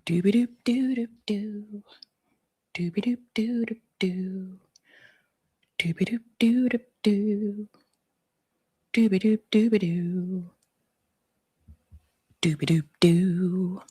Dooby doop doo doop doo. Dooby doop doo doop doo. Dooby doop doo doop doo. Dooby doop dooby doo. Dooby doop doo.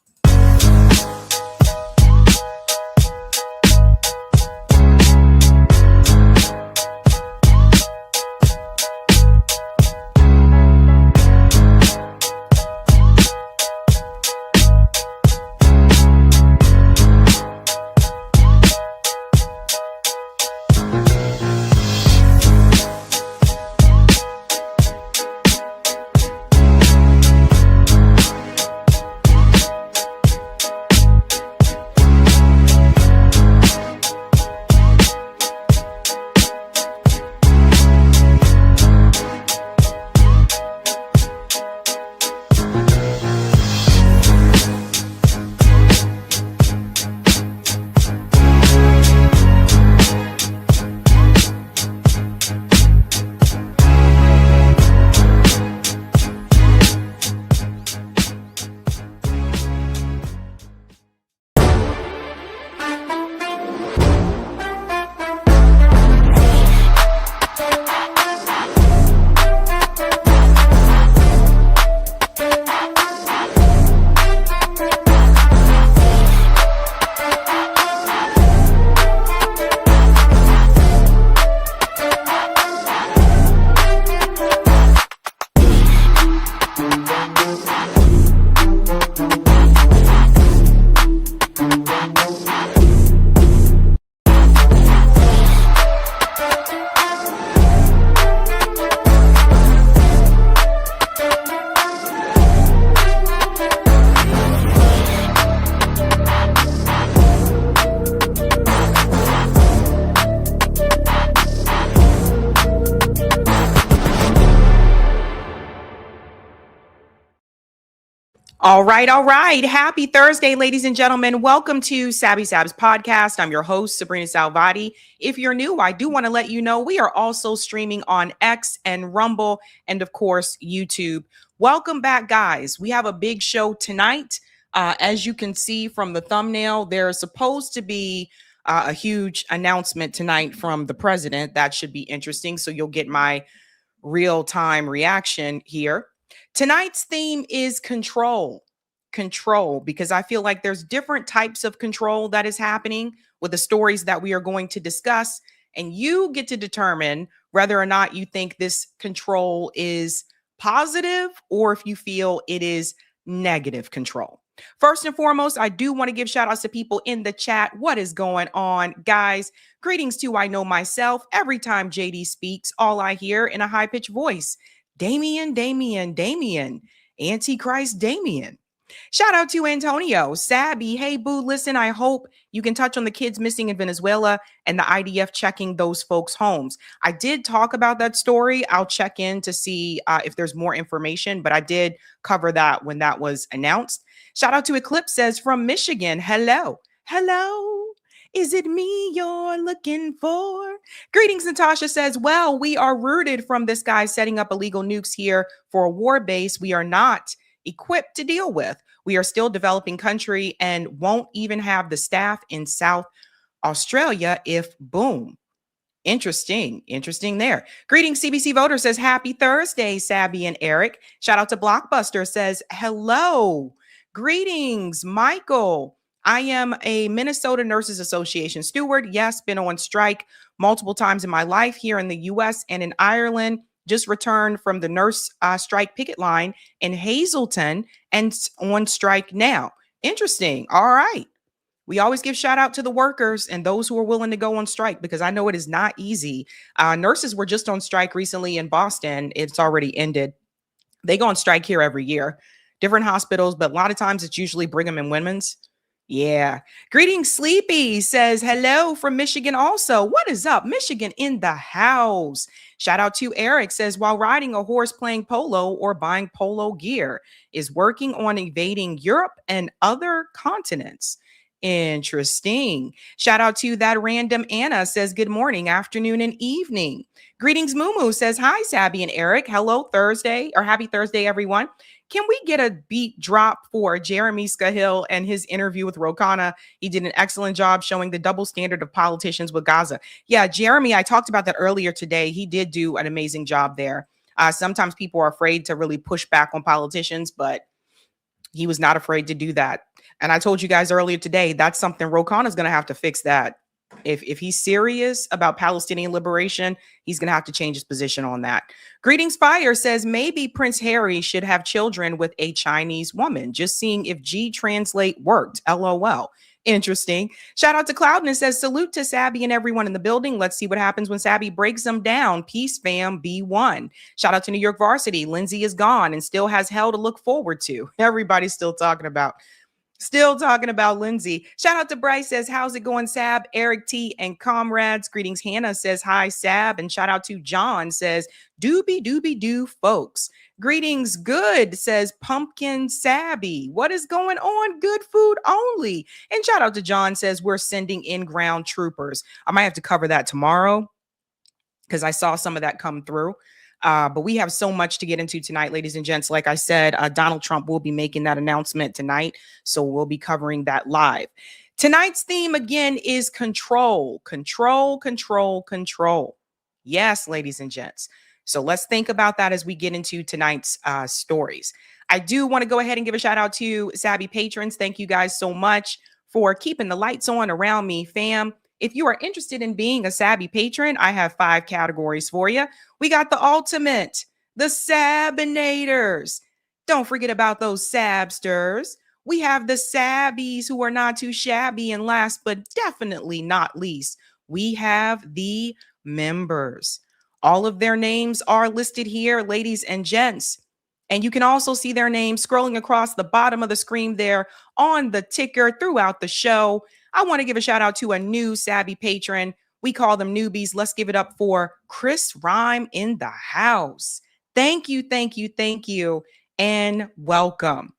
All right. Happy Thursday, ladies and gentlemen. Welcome to Sab's podcast. I'm your host, sabrinasalvati. If you're new, I do want to let you know we are also streaming on X and Rumble and, of course, YouTube. Welcome back, guys. We have a big show tonight. As you can see from the thumbnail, there's supposed to be a huge announcement tonight from the president. That should be interesting. So you'll get my real-time reaction here. Tonight's theme is control, because I feel like there's different types of control that is happening with the stories that we are going to discuss. And you get to determine whether or not you think this control is positive or if you feel it is negative control. First and foremost, I do want to give shout outs to people in the chat. What is going on, guys? Greetings to I Know Myself. Every time JD speaks, all I hear in a high-pitched voice, Damien, Antichrist Damien. Shout out to Antonio, Sabby. Hey, boo, listen, I hope you can touch on the kids missing in Venezuela and the IDF checking those folks' homes. I did talk about that story. I'll check in to see if there's more information, but I did cover that when that was announced. Shout out to Eclipse says from Michigan. Hello. Is it me you're looking for? Greetings, Natasha says, well, we are rooted from this guy setting up illegal nukes here for a war base we are not equipped to deal with. We are still developing country and won't even have the staff in South Australia if boom. Interesting there. Greetings, CBC Voter says, happy Thursday, Sabby and Eric. Shout out to Blockbuster says, hello. Greetings, Michael. I am a Minnesota Nurses Association steward. Yes, been on strike multiple times in my life here in the U.S. and in Ireland. Just returned from the nurse strike picket line in Hazleton and on strike now. Interesting. All right. We always give shout out to the workers and those who are willing to go on strike because I know it is not easy. Nurses were just on strike recently in Boston. It's already ended. They go on strike here every year. Different hospitals, but a lot of times it's usually Brigham and Women's. Yeah. Greetings, Sleepy says hello from Michigan also. What is up? Michigan in the house. Shout out to Eric says while riding a horse playing polo or buying polo gear is working on evading Europe and other continents. Interesting. Shout out to that random Anna says good morning, afternoon, and evening. Greetings, Mumu says hi, Sabby and Eric. Hello, Thursday or happy Thursday, everyone. Can we get a beat drop for Jeremy Scahill and his interview with Rokana? He did an excellent job showing the double standard of politicians with Gaza. Yeah, Jeremy, I talked about that earlier today. He did do an amazing job there. Sometimes people are afraid to really push back on politicians, but he was not afraid to do that. And I told you guys earlier today, that's something Rokana is going to have to fix that. If he's serious about Palestinian liberation, he's going to have to change his position on that. Greetings Fire says maybe Prince Harry should have children with a Chinese woman. Just seeing if G translate worked. LOL. Interesting. Shout out to Cloudness says salute to Sabby and everyone in the building. Let's see what happens when Sabby breaks them down. Peace fam, B1. Shout out to New York Varsity. Lindsay is gone and still has hell to look forward to. Everybody's still talking about Lindsay. Shout out to Bryce says, how's it going, Sab, Eric T, and comrades? Greetings. Hannah says, hi, Sab. And shout out to John says, doobie doobie doo, folks. Greetings. Good says Pumpkin Sabby. What is going on? Good food only. And shout out to John says, we're sending in ground troopers. I might have to cover that tomorrow because I saw some of that come through. But we have so much to get into tonight, ladies and gents. Like I said, Donald Trump will be making that announcement tonight. So we'll be covering that live. Tonight's theme, again, is control, control, control, control. Yes, ladies and gents. So let's think about that as we get into tonight's stories. I do want to go ahead and give a shout out to Sabby patrons. Thank you guys so much for keeping the lights on around me, fam. If you are interested in being a Sabby patron, I have 5 categories for you. We got the ultimate, the Sabinators. Don't forget about those Sabsters. We have the Sabbies who are not too shabby. And last but definitely not least, we have the members. All of their names are listed here, ladies and gents. And you can also see their names scrolling across the bottom of the screen there on the ticker throughout the show. I want to give a shout out to a new Sabby patron. We call them newbies. Let's give it up for Chris Rhyme in the house. Thank you, thank you, thank you, and welcome.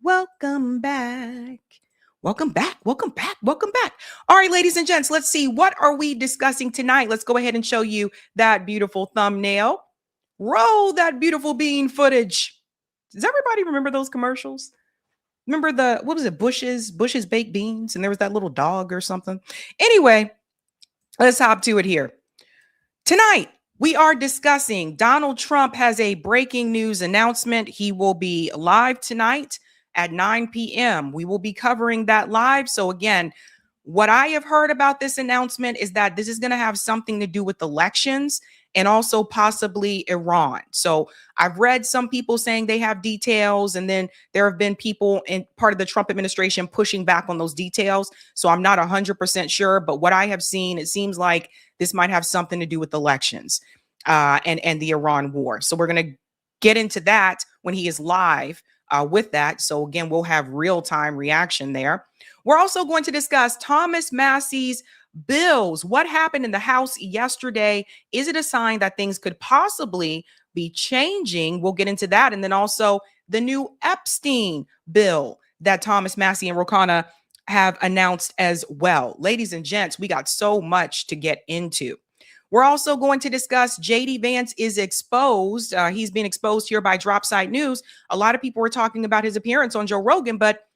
Welcome back. Welcome back. Welcome back. Welcome back. All right, ladies and gents, let's see. What are we discussing tonight? Let's go ahead and show you that beautiful thumbnail. Roll that beautiful bean footage. Does everybody remember those commercials? Remember what was it? Bush's baked beans. And there was that little dog or something. Anyway, let's hop to it here. Tonight, we are discussing Donald Trump has a breaking news announcement. He will be live tonight at 9 p.m. We will be covering that live. So again, what I have heard about this announcement is that this is going to have something to do with elections and also possibly Iran. So I've read some people saying they have details, and then there have been people in part of the Trump administration pushing back on those details. So I'm not 100% sure, but what I have seen, it seems like this might have something to do with elections and the Iran war. So we're going to get into that when he is live with that. So again, we'll have real-time reaction there. We're also going to discuss Thomas Massie's bills. What happened in the House yesterday? Is it a sign that things could possibly be changing? We'll get into that. And then also the new Epstein bill that Thomas Massie and Rokana have announced as well. Ladies and gents, we got so much to get into. We're also going to discuss JD Vance is exposed. He's been exposed here by Dropside News. A lot of people were talking about his appearance on Joe Rogan, but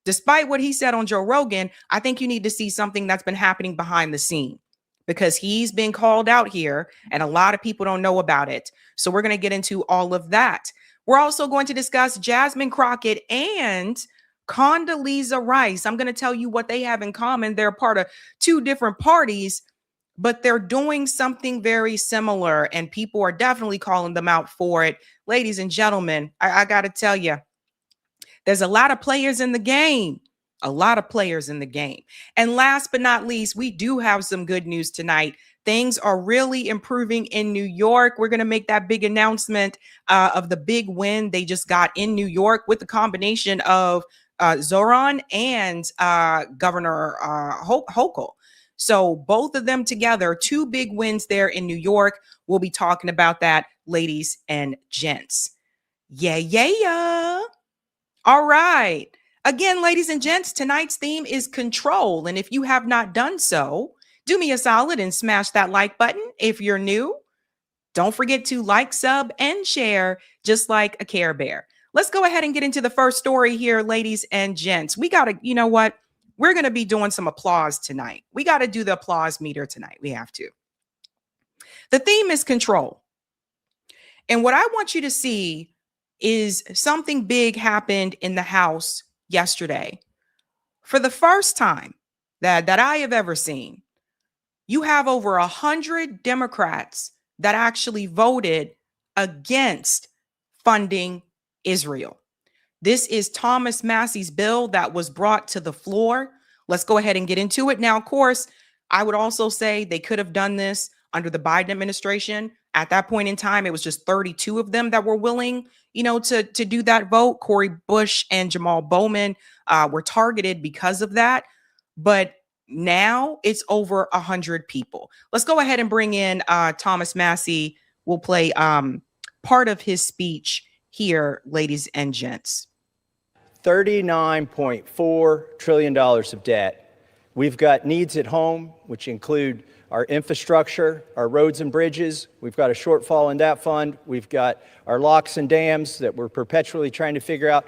despite what he said on Joe Rogan, I think you need to see something that's been happening behind the scene because he's been called out here and a lot of people don't know about it. So we're going to get into all of that. We're also going to discuss Jasmine Crockett and Condoleezza Rice. I'm going to tell you what they have in common. They're part of 2 different parties, but they're doing something very similar and people are definitely calling them out for it. Ladies and gentlemen, I got to tell you, there's a lot of players in the game, a lot of players in the game. And last but not least, we do have some good news tonight. Things are really improving in New York. We're going to make that big announcement of the big win they just got in New York with the combination of Zoran and Governor Hochul. So both of them together, 2 big wins there in New York. We'll be talking about that, ladies and gents. Yeah. All right. Again, ladies and gents, tonight's theme is control. And if you have not done so, do me a solid and smash that like button. If you're new, don't forget to like, sub, and share just like a Care Bear. let's go ahead and get into the first story here, ladies and gents. We got to, you know what? We're going to be doing some applause tonight. We got to do the applause meter tonight. We have to. The theme is control. And what I want you to see is something big happened in the House yesterday. For the first time that I have ever seen, you have over 100 Democrats that actually voted against funding Israel. This is Thomas Massie's bill that was brought to the floor. Let's go ahead and get into it. Now, of course, I would also say they could have done this under the Biden administration. At that point in time, it was just 32 of them that were willing, to do that vote. Cori Bush and Jamal Bowman were targeted because of that. But now it's over 100 people. Let's go ahead and bring in Thomas Massie. We'll play part of his speech here, ladies and gents. $39.4 trillion of debt. We've got needs at home, which include our infrastructure, our roads and bridges. We've got a shortfall in that fund. We've got our locks and dams that we're perpetually trying to figure out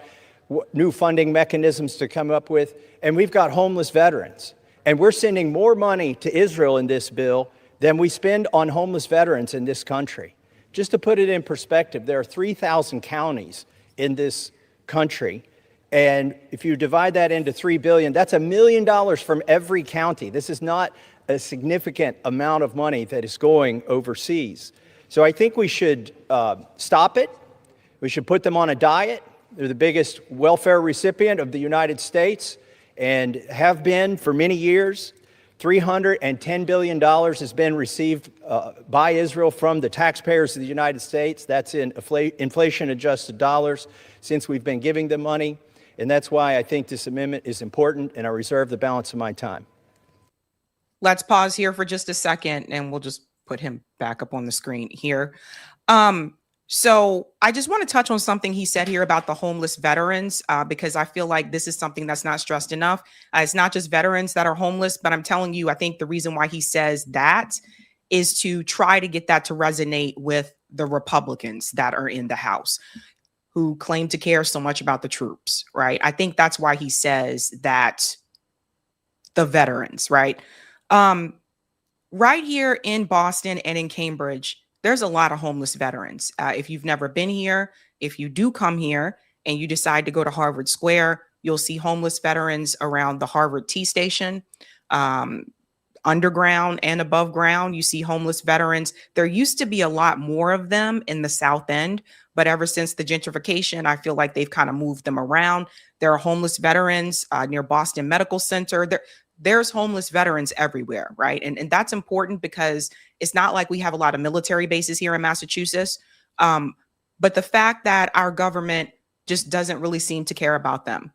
new funding mechanisms to come up with. And we've got homeless veterans. And we're sending more money to Israel in this bill than we spend on homeless veterans in this country. Just to put it in perspective, there are 3,000 counties in this country. And if you divide that into 3 billion, that's $1 million from every county. This is not a significant amount of money that is going overseas. So I think we should stop it. We should put them on a diet. They're the biggest welfare recipient of the United States and have been for many years. $310 billion has been received by Israel from the taxpayers of the United States. That's in inflation-adjusted dollars since we've been giving them money. And that's why I think this amendment is important, and I reserve the balance of my time. Let's pause here for just a second, and we'll just put him back up on the screen here. So I just want to touch on something he said here about the homeless veterans, because I feel like this is something that's not stressed enough. It's not just veterans that are homeless, but I'm telling you, I think the reason why he says that is to try to get that to resonate with the Republicans that are in the House who claim to care so much about the troops, right? I think that's why he says that the veterans, right? Right here in Boston and in Cambridge, there's a lot of homeless veterans. If you've never been here, if you do come here and you decide to go to Harvard Square, you'll see homeless veterans around the Harvard T station, underground and above ground. You see homeless veterans. There used to be a lot more of them in the South End, but ever since the gentrification, I feel like they've kind of moved them around. There are homeless veterans near Boston Medical Center. There's homeless veterans everywhere, right? And that's important because it's not like we have a lot of military bases here in Massachusetts. But the fact that our government just doesn't really seem to care about them.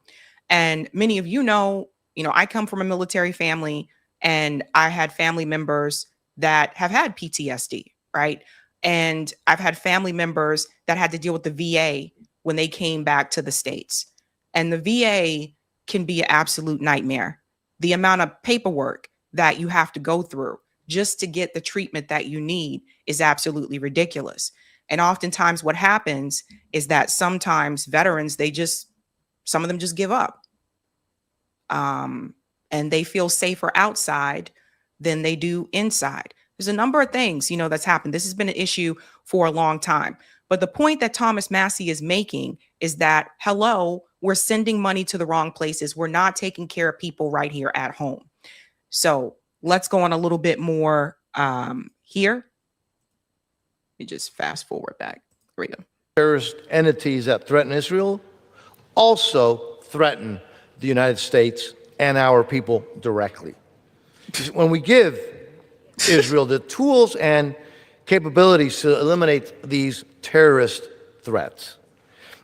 And many of you know, I come from a military family, and I had family members that have had PTSD, right? And I've had family members that had to deal with the VA when they came back to the States. And the VA can be an absolute nightmare. The amount of paperwork that you have to go through just to get the treatment that you need is absolutely ridiculous. And oftentimes what happens is that sometimes veterans, some of them just give up. And they feel safer outside than they do inside. There's a number of things, that's happened. This has been an issue for a long time. But the point that Thomas Massie is making is that, hello, we're sending money to the wrong places. We're not taking care of people right here at home. So let's go on a little bit more here. Let me just fast forward back. Here we go. Terrorist entities that threaten Israel also threaten the United States and our people directly. When we give Israel the tools and capabilities to eliminate these terrorist threats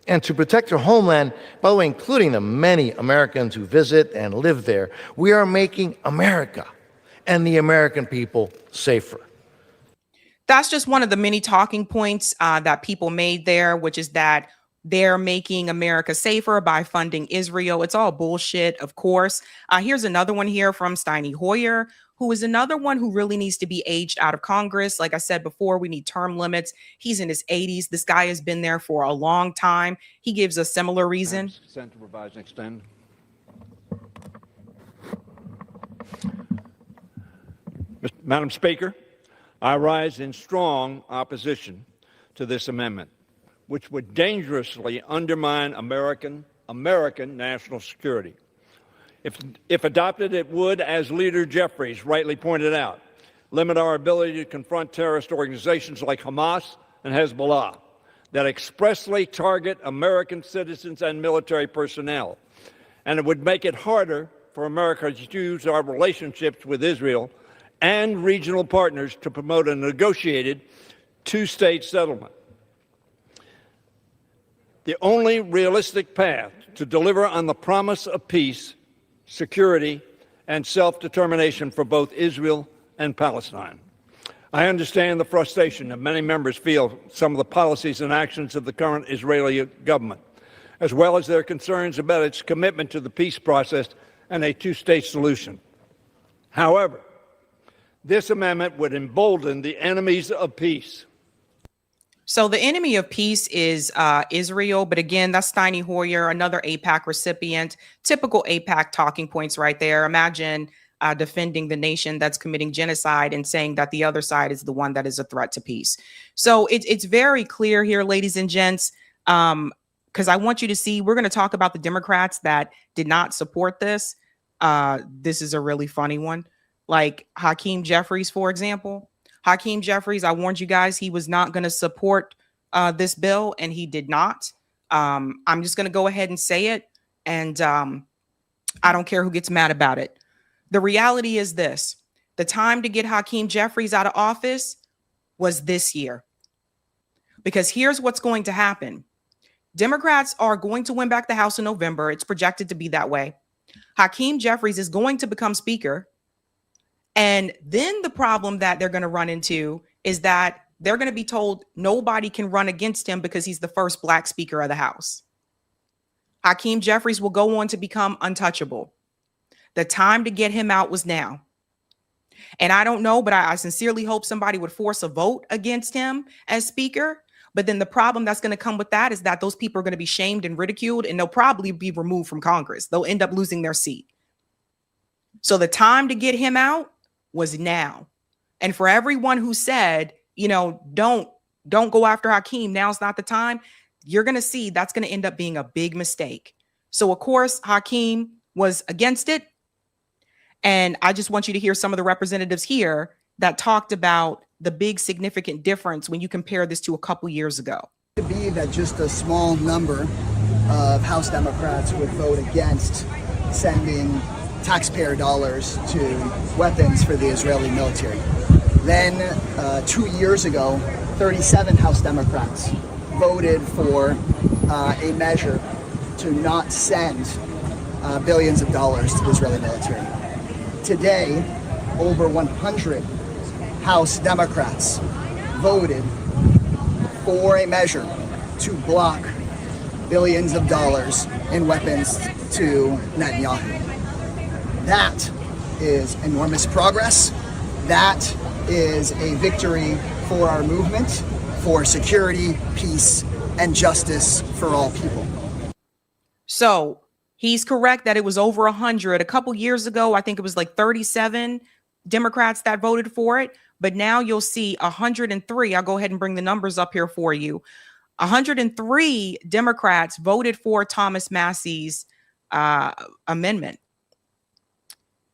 and to protect their homeland, by the way, including the many Americans who visit and live there, we are making America and the American people safer. That's just one of the many talking points that people made there, which is that they're making America safer by funding Israel. It's all bullshit, of course. Here's another one here from Steny Hoyer, who is another one who really needs to be aged out of Congress. Like I said before, we need term limits. He's in his 80s. This guy has been there for a long time. He gives a similar reason. Consent to revise and extend. Madam Speaker, I rise in strong opposition to this amendment, which would dangerously undermine American national security. If adopted, it would, as Leader Jeffries rightly pointed out, limit our ability to confront terrorist organizations like Hamas and Hezbollah that expressly target American citizens and military personnel. And it would make it harder for America to use our relationships with Israel and regional partners to promote a negotiated two-state settlement. The only realistic path to deliver on the promise of peace, security, and self-determination for both Israel and Palestine. I understand the frustration that many members feel some of the policies and actions of the current Israeli government, as well as their concerns about its commitment to the peace process and a two-state solution. However, this amendment would embolden the enemies of peace. So the enemy of peace is Israel. But again, that's Steny Hoyer, another AIPAC recipient. Typical AIPAC talking points right there. Imagine defending the nation that's committing genocide and saying that the other side is the one that is a threat to peace. So it's very clear here, ladies and gents, because I want you to see, we're going to talk about the Democrats that did not support this. This is a really funny one. Like Hakeem Jeffries, for example. Hakeem Jeffries, I warned you guys, he was not going to support this bill, and he did not. I'm just going to go ahead and say it, and I don't care who gets mad about it. The reality is this. The time to get Hakeem Jeffries out of office was this year. Because here's what's going to happen. Democrats are going to win back the House in November. It's projected to be that way. Hakeem Jeffries is going to become Speaker. And then the problem that they're going to run into is that they're going to be told nobody can run against him because he's the first Black Speaker of the House. Hakeem Jeffries will go on to become untouchable. The time to get him out was now. And I don't know, but I sincerely hope somebody would force a vote against him as Speaker. But then the problem that's going to come with that is that those people are going to be shamed and ridiculed, and they'll probably be removed from Congress. They'll end up losing their seat. So the time to get him out was now. And for everyone who said, you know, don't go after Hakeem, now's not the time, you're going to see that's going to end up being a big mistake. So, of course, Hakeem was against it. And I just want you to hear some of the representatives here that talked about the big significant difference when you compare this to a couple years ago. To be that just a small number of House Democrats would vote against sending taxpayer dollars to weapons for the Israeli military. Then 2 years ago, 37 House Democrats voted for a measure to not send billions of dollars to the Israeli military. Today, over 100 House Democrats voted for a measure to block billions of dollars in weapons to Netanyahu. That is enormous progress. That is a victory for our movement, for security, peace, and justice for all people. So he's correct that it was over 100. A couple years ago, I think it was like 37 Democrats that voted for it. But now you'll see 103. I'll go ahead and bring the numbers up here for you. 103 Democrats voted for Thomas Massie's amendment.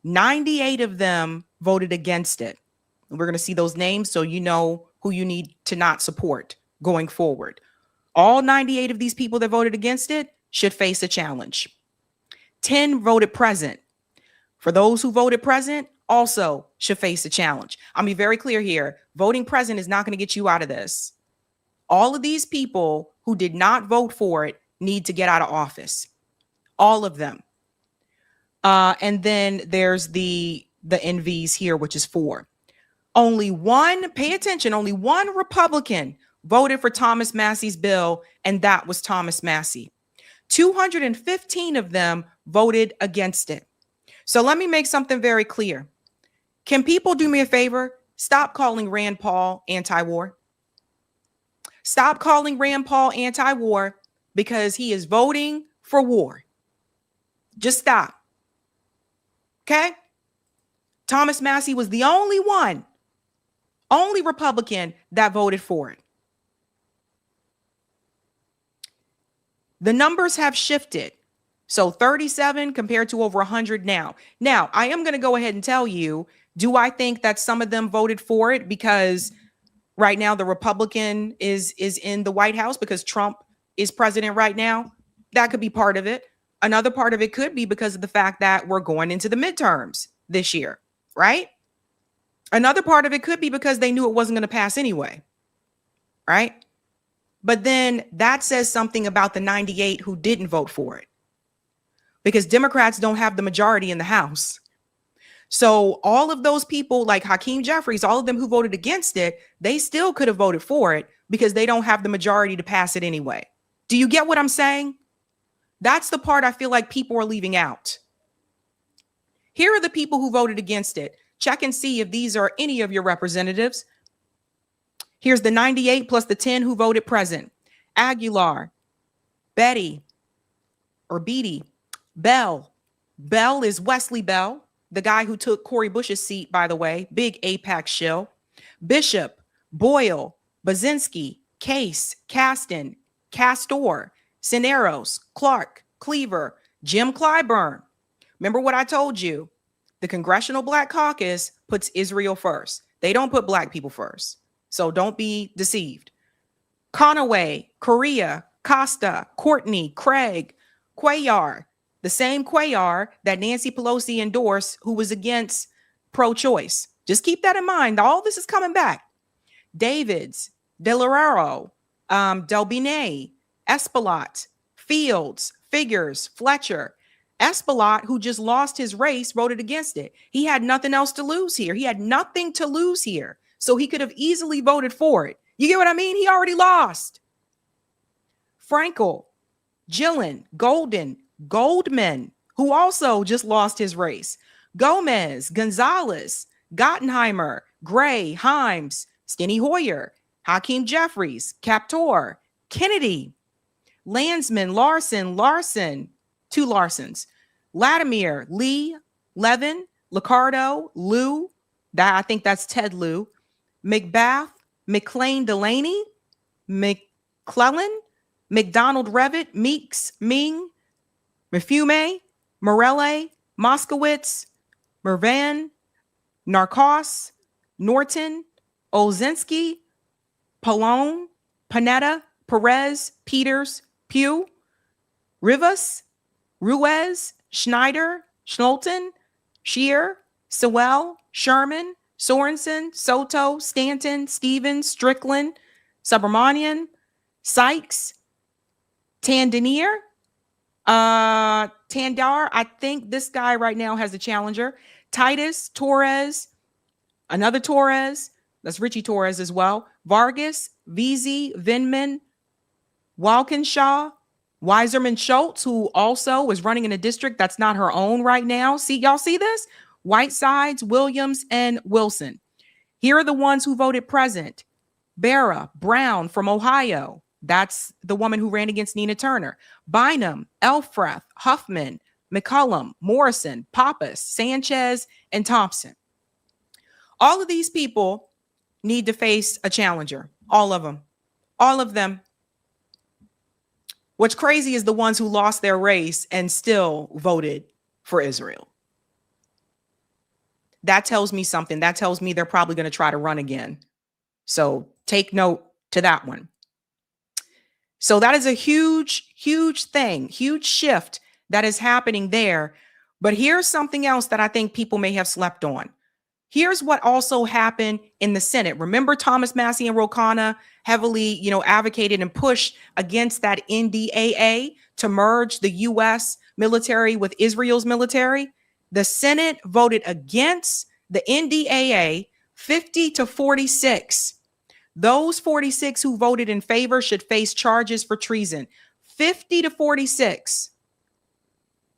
98 of them voted against it. We're going to see those names so you know who you need to not support going forward. All 98 of these people that voted against it should face a challenge. 10 voted present. For those who voted present, also should face a challenge. I'll be very clear here. Voting present is not going to get you out of this. All of these people who did not vote for it need to get out of office. All of them. And then there's the NVs here, which is 4. Only one, pay attention, only one Republican voted for Thomas Massie's bill, and that was Thomas Massie. 215 of them voted against it. So let me make something very clear. Can people do me a favor? Stop calling Rand Paul anti-war. Stop calling Rand Paul anti-war because he is voting for war. Just stop. Okay? Thomas Massie was the only Republican that voted for it. The numbers have shifted. So 37 compared to over 100 now. Now, I am going to go ahead and tell you, do I think that some of them voted for it because right now the Republican is in the White House because Trump is president right now? That could be part of it. Another part of it could be because of the fact that we're going into the midterms this year, right? Another part of it could be because they knew it wasn't going to pass anyway, right? But then that says something about the 98 who didn't vote for it, because Democrats don't have the majority in the House. So all of those people like Hakeem Jeffries, all of them who voted against it, they still could have voted for it because they don't have the majority to pass it anyway. Do you get what I'm saying? That's the part I feel like people are leaving out. Here are the people who voted against it. Check and see if these are any of your representatives. Here's the 98 plus the 10 who voted present. Aguilar, Betty, or Beatty, Bell. Bell is Wesley Bell, the guy who took Cori Bush's seat, by the way, big AIPAC shill. Bishop, Boyle, Bazinski, Case, Caston, Castor, Cineros, Clark, Cleaver, Jim Clyburn. Remember what I told you? The Congressional Black Caucus puts Israel first. They don't put black people first. So don't be deceived. Conaway, Correa, Costa, Courtney, Craig, Cuellar, the same Cuellar that Nancy Pelosi endorsed who was against pro-choice. Just keep that in mind. All this is coming back. Davids, Delararo, Delbinet, Espelot, Fields, Figures, Fletcher. Espelot, who just lost his race, voted against it. He had nothing else to lose here. He had nothing to lose here. So he could have easily voted for it. You get what I mean? He already lost. Frankel, Gillen, Golden, Goldman, who also just lost his race. Gomez, Gonzalez, Gottenheimer, Gray, Himes, Steny Hoyer, Hakeem Jeffries, Kaptor, Kennedy, Landsman, Larson, two Larsons, Latimer, Lee, Levin, Licardo, Liu, that I think that's Ted Lieu, McBath, McLean Delaney, McClellan, McDonald Revitt, Meeks, Ming, Refume, Morelle, Moskowitz, Mervan, Narcos, Norton, Olzinski, Pallone, Panetta, Perez, Peters, Pugh, Rivas, Ruiz, Schneider, Schnolten, Shear, Sewell, Sherman, Sorensen, Soto, Stanton, Stevens, Strickland, Subramanian, Sykes, Tandanier, Tandar. I think this guy right now has a challenger. Titus, Torres, another Torres. That's Richie Torres as well. Vargas, VZ, Vinman, Walkinshaw, Weiserman Schultz, who also is running in a district that's not her own right now. See, y'all see this? Whitesides, Williams, and Wilson. Here are the ones who voted present. Barra, Brown from Ohio. That's the woman who ran against Nina Turner. Bynum, Elfreth, Huffman, McCullum, Morrison, Pappas, Sanchez, and Thompson. All of these people need to face a challenger. All of them. All of them. What's crazy is the ones who lost their race and still voted for Israel. That tells me something. That tells me they're probably going to try to run again. So take note to that one. So that is a huge, huge thing, huge shift that is happening there. But here's something else that I think people may have slept on. Here's what also happened in the Senate. Remember, Thomas Massie and Ro Khanna heavily, advocated and pushed against that NDAA to merge the U.S. military with Israel's military. The Senate voted against the NDAA 50-46. Those 46 who voted in favor should face charges for treason. 50-46.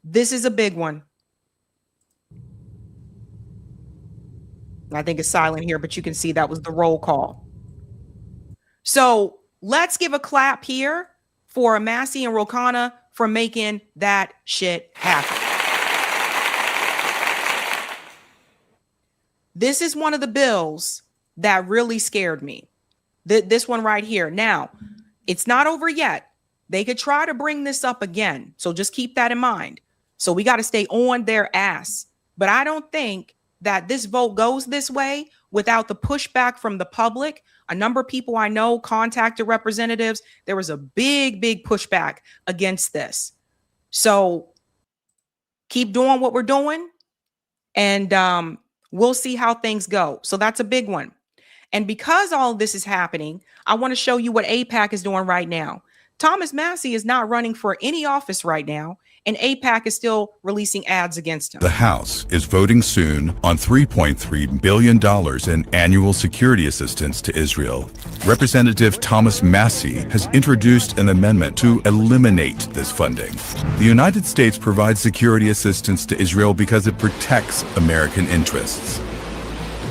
This is a big one. I think it's silent here, but you can see that was the roll call. So let's give a clap here for Massie and Ro Khanna for making that shit happen. This is one of the bills that really scared me. This one right here. Now, it's not over yet. They could try to bring this up again. So just keep that in mind. So we got to stay on their ass. But I don't think that this vote goes this way without the pushback from the public. A number of people I know contacted representatives. There was a big pushback against this. So keep doing what we're doing, and we'll see how things go. So that's a big one. And because all of this is happening, I want to show you what AIPAC is doing right now. Thomas Massie is not running for any office right now, and AIPAC is still releasing ads against him. The House is voting soon on $3.3 billion in annual security assistance to Israel. Representative Thomas Massie has introduced an amendment to eliminate this funding. The United States provides security assistance to Israel because it protects American interests.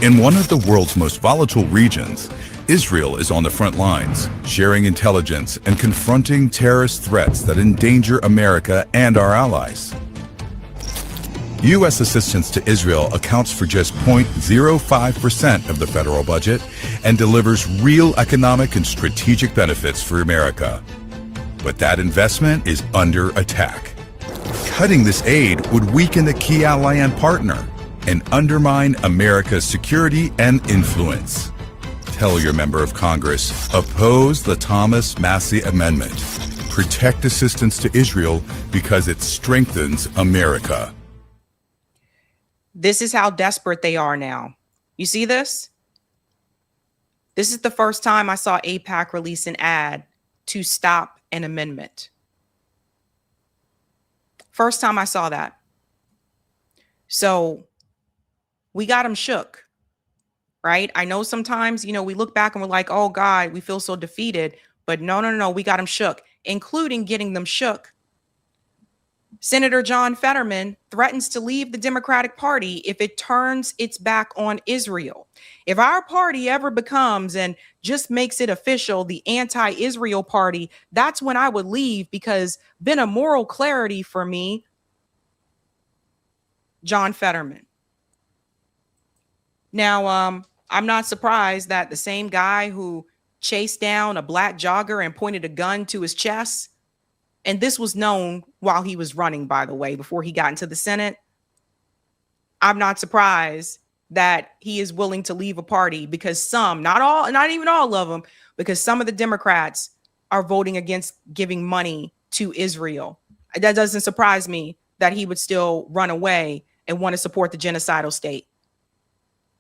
In one of the world's most volatile regions, Israel is on the front lines, sharing intelligence and confronting terrorist threats that endanger America and our allies. U.S. assistance to Israel accounts for just 0.05% of the federal budget and delivers real economic and strategic benefits for America. But that investment is under attack. Cutting this aid would weaken the key ally and partner and undermine America's security and influence. Tell your member of Congress, oppose the Thomas Massie Amendment. Protect assistance to Israel because it strengthens America. This is how desperate they are now. You see this? This is the first time I saw AIPAC release an ad to stop an amendment. First time I saw that. So we got them shook, right? I know sometimes, we look back and we're like, oh God, we feel so defeated. But no, we got them shook, including getting them shook. Senator John Fetterman threatens to leave the Democratic Party if it turns its back on Israel. If our party ever becomes and just makes it official, the anti-Israel party, that's when I would leave, because been a moral clarity for me, John Fetterman. Now, I'm not surprised that the same guy who chased down a black jogger and pointed a gun to his chest, and this was known while he was running, by the way, before he got into the Senate. I'm not surprised that he is willing to leave a party because some, not even all of them, because some of the Democrats are voting against giving money to Israel. That doesn't surprise me that he would still run away and want to support the genocidal state.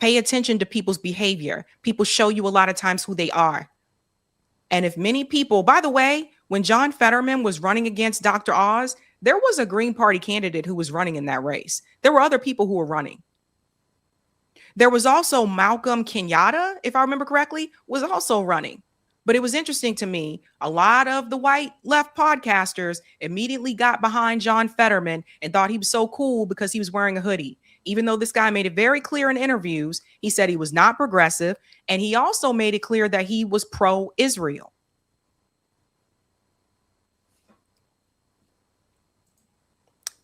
Pay attention to people's behavior. People show you a lot of times who they are. And if many people, by the way, when John Fetterman was running against Dr. Oz, there was a Green Party candidate who was running in that race. There were other people who were running. There was also Malcolm Kenyatta, if I remember correctly, was also running. But it was interesting to me, a lot of the white left podcasters immediately got behind John Fetterman and thought he was so cool because he was wearing a hoodie. Even though this guy made it very clear in interviews, he said he was not progressive. And he also made it clear that he was pro-Israel.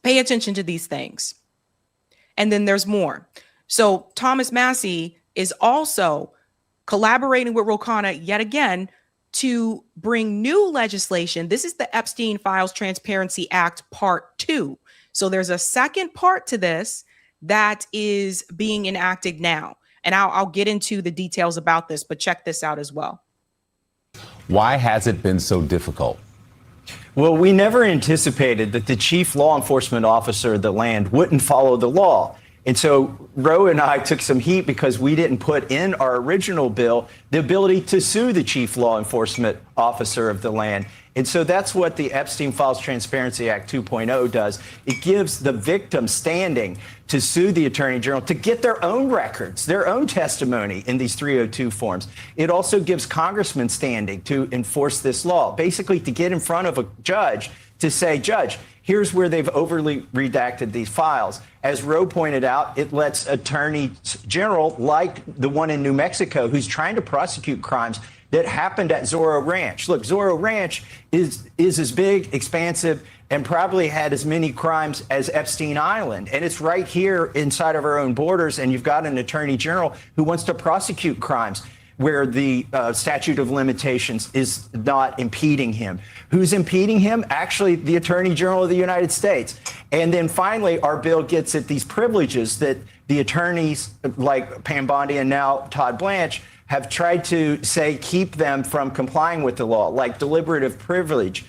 Pay attention to these things. And then there's more. So Thomas Massie is also collaborating with Ro Khanna yet again to bring new legislation. This is the Epstein Files Transparency Act Part 2. So there's a second part to this that is being enacted now. And I'll get into the details about this, but check this out as well. Why has it been so difficult? Well, we never anticipated that the chief law enforcement officer of the land wouldn't follow the law. And so Ro and I took some heat because we didn't put in our original bill the ability to sue the chief law enforcement officer of the land. And so that's what the Epstein Files Transparency Act 2.0 does. It gives the victim standing to sue the attorney general to get their own records, their own testimony in these 302 forms. It also gives congressmen standing to enforce this law, basically to get in front of a judge to say, Judge, here's where they've overly redacted these files. As Roe pointed out, it lets attorneys general like the one in New Mexico who's trying to prosecute crimes that happened at Zorro Ranch. Look, Zorro Ranch is as big, expansive, and probably had as many crimes as Epstein Island. And it's right here inside of our own borders. And you've got an attorney general who wants to prosecute crimes where the statute of limitations is not impeding him. Who's impeding him? Actually, the Attorney General of the United States. And then finally, our bill gets at these privileges that the attorneys like Pam Bondi and now Todd Blanche have tried to say keep them from complying with the law, like deliberative privilege,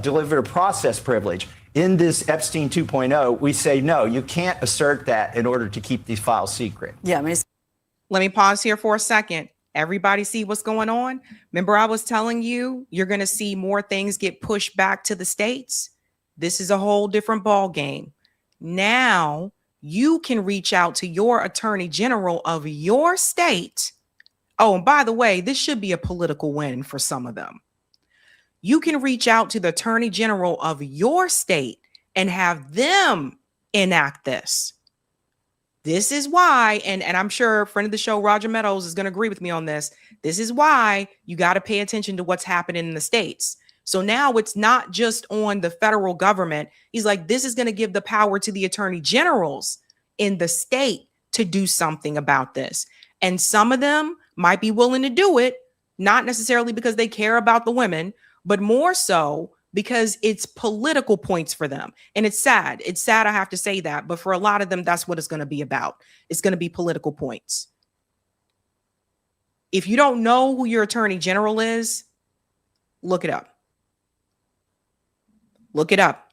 deliberative process privilege. In this Epstein 2.0, we say, no, you can't assert that in order to keep these files secret. Yeah, I mean, Let me pause here for a second. Everybody see what's going on? Remember, I was telling you, you're going to see more things get pushed back to the states. This is a whole different ball game. Now you can reach out to your attorney general of your state. Oh, and by the way, this should be a political win for some of them. You can reach out to the attorney general of your state and have them enact this. This is why, and I'm sure a friend of the show, Roger Meadows, is going to agree with me on this. This is why you got to pay attention to what's happening in the states. So now it's not just on the federal government. He's like, this is going to give the power to the attorney generals in the state to do something about this. And some of them might be willing to do it, not necessarily because they care about the women, but more so because it's political points for them. And it's sad. It's sad I have to say that, but for a lot of them, that's what it's going to be about. It's going to be political points. If you don't know who your attorney general is, look it up. Look it up.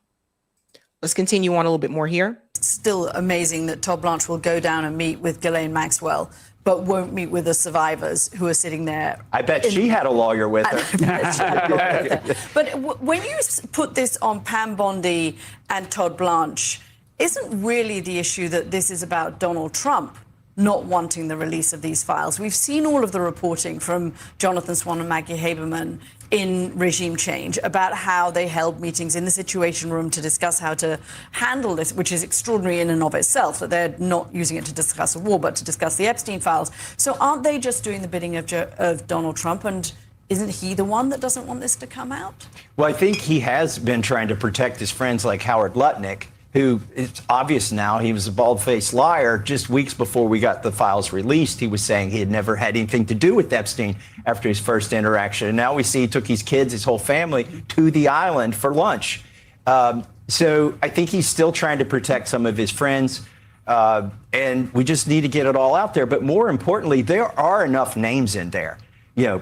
Let's continue on a little bit more here. it's still amazing that Todd Blanche will go down and meet with Ghislaine Maxwell, but won't meet with the survivors who are sitting there. I bet she had a lawyer with her. But when you put this on Pam Bondi and Todd Blanche, isn't really the issue that this is about Donald Trump not wanting the release of these files? We've seen all of the reporting from Jonathan Swan and Maggie Haberman in Regime Change about how they held meetings in the Situation Room to discuss how to handle this, which is extraordinary in and of itself, that they're not using it to discuss a war, but to discuss the Epstein files. So aren't they just doing the bidding of Donald Trump? And isn't he the one that doesn't want this to come out? Well, I think he has been trying to protect his friends like Howard Lutnick, who, it's obvious now, he was a bald-faced liar. Just weeks before we got the files released, he was saying he had never had anything to do with Epstein after his first interaction. And now we see he took his kids, his whole family, to the island for lunch. So I think he's still trying to protect some of his friends. And we just need to get it all out there. But more importantly, there are enough names in there. You know,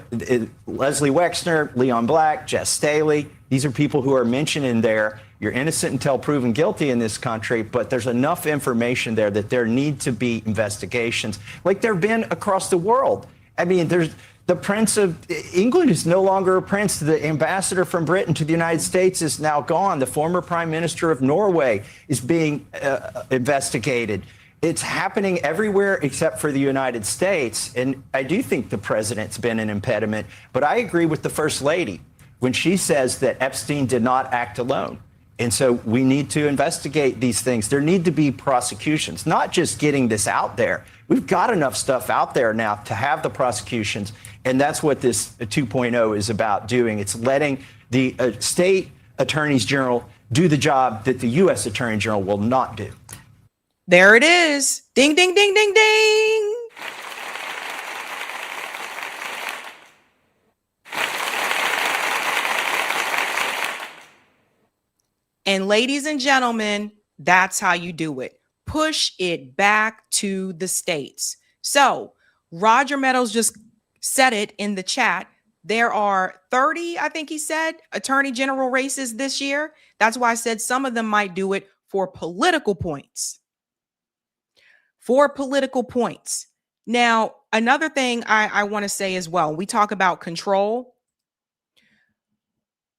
Leslie Wexner, Leon Black, Jess Staley. These are people who are mentioned in there. You're innocent until proven guilty in this country, but there's enough information there that there need to be investigations like there have been across the world. I mean, there's the Prince of England is no longer a prince. The ambassador from Britain to the United States is now gone. The former prime minister of Norway is being investigated. It's happening everywhere except for the United States. And I do think the president's been an impediment. But I agree with the first lady when she says that Epstein did not act alone. And so we need to investigate these things. There need to be prosecutions, not just getting this out there. We've got enough stuff out there now to have the prosecutions. And that's what this 2.0 is about doing. It's letting the state attorneys general do the job that the U.S. attorney general will not do. There it is. Ding, ding, ding, ding, ding. And ladies and gentlemen, that's how you do it. Push it back to the states. So Roger Meadows just said it in the chat. There are 30, I think he said, attorney general races this year. That's why I said some of them might do it for political points. For political points. Now, another thing I want to say as well, we talk about control.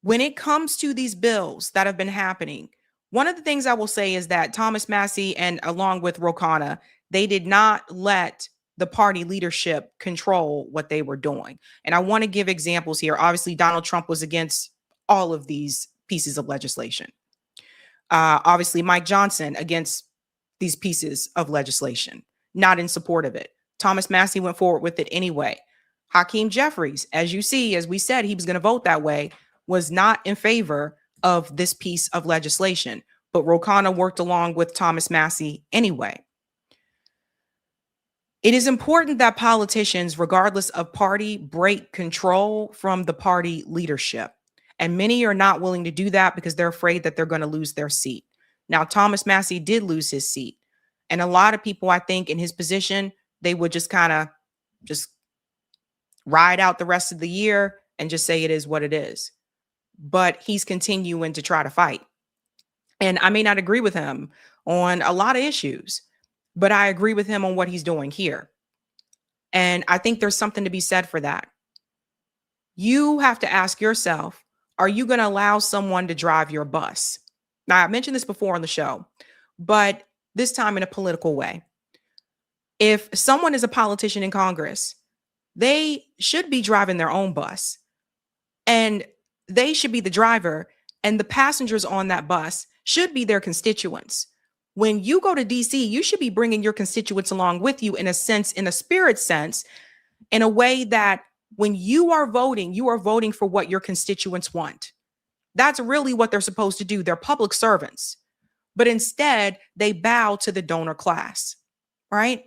When it comes to these bills that have been happening, one of the things I will say is that Thomas Massie and along with Ro Khanna, they did not let the party leadership control what they were doing. And I want to give examples here. Obviously, Donald Trump was against all of these pieces of legislation. Obviously, Mike Johnson against these pieces of legislation, not in support of it. Thomas Massie went forward with it anyway. Hakeem Jeffries, as you see, as we said, he was going to vote that way, was not in favor of this piece of legislation. But Ro Khanna worked along with Thomas Massie anyway. It is important that politicians, regardless of party, break control from the party leadership. And many are not willing to do that because they're afraid that they're going to lose their seat. Now, Thomas Massie did lose his seat. And a lot of people, I think, in his position, they would just kind of just ride out the rest of the year and just say it is what it is. But he's continuing to try to fight. And I may not agree with him on a lot of issues, but I agree with him on what he's doing here. And I think there's something to be said for that. You have to ask yourself, are you going to allow someone to drive your bus? Now, I mentioned this before on the show, but this time in a political way. If someone is a politician in Congress, they should be driving their own bus, and they should be the driver, and the passengers on that bus should be their constituents. When you go to DC, you should be bringing your constituents along with you in a sense, in a spirit sense, in a way that when you are voting for what your constituents want. That's really what they're supposed to do. They're public servants. But instead, they bow to the donor class, right?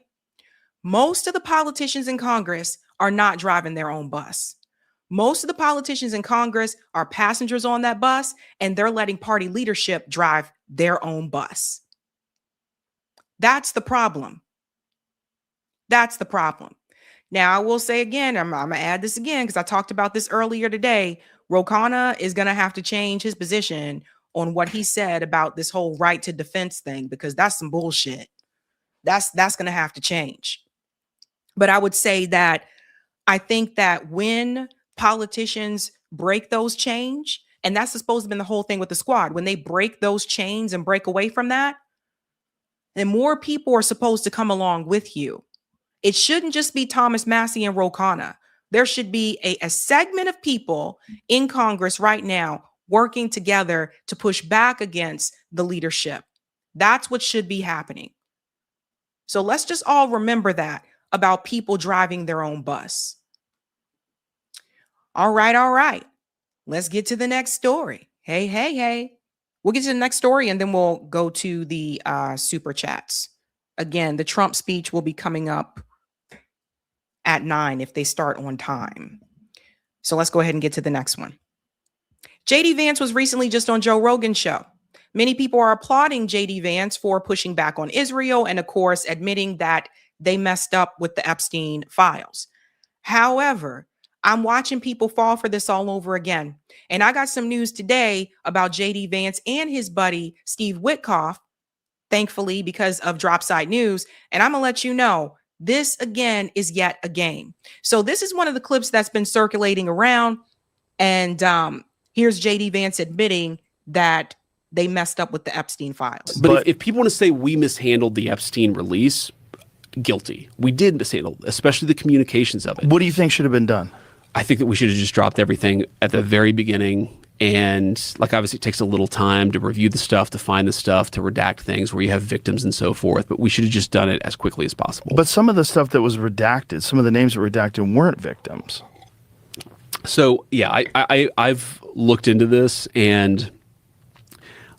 Most of the politicians in Congress are not driving their own bus. Most of the politicians in Congress are passengers on that bus, and they're letting party leadership drive their own bus. That's the problem. That's the problem. Now, I will say again, I'm going to add this again because I talked about this earlier today. Ro Khanna is going to have to change his position on what he said about this whole right to defense thing, because that's some bullshit. That's going to have to change. But I would say that I think that when politicians break those chains, and that's supposed to be the whole thing with the squad, when they break those chains and break away from that, then more people are supposed to come along with you. It shouldn't just be Thomas Massie and Ro Khanna. There should be a segment of people in Congress right now working together to push back against the leadership. That's what should be happening. So let's just all remember that about people driving their own bus. All right. Let's get to the next story. Hey. We'll get to the next story and then we'll go to the super chats. Again, the Trump speech will be coming up at 9 if they start on time. So let's go ahead and get to the next one. JD Vance was recently just on Joe Rogan's show. Many people are applauding JD Vance for pushing back on Israel and, of course, admitting that they messed up with the Epstein files. However, I'm watching people fall for this all over again. And I got some news today about JD Vance and his buddy, Steve Witkoff, thankfully, because of Dropside News. And I'm going to let you know, this again is yet a game. So this is one of the clips that's been circulating around. And here's JD Vance admitting that they messed up with the Epstein files. But if people want to say we mishandled the Epstein release, guilty. We did mishandle, especially the communications of it. What do you think should have been done? I think that we should have just dropped everything at the very beginning. And like, obviously it takes a little time to review the stuff, to find the stuff, to redact things where you have victims and so forth. But we should have just done it as quickly as possible. But some of the stuff that was redacted, some of the names that were redacted weren't victims. So, yeah, I've looked into this, and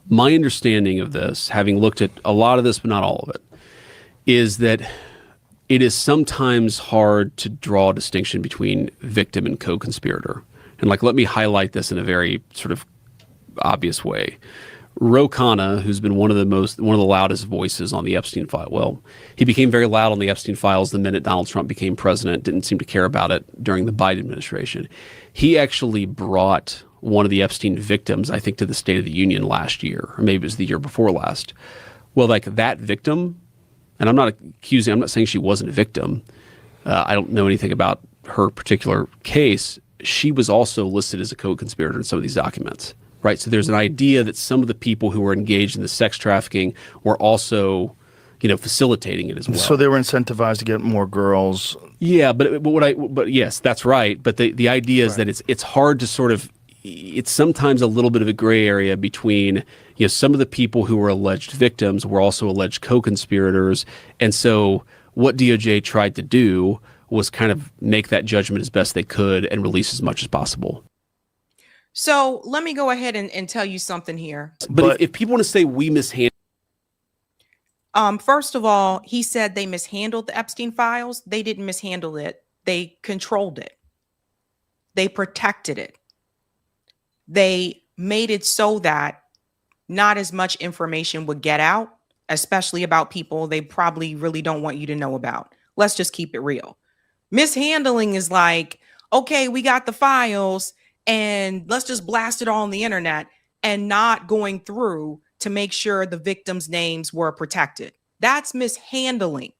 my understanding of this, having looked at a lot of this, but not all of it, is that it is sometimes hard to draw a distinction between victim and co-conspirator. And like, let me highlight this in a very sort of obvious way. Ro Khanna, who's been one of the loudest voices on the Epstein file. Well, he became very loud on the Epstein files the minute Donald Trump became president, didn't seem to care about it during the Biden administration. He actually brought one of the Epstein victims, I think, to the State of the Union last year, or maybe it was the year before last. Well, like that victim, and I'm not saying she wasn't a victim. I don't know anything about her particular case. She was also listed as a co-conspirator in some of these documents, right? So there's an idea that some of the people who were engaged in the sex trafficking were also, facilitating it as well. So they were incentivized to get more girls. Yeah, but yes, that's right. But the idea is that it's hard to sort of, it's sometimes a little bit of a gray area between, some of the people who were alleged victims were also alleged co-conspirators. And so what DOJ tried to do was kind of make that judgment as best they could and release as much as possible. So let me go ahead and tell you something here. But if people want to say we mishandled, first of all, he said they mishandled the Epstein files. They didn't mishandle it. They controlled it. They protected it. They made it so that not as much information would get out, especially about people they probably really don't want you to know about. Let's just keep it real. Mishandling is like, okay, we got the files and let's just blast it all on the internet, and not going through to make sure the victims' names were protected. That's mishandling.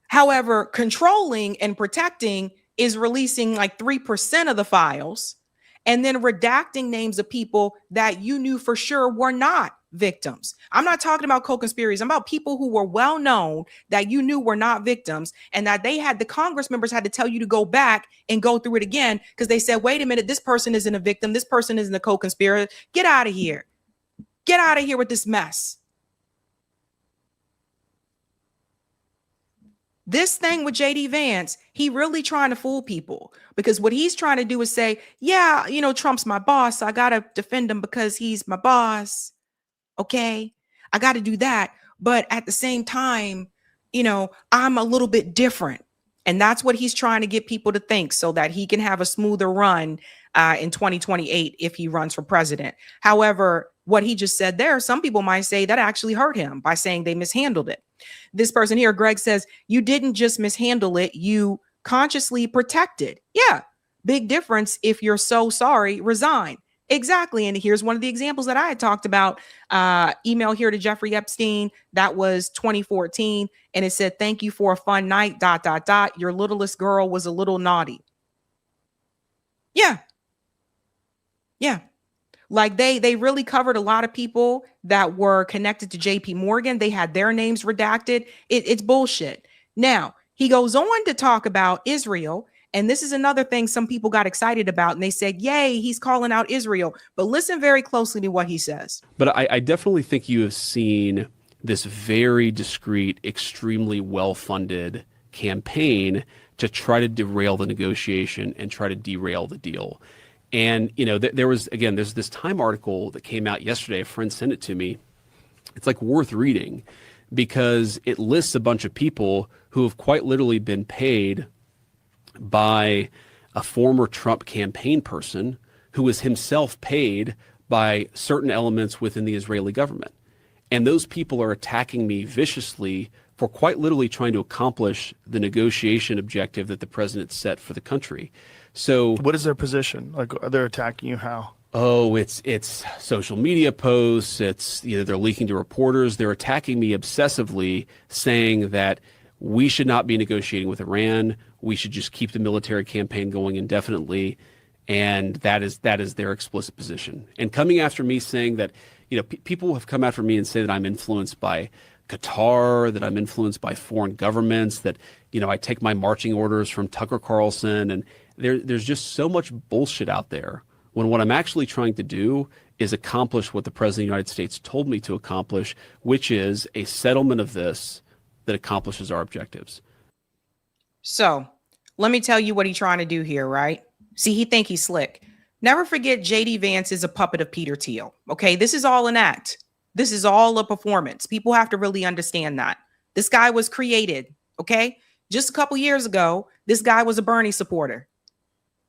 However, controlling and protecting is releasing like 3% of the files and then redacting names of people that you knew for sure were not victims. I'm not talking about co-conspirators. I'm about people who were well known that you knew were not victims, and that the Congress members had to tell you to go back and go through it again because they said, wait a minute, this person isn't a victim. This person isn't a co-conspirator. Get out of here. Get out of here with this mess. This thing with JD Vance, he really trying to fool people, because what he's trying to do is say, yeah, Trump's my boss, so I got to defend him because he's my boss. Okay, I got to do that. But at the same time, I'm a little bit different. And that's what he's trying to get people to think so that he can have a smoother run in 2028 if he runs for president. However, what he just said there, some people might say that actually hurt him by saying they mishandled it. This person here, Greg, says, you didn't just mishandle it, you consciously protected. Yeah, big difference. If you're so sorry, resign. Exactly. And here's one of the examples that I had talked about. Email here to Jeffrey Epstein. That was 2014. And it said, thank you for a fun night, ... Your littlest girl was a little naughty. Yeah. Yeah. Like they really covered a lot of people that were connected to JP Morgan. They had their names redacted. It's bullshit. Now, he goes on to talk about Israel. And this is another thing some people got excited about. And they said, yay, he's calling out Israel. But listen very closely to what he says. But I definitely think you have seen this very discreet, extremely well-funded campaign to try to derail the negotiation and try to derail the deal. And, there's this Time article that came out yesterday. A friend sent it to me. It's like worth reading because it lists a bunch of people who have quite literally been paid by a former Trump campaign person who was himself paid by certain elements within the Israeli government. And those people are attacking me viciously for quite literally trying to accomplish the negotiation objective that the president set for the country. So what is their position? Like, are they attacking you how? Oh, it's social media posts. It's, they're leaking to reporters. They're attacking me obsessively, saying that we should not be negotiating with Iran. We should just keep the military campaign going indefinitely. And that is their explicit position. And coming after me saying that, people have come after me and say that I'm influenced by Qatar, that I'm influenced by foreign governments, that, I take my marching orders from Tucker Carlson. And there's just so much bullshit out there when what I'm actually trying to do is accomplish what the President of the United States told me to accomplish, which is a settlement of this that accomplishes our objectives. So let me tell you what he's trying to do here, right? See, he think he's slick. Never forget JD Vance is a puppet of Peter Thiel. Okay, this is all an act. This is all a performance. People have to really understand that. This guy was created, okay? Just a couple years ago, this guy was a Bernie supporter.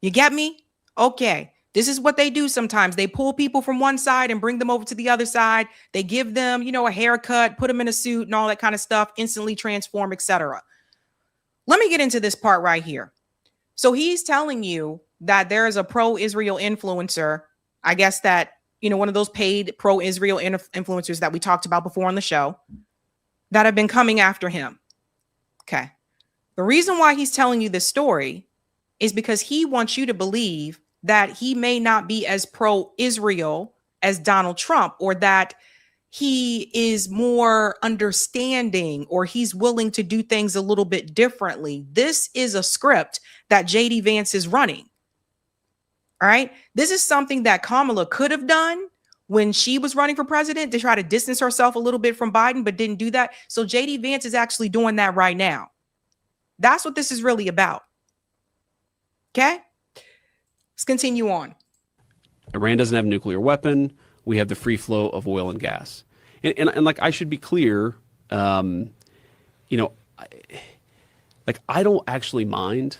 You get me? Okay. This is what they do sometimes. They pull people from one side and bring them over to the other side. They give them, a haircut, put them in a suit and all that kind of stuff, instantly transform, etc. Let me get into this part right here. So he's telling you that there is a pro-Israel influencer, I guess that, one of those paid pro-Israel influencers that we talked about before on the show, that have been coming after him. Okay. The reason why he's telling you this story is because he wants you to believe that he may not be as pro-Israel as Donald Trump, or that he is more understanding, or he's willing to do things a little bit differently. This is a script that JD Vance is running. All right. This is something that Kamala could have done when she was running for president to try to distance herself a little bit from Biden, but didn't do that. So JD Vance is actually doing that right now. That's what this is really about. Okay. Let's continue on. Iran doesn't have a nuclear weapon. We have the free flow of oil and gas. And like, I should be clear, I don't actually mind.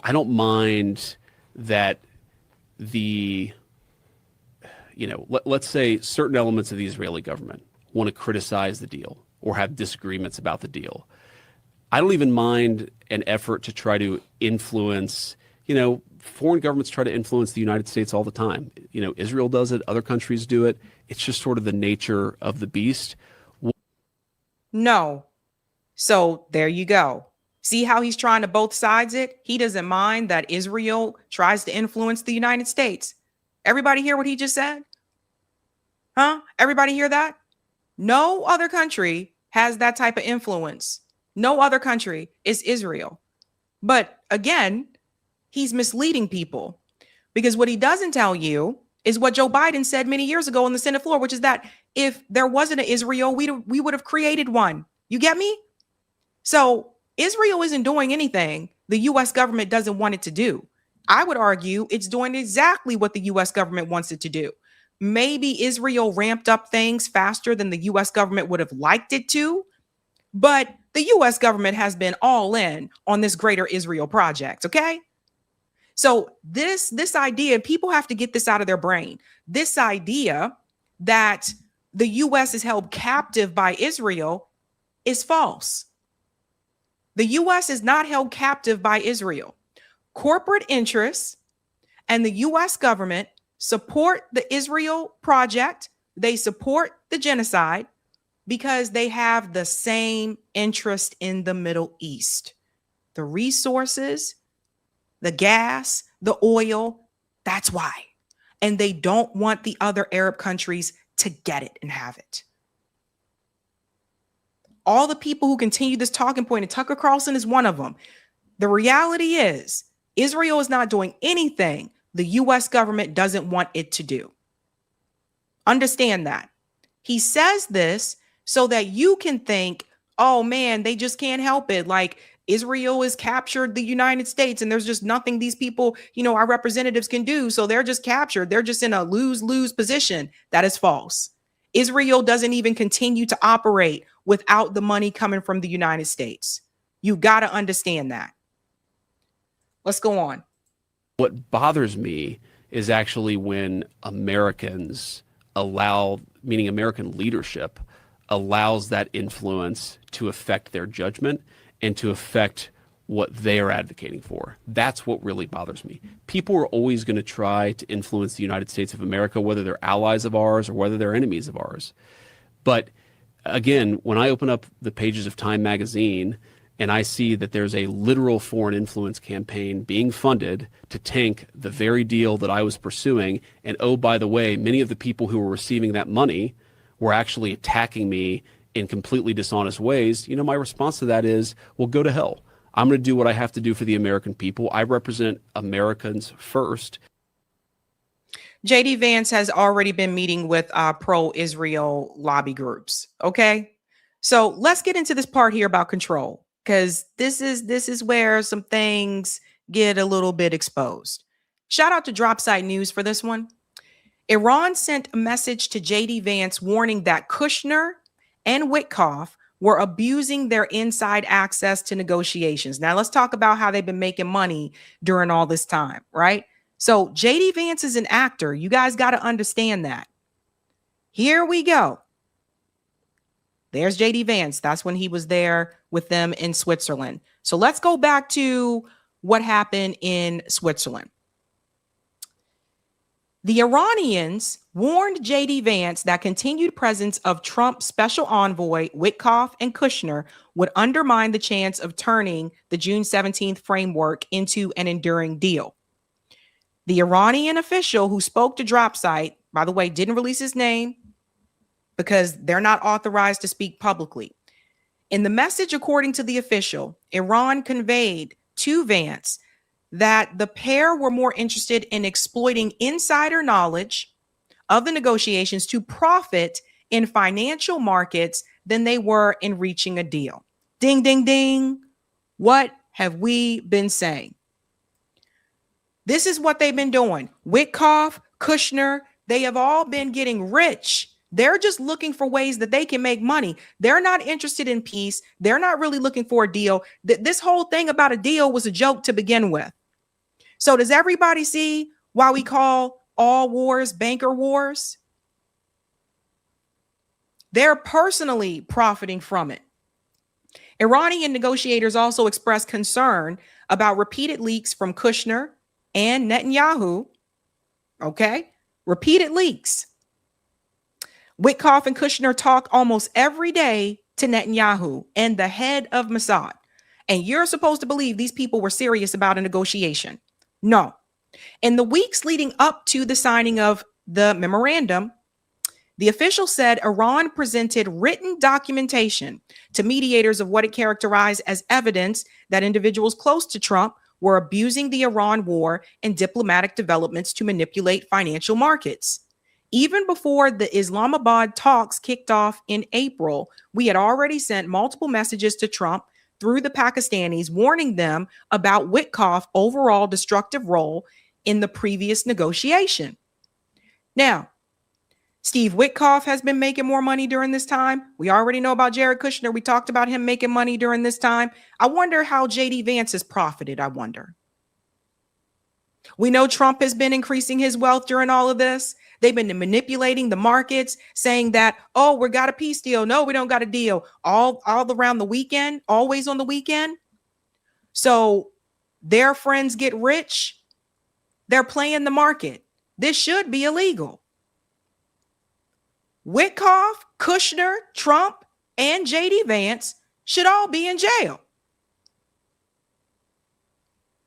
I don't mind that let's say certain elements of the Israeli government want to criticize the deal or have disagreements about the deal. I don't even mind an effort to try to influence, foreign governments try to influence the United States all the time. Israel does it, other countries do it. It's just sort of the nature of the beast. No. So there you go. See how he's trying to both sides it? He doesn't mind that Israel tries to influence the United States. Everybody hear what he just said? Huh? Everybody hear that? No other country has that type of influence. No other country is Israel. But again, he's misleading people because what he doesn't tell you is what Joe Biden said many years ago on the Senate floor, which is that if there wasn't an Israel, we would have created one. You get me? So Israel isn't doing anything the U.S. government doesn't want it to do. I would argue it's doing exactly what the U.S. government wants it to do. Maybe Israel ramped up things faster than the U.S. government would have liked it to, but the U.S. government has been all in on this greater Israel project, okay? So this idea, people have to get this out of their brain. This idea that the U.S. is held captive by Israel is false. The U.S. is not held captive by Israel. Corporate interests and the U.S. government support the Israel project. They support the genocide because they have the same interest in the Middle East. The resources, the gas, the oil, that's why. And they don't want the other Arab countries to get it and have it. All the people who continue this talking point, and Tucker Carlson is one of them. The reality is Israel is not doing anything the U.S. government doesn't want it to do. Understand that. He says this so that you can think, oh man, they just can't help it. Like Israel has captured the United States and there's just nothing these people, our representatives can do. So they're just captured. They're just in a lose-lose position. That is false. Israel doesn't even continue to operate without the money coming from the United States. You got to understand that. Let's go on. What bothers me is actually when Americans meaning American leadership, allows that influence to affect their judgment and to affect what they are advocating for. That's what really bothers me. People are always going to try to influence the United States of America, whether they're allies of ours or whether they're enemies of ours. But again, when I open up the pages of Time magazine and I see that there's a literal foreign influence campaign being funded to tank the very deal that I was pursuing, and oh, by the way, many of the people who were receiving that money were actually attacking me in completely dishonest ways, my response to that is, well, go to hell. I'm going to do what I have to do for the American people. I represent Americans first. JD Vance has already been meeting with pro-Israel lobby groups. Okay, so let's get into this part here about control, because this is where some things get a little bit exposed. Shout out to Dropsite News for this one. Iran sent a message to JD Vance warning that Kushner and Witkoff were abusing their inside access to negotiations. Now let's talk about how they've been making money during all this time, right? So JD Vance is an actor. You guys got to understand that. Here we go. There's JD Vance. That's when he was there with them in Switzerland. So let's go back to what happened in Switzerland. The Iranians warned JD Vance that continued presence of Trump's special envoy, Witkoff and Kushner, would undermine the chance of turning the June 17th framework into an enduring deal. The Iranian official who spoke to Dropsite, by the way, didn't release his name because they're not authorized to speak publicly. In the message, according to the official, Iran conveyed to Vance that the pair were more interested in exploiting insider knowledge of the negotiations to profit in financial markets than they were in reaching a deal. Ding, ding, ding. What have we been saying? This is what they've been doing. Witkoff, Kushner, they have all been getting rich. They're just looking for ways that they can make money. They're not interested in peace. They're not really looking for a deal. This whole thing about a deal was a joke to begin with. So does everybody see why we call all wars banker wars? They're personally profiting from it. Iranian negotiators also expressed concern about repeated leaks from Kushner and Netanyahu. Okay, repeated leaks. Witkoff and Kushner talk almost every day to Netanyahu and the head of Mossad. And you're supposed to believe these people were serious about a negotiation. No. In the weeks leading up to the signing of the memorandum, the official said Iran presented written documentation to mediators of what it characterized as evidence that individuals close to Trump were abusing the Iran war and diplomatic developments to manipulate financial markets. Even before the Islamabad talks kicked off in April, we had already sent multiple messages to Trump through the Pakistanis, warning them about Witkoff's overall destructive role in the previous negotiation. Now, Steve Witkoff has been making more money during this time. We already know about Jared Kushner. We talked about him making money during this time. I wonder how JD Vance has profited, I wonder. We know Trump has been increasing his wealth during all of this. They've been manipulating the markets, saying that, oh, we got a peace deal. No, we don't got a deal. All around the weekend, always on the weekend. So their friends get rich. They're playing the market. This should be illegal. Witkoff, Kushner, Trump, and JD Vance should all be in jail.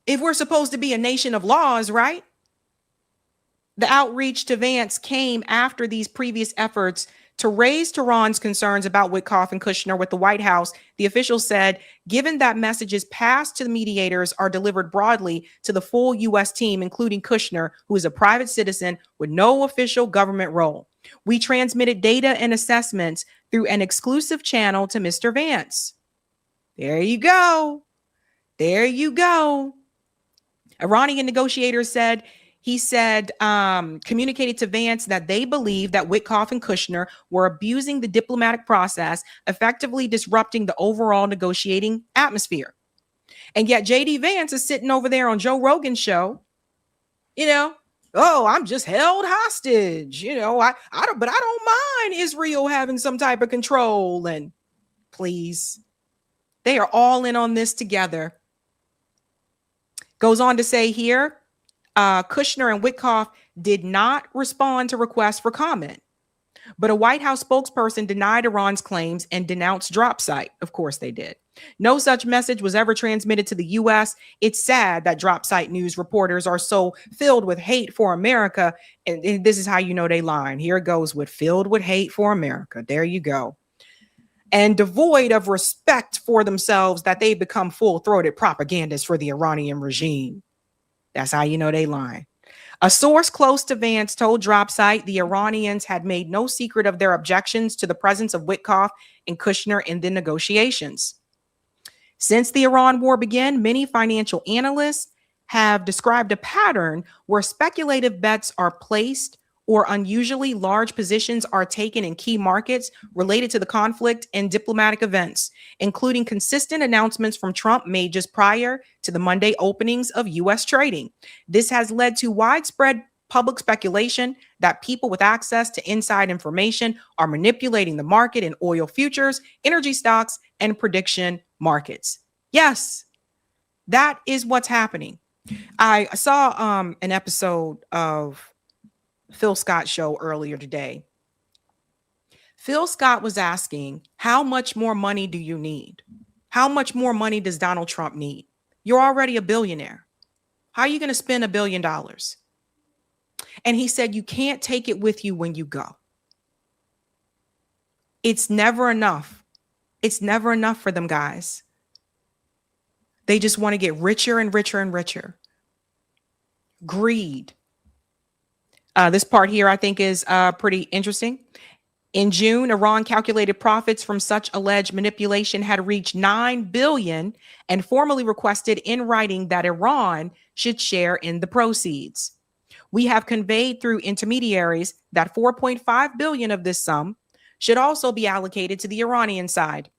If we're supposed to be a nation of laws, right? The outreach to Vance came after these previous efforts to raise Tehran's concerns about Witkoff and Kushner with the White House. The official said, given that messages passed to the mediators are delivered broadly to the full U.S. team, including Kushner, who is a private citizen with no official government role, we transmitted data and assessments through an exclusive channel to Mr. Vance. There you go. There you go. Iranian negotiators said, communicated to Vance that they believe that Witkoff and Kushner were abusing the diplomatic process, effectively disrupting the overall negotiating atmosphere. And yet JD Vance is sitting over there on Joe Rogan's show, oh, I'm just held hostage. I don't mind Israel having some type of control. And please, they are all in on this together. Goes on to say here, Kushner and Witkoff did not respond to requests for comment, but a White House spokesperson denied Iran's claims and denounced drop site. Of course they did. No such message was ever transmitted to the U.S. It's sad that drop site news reporters are so filled with hate for America. And this is how you know they lying. Here it goes with filled with hate for America. There you go. And devoid of respect for themselves that they become full-throated propagandists for the Iranian regime. That's how you know they lying. A source close to Vance told DropSite the Iranians had made no secret of their objections to the presence of Witkoff and Kushner in the negotiations. Since the Iran war began, many financial analysts have described a pattern where speculative bets are placed or unusually large positions are taken in key markets related to the conflict and diplomatic events, including consistent announcements from Trump made just prior to the Monday openings of U.S. trading. This has led to widespread public speculation that people with access to inside information are manipulating the market in oil futures, energy stocks, and prediction markets. Yes, that is what's happening. I saw an episode of Phil Scott's show earlier today. Phil Scott was asking, how much more money do you need? How much more money does Donald Trump need? You're already a billionaire. How are you going to spend $1 billion? And he said, you can't take it with you when you go. It's never enough. It's never enough for them guys. They just want to get richer and richer and richer. greed. This part here I think is pretty interesting. In June, Iran calculated profits from such alleged manipulation had reached $9 billion and formally requested in writing that Iran should share in the proceeds. We have conveyed through intermediaries that 4.5 billion of this sum should also be allocated to the Iranian side.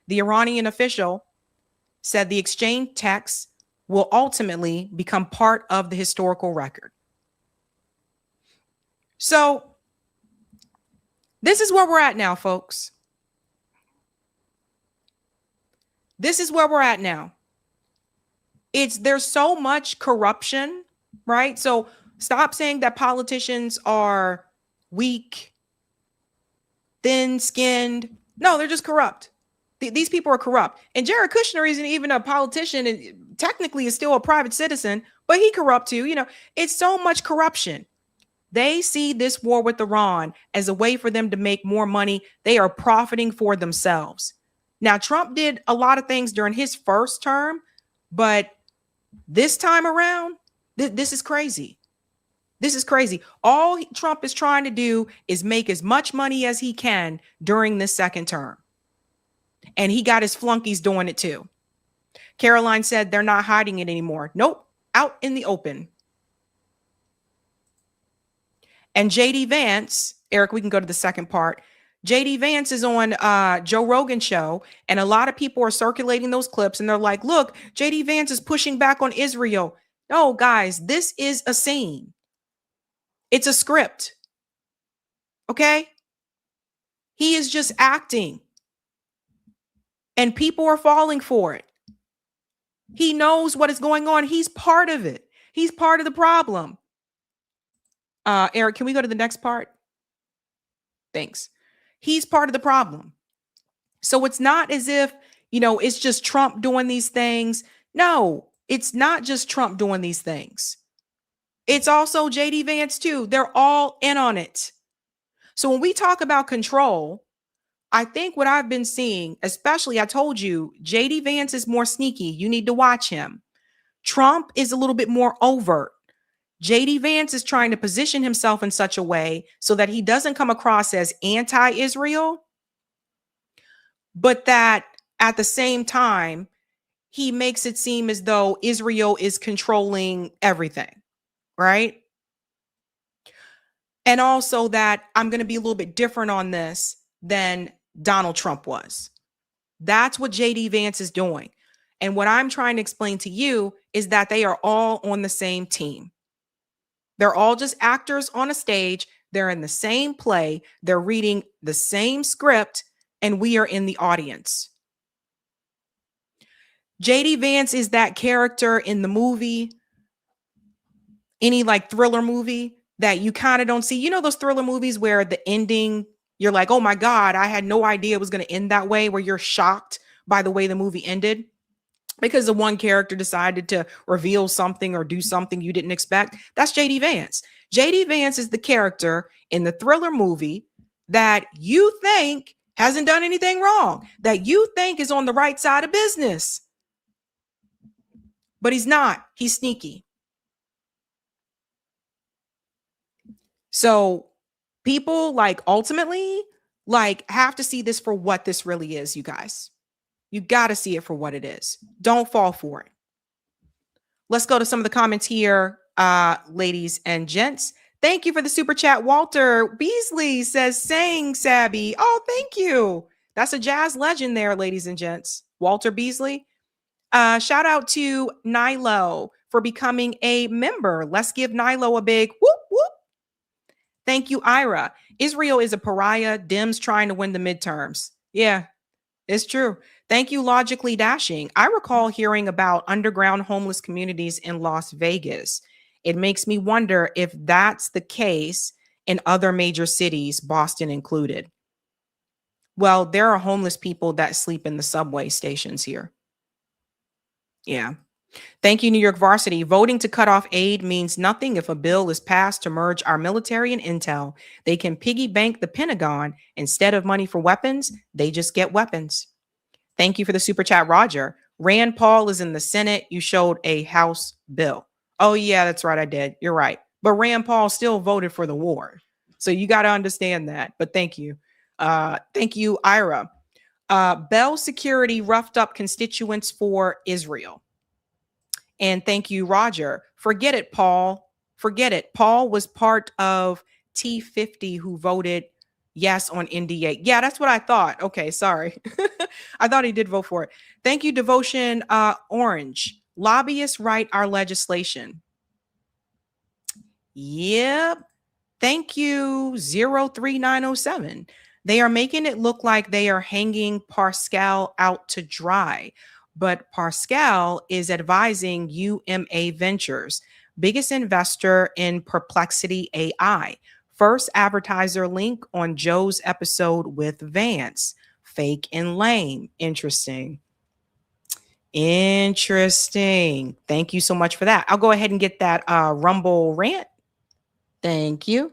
The Iranian official said the exchange texts will ultimately become part of the historical record. So this is where we're at now, folks. This is where we're at now. There's so much corruption, right? So stop saying that politicians are weak, thin-skinned. No, they're just corrupt. These people are corrupt. And Jared Kushner isn't even a politician and technically is still a private citizen, but he corrupt too. You know, it's so much corruption. They see this war with Iran as a way for them to make more money. They are profiting for themselves. Now, Trump did a lot of things during his first term, but this time around, this is crazy. This is crazy. All Trump is trying to do is make as much money as he can during this second term. And he got his flunkies doing it too. Caroline said they're not hiding it anymore. Nope, out in the open. And JD Vance, Eric, we can go to the second part. JD Vance is on Joe Rogan's show, and a lot of people are circulating those clips, and they're like, look, JD Vance is pushing back on Israel. No, guys, this is a scene. It's a script. Okay? He is just acting. And people are falling for it. He knows what is going on. He's part of it. He's part of the problem. Eric, can we go to the next part? Thanks. He's part of the problem. So it's not as if, it's just Trump doing these things. No, it's not just Trump doing these things. It's also JD Vance too. They're all in on it. So when we talk about control, I think what I've been seeing, especially I told you, JD Vance is more sneaky. You need to watch him. Trump is a little bit more overt. JD Vance is trying to position himself in such a way so that he doesn't come across as anti-Israel, but that at the same time, he makes it seem as though Israel is controlling everything, right? And also that I'm going to be a little bit different on this than Donald Trump was. That's what JD Vance is doing. And what I'm trying to explain to you is that they are all on the same team. They're all just actors on a stage. They're in the same play. They're reading the same script, and we are in the audience. JD Vance is that character in the movie, any like thriller movie that you kind of don't see. You know those thriller movies where the ending, you're like, oh my God, I had no idea it was going to end that way, where you're shocked by the way the movie ended because the one character decided to reveal something or do something you didn't expect. That's JD Vance. JD Vance is the character in the thriller movie that you think hasn't done anything wrong, that you think is on the right side of business. But he's not. He's sneaky. So people ultimately have to see this for what this really is, you guys. You got to see it for what it is. Don't fall for it. Let's go to some of the comments here, ladies and gents. Thank you for the super chat. Walter Beasley says, "Sang Sabby." Oh, thank you. That's a jazz legend there, ladies and gents. Walter Beasley. Shout out to Nilo for becoming a member. Let's give Nilo a big whoop, whoop. Thank you, Ira. Israel is a pariah. Dems trying to win the midterms. Yeah, it's true. Thank you, Logically Dashing. I recall hearing about underground homeless communities in Las Vegas. It makes me wonder if that's the case in other major cities, Boston included. Well, there are homeless people that sleep in the subway stations here. Yeah. Thank you, New York Varsity. Voting to cut off aid means nothing if a bill is passed to merge our military and intel. They can piggy bank the Pentagon. Instead of money for weapons, they just get weapons. Thank you for the super chat, Roger. Rand Paul is in the Senate. You showed a House bill. Oh, yeah, that's right. I did. You're right. But Rand Paul still voted for the war. So you got to understand that. But thank you. Thank you, Ira. Bell Security roughed up constituents for Israel. And thank you, Roger. Forget it, Paul. Forget it. Paul was part of T50 who voted yes on NDA. Yeah, that's what I thought. Okay, sorry. I thought he did vote for it. Thank you, Devotion Orange. Lobbyists write our legislation. Yep. Thank you, 03907. They are making it look like they are hanging Pascal out to dry, but Pascal is advising UMA Ventures, biggest investor in Perplexity AI. First advertiser link on Joe's episode with Vance. Fake and lame. Interesting. Interesting. Thank you so much for that. I'll go ahead and get that Rumble rant. Thank you.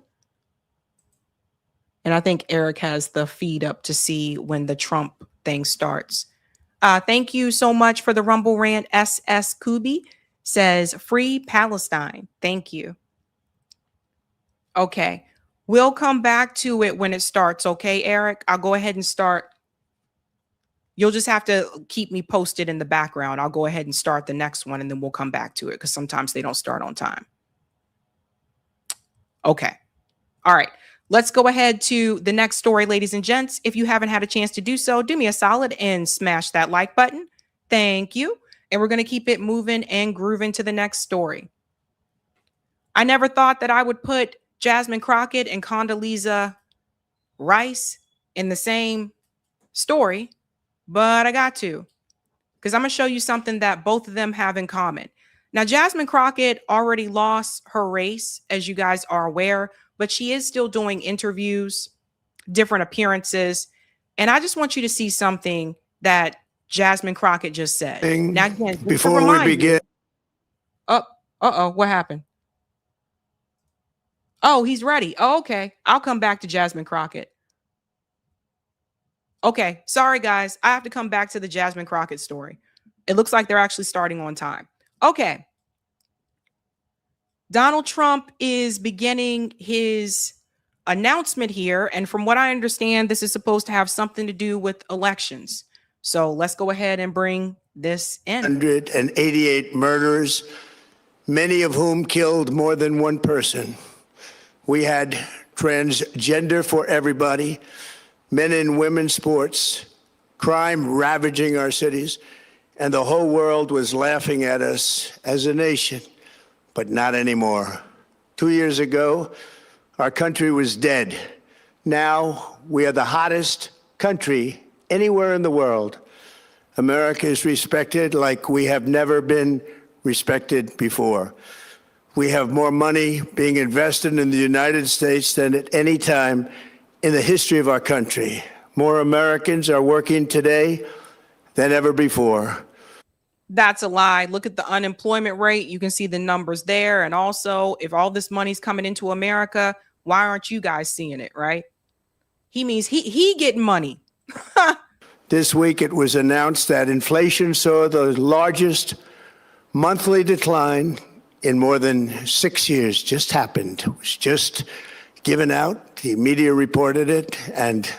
And I think Eric has the feed up to see when the Trump thing starts. Thank you so much for the Rumble rant. SS Kubi says, free Palestine. Thank you. Okay. We'll come back to it when it starts. Okay, Eric? I'll go ahead and start. You'll just have to keep me posted in the background. I'll go ahead and start the next one and then we'll come back to it because sometimes they don't start on time. Okay. All right. Let's go ahead to the next story, ladies and gents. If you haven't had a chance to do so, do me a solid and smash that like button. Thank you. And we're going to keep it moving and grooving to the next story. I never thought that I would put Jasmine Crockett and Condoleezza Rice in the same story, but I got to, because I'm going to show you something that both of them have in common. Now, Jasmine Crockett already lost her race, as you guys are aware, but she is still doing interviews, different appearances. And I just want you to see something that Jasmine Crockett just said. Now, again, before we begin. What happened? Oh, he's ready. Oh, okay. I'll come back to Jasmine Crockett. Okay. Sorry, guys. I have to come back to the Jasmine Crockett story. It looks like they're actually starting on time. Okay. Donald Trump is beginning his announcement here. And from what I understand, this is supposed to have something to do with elections. So let's go ahead and bring this in. 188 murders, many of whom killed more than one person. We had transgender for everybody, men and women sports, crime ravaging our cities, and the whole world was laughing at us as a nation. But not anymore. 2 years ago, our country was dead. Now we are the hottest country anywhere in the world. America is respected like we have never been respected before. We have more money being invested in the United States than at any time in the history of our country. More Americans are working today than ever before. That's a lie. Look at the unemployment rate. You can see the numbers there. And also, if all this money's coming into America, why aren't you guys seeing it, right? He means he getting money. This week, it was announced that inflation saw the largest monthly decline in more than 6 years. Just happened. It was just given out. The media reported it, and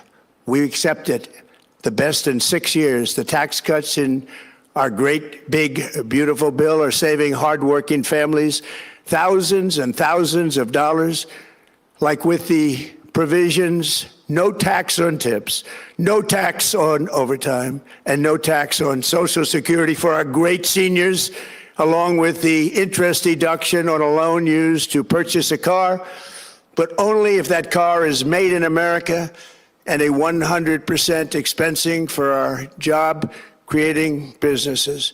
we accept it. The best in 6 years. The tax cuts in our great, big, beautiful bill are saving hardworking families thousands and thousands of dollars, like with the provisions, no tax on tips, no tax on overtime, and no tax on Social Security for our great seniors, along with the interest deduction on a loan used to purchase a car, but only if that car is made in America, and a 100% expensing for our job creating businesses.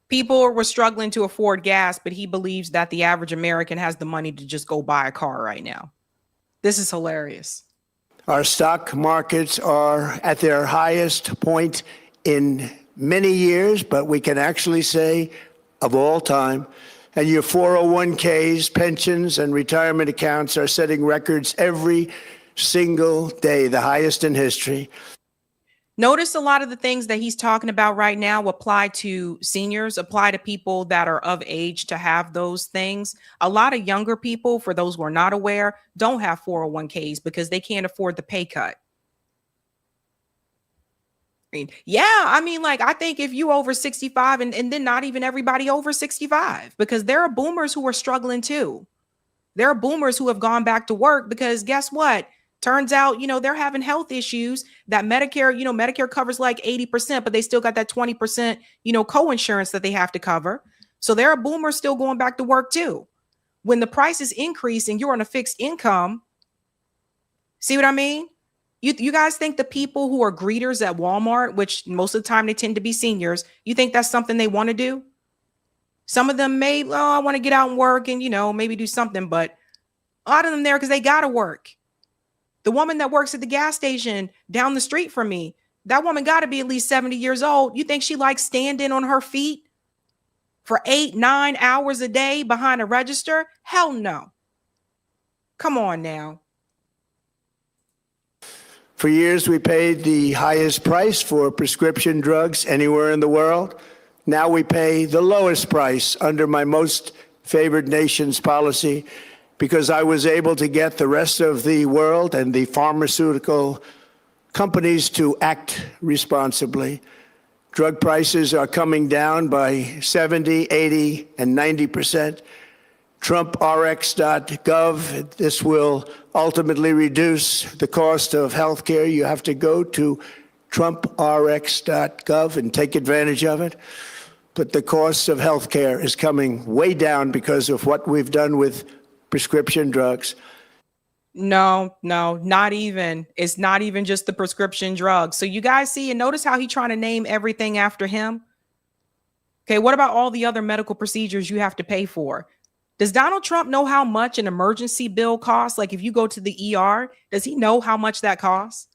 People were struggling to afford gas, but he believes that the average American has the money to just go buy a car right now. This is hilarious. Our stock markets are at their highest point in many years, but we can actually say of all time. And your 401ks, pensions, and retirement accounts are setting records every single day, the highest in history. Notice a lot of the things that he's talking about right now apply to seniors, apply to people that are of age to have those things. A lot of younger people, for those who are not aware, don't have 401ks because they can't afford the pay cut. I think if you over 65 and then not even everybody over 65, because there are boomers who are struggling too. There are boomers who have gone back to work because guess what? Turns out, they're having health issues that Medicare covers like 80%, but they still got that 20%, co-insurance that they have to cover. So there are boomers still going back to work too. When the prices increase and you're on a fixed income, see what I mean? You guys think the people who are greeters at Walmart, which most of the time they tend to be seniors, you think that's something they want to do? Some of them may, I want to get out and work and, maybe do something, but a lot of them there because they got to work. The woman that works at the gas station down the street from me, that woman got to be at least 70 years old. You think she likes standing on her feet for 8-9 hours a day behind a register? Hell no. Come on now. For years, we paid the highest price for prescription drugs anywhere in the world. Now we pay the lowest price under my most favored nations policy because I was able to get the rest of the world and the pharmaceutical companies to act responsibly. Drug prices are coming down by 70, 80, and 90%. TrumpRx.gov, this will ultimately reduce the cost of health care. You have to go to TrumpRx.gov and take advantage of it. But the cost of health care is coming way down because of what we've done with prescription drugs. No, not even. It's not even just the prescription drugs. So you guys see and notice how he's trying to name everything after him. Okay, what about all the other medical procedures you have to pay for? Does Donald Trump know how much an emergency bill costs? Like if you go to the ER, does he know how much that costs?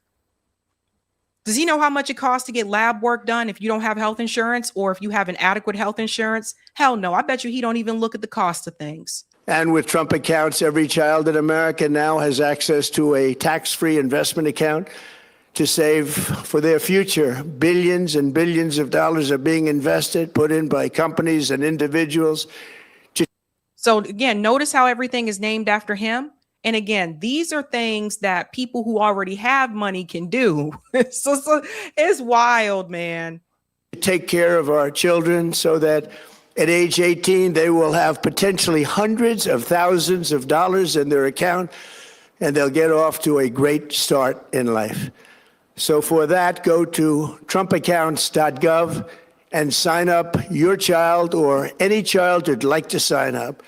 Does he know how much it costs to get lab work done if you don't have health insurance or if you have inadequate health insurance? Hell no. I bet you he don't even look at the cost of things. And with Trump accounts, every child in America now has access to a tax-free investment account to save for their future. Billions and billions of dollars are being invested, put in by companies and individuals. So again, notice how everything is named after him. And again, these are things that people who already have money can do. so it's wild, man. Take care of our children so that at age 18, they will have potentially hundreds of thousands of dollars in their account, and they'll get off to a great start in life. So for that, go to TrumpAccounts.gov and sign up your child or any child who'd like to sign up.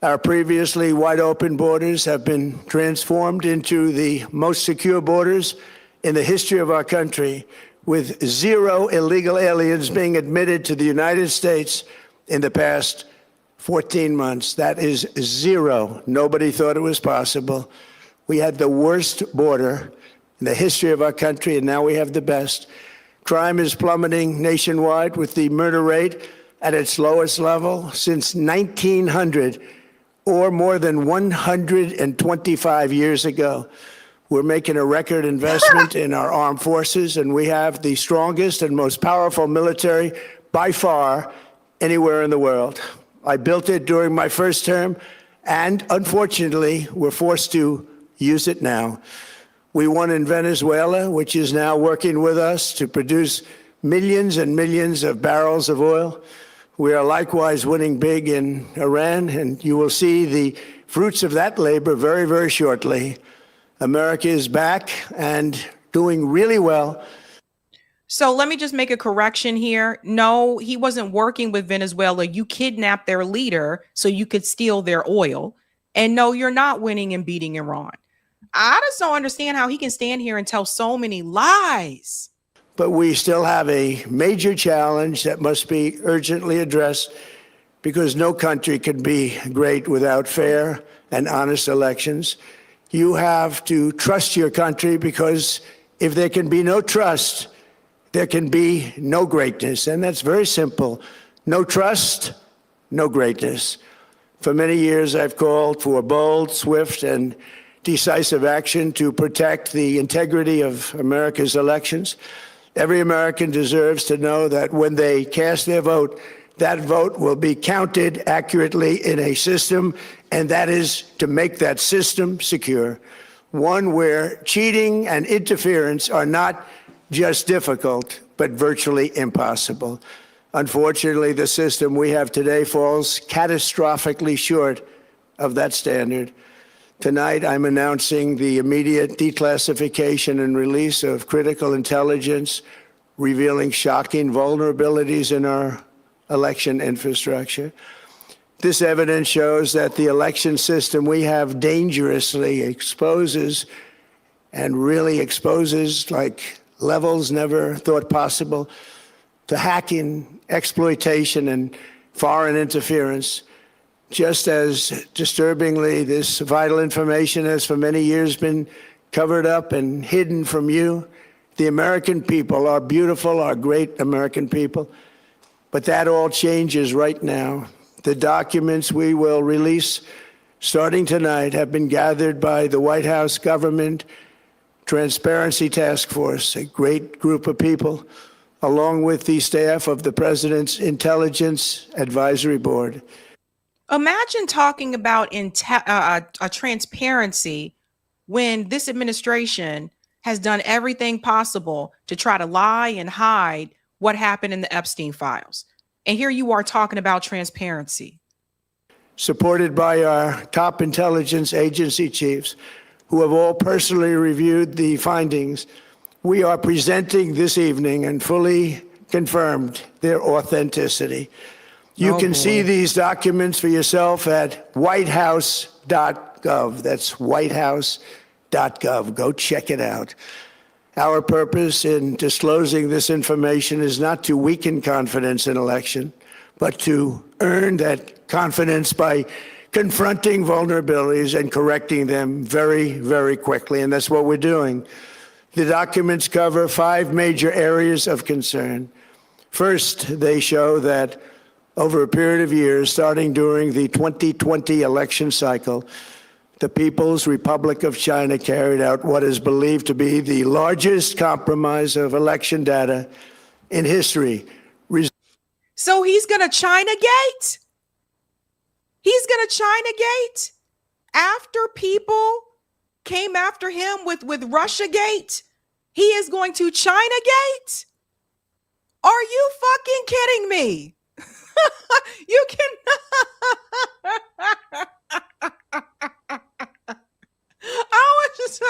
Our previously wide open borders have been transformed into the most secure borders in the history of our country, with 0 illegal aliens being admitted to the United States in the past 14 months. That is 0. Nobody thought it was possible. We had the worst border in the history of our country, and now we have the best. Crime is plummeting nationwide, with the murder rate at its lowest level since 1900, or more than 125 years ago. We're making a record investment in our armed forces, and we have the strongest and most powerful military by far anywhere in the world. I built it during my first term, and unfortunately, we're forced to use it now. We won in Venezuela, which is now working with us to produce millions and millions of barrels of oil. We are likewise winning big in Iran, and you will see the fruits of that labor very, very shortly. America is back and doing really well. So let me just make a correction here. No, he wasn't working with Venezuela. You kidnapped their leader so you could steal their oil. And no, you're not winning and beating Iran. I just don't understand how he can stand here and tell so many lies. But we still have a major challenge that must be urgently addressed, because no country can be great without fair and honest elections. You have to trust your country, because if there can be no trust, there can be no greatness. And that's very simple. No trust, no greatness. For many years, I've called for bold, swift, and decisive action to protect the integrity of America's elections. Every American deserves to know that when they cast their vote, that vote will be counted accurately in a system, and that is to make that system secure, one where cheating and interference are not just difficult, but virtually impossible. Unfortunately, the system we have today falls catastrophically short of that standard. Tonight, I'm announcing the immediate declassification and release of critical intelligence revealing shocking vulnerabilities in our election infrastructure. This evidence shows that the election system we have dangerously exposes and really exposes like levels never thought possible to hacking, exploitation, and foreign interference. Just as disturbingly, this vital information has for many years been covered up and hidden from you, the American people, our beautiful, our great American people. But that all changes right now. The documents we will release starting tonight have been gathered by the White House Government Transparency Task Force, a great group of people, along with the staff of the President's Intelligence Advisory Board. Imagine talking about a transparency when this administration has done everything possible to try to lie and hide what happened in the Epstein files. And here you are talking about transparency. Supported by our top intelligence agency chiefs, who have all personally reviewed the findings, we are presenting this evening and fully confirmed their authenticity. You can see these documents for yourself at whitehouse.gov. That's whitehouse.gov. Go check it out. Our purpose in disclosing this information is not to weaken confidence in election, but to earn that confidence by confronting vulnerabilities and correcting them very, very quickly. And that's what we're doing. The documents cover 5 major areas of concern. First, they show that over a period of years, starting during the 2020 election cycle, the People's Republic of China carried out what is believed to be the largest compromise of election data in history. So he's going to China-gate? He's going to China-gate? After people came after him with Russia-gate, he is going to China-gate? Are you fucking kidding me? You can. I was just.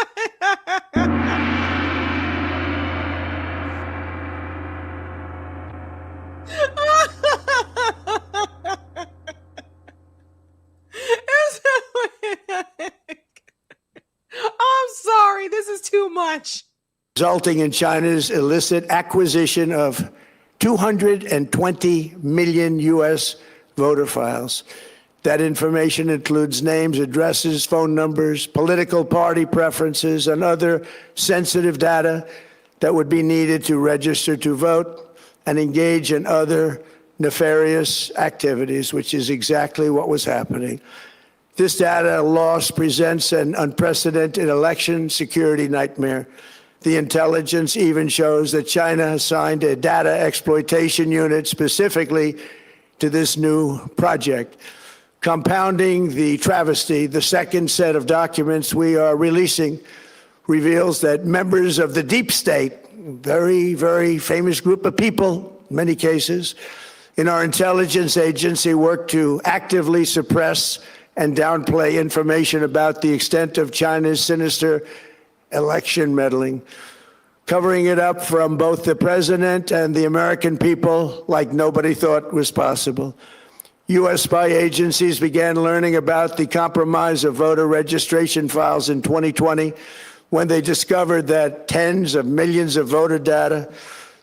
I'm sorry. This is too much. Resulting in China's illicit acquisition of 220 million U.S. voter files. That information includes names, addresses, phone numbers, political party preferences, and other sensitive data that would be needed to register to vote and engage in other nefarious activities, which is exactly what was happening. This data loss presents an unprecedented election security nightmare. The intelligence even shows that China assigned a data exploitation unit specifically to this new project. Compounding the travesty, the second set of documents we are releasing reveals that members of the deep state, very, very famous group of people, in many cases, in our intelligence agency work to actively suppress and downplay information about the extent of China's sinister election meddling, covering it up from both the president and the American people like nobody thought was possible. U.S. spy agencies began learning about the compromise of voter registration files in 2020 when they discovered that tens of millions of voter data,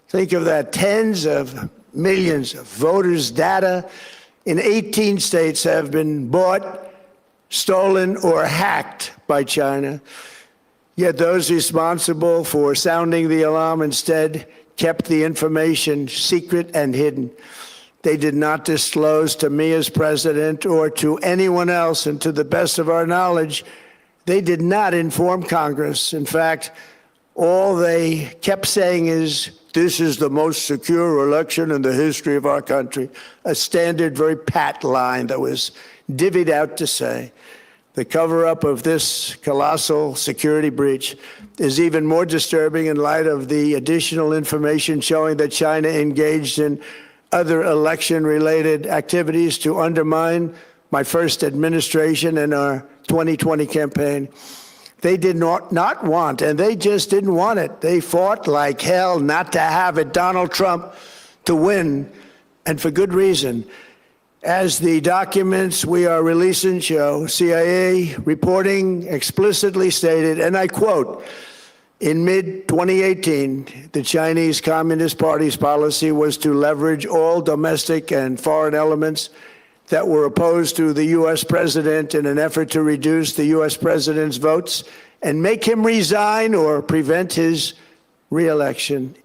think of that, tens of millions of voters' data in 18 states have been bought, stolen, or hacked by China. Yet those responsible for sounding the alarm instead kept the information secret and hidden. They did not disclose to me as president or to anyone else, and to the best of our knowledge, they did not inform Congress. In fact, all they kept saying is, this is the most secure election in the history of our country. A standard, very pat line that was divvied out to say the cover-up of this colossal security breach is even more disturbing in light of the additional information showing that China engaged in other election-related activities to undermine my first administration and our 2020 campaign. They did not want, and they just didn't want it. They fought like hell not to have it, Donald Trump, to win, and for good reason. As the documents we are releasing show, CIA reporting explicitly stated, and I quote, in mid-2018, the Chinese Communist Party's policy was to leverage all domestic and foreign elements that were opposed to the U.S. president in an effort to reduce the U.S. president's votes and make him resign or prevent his re-election.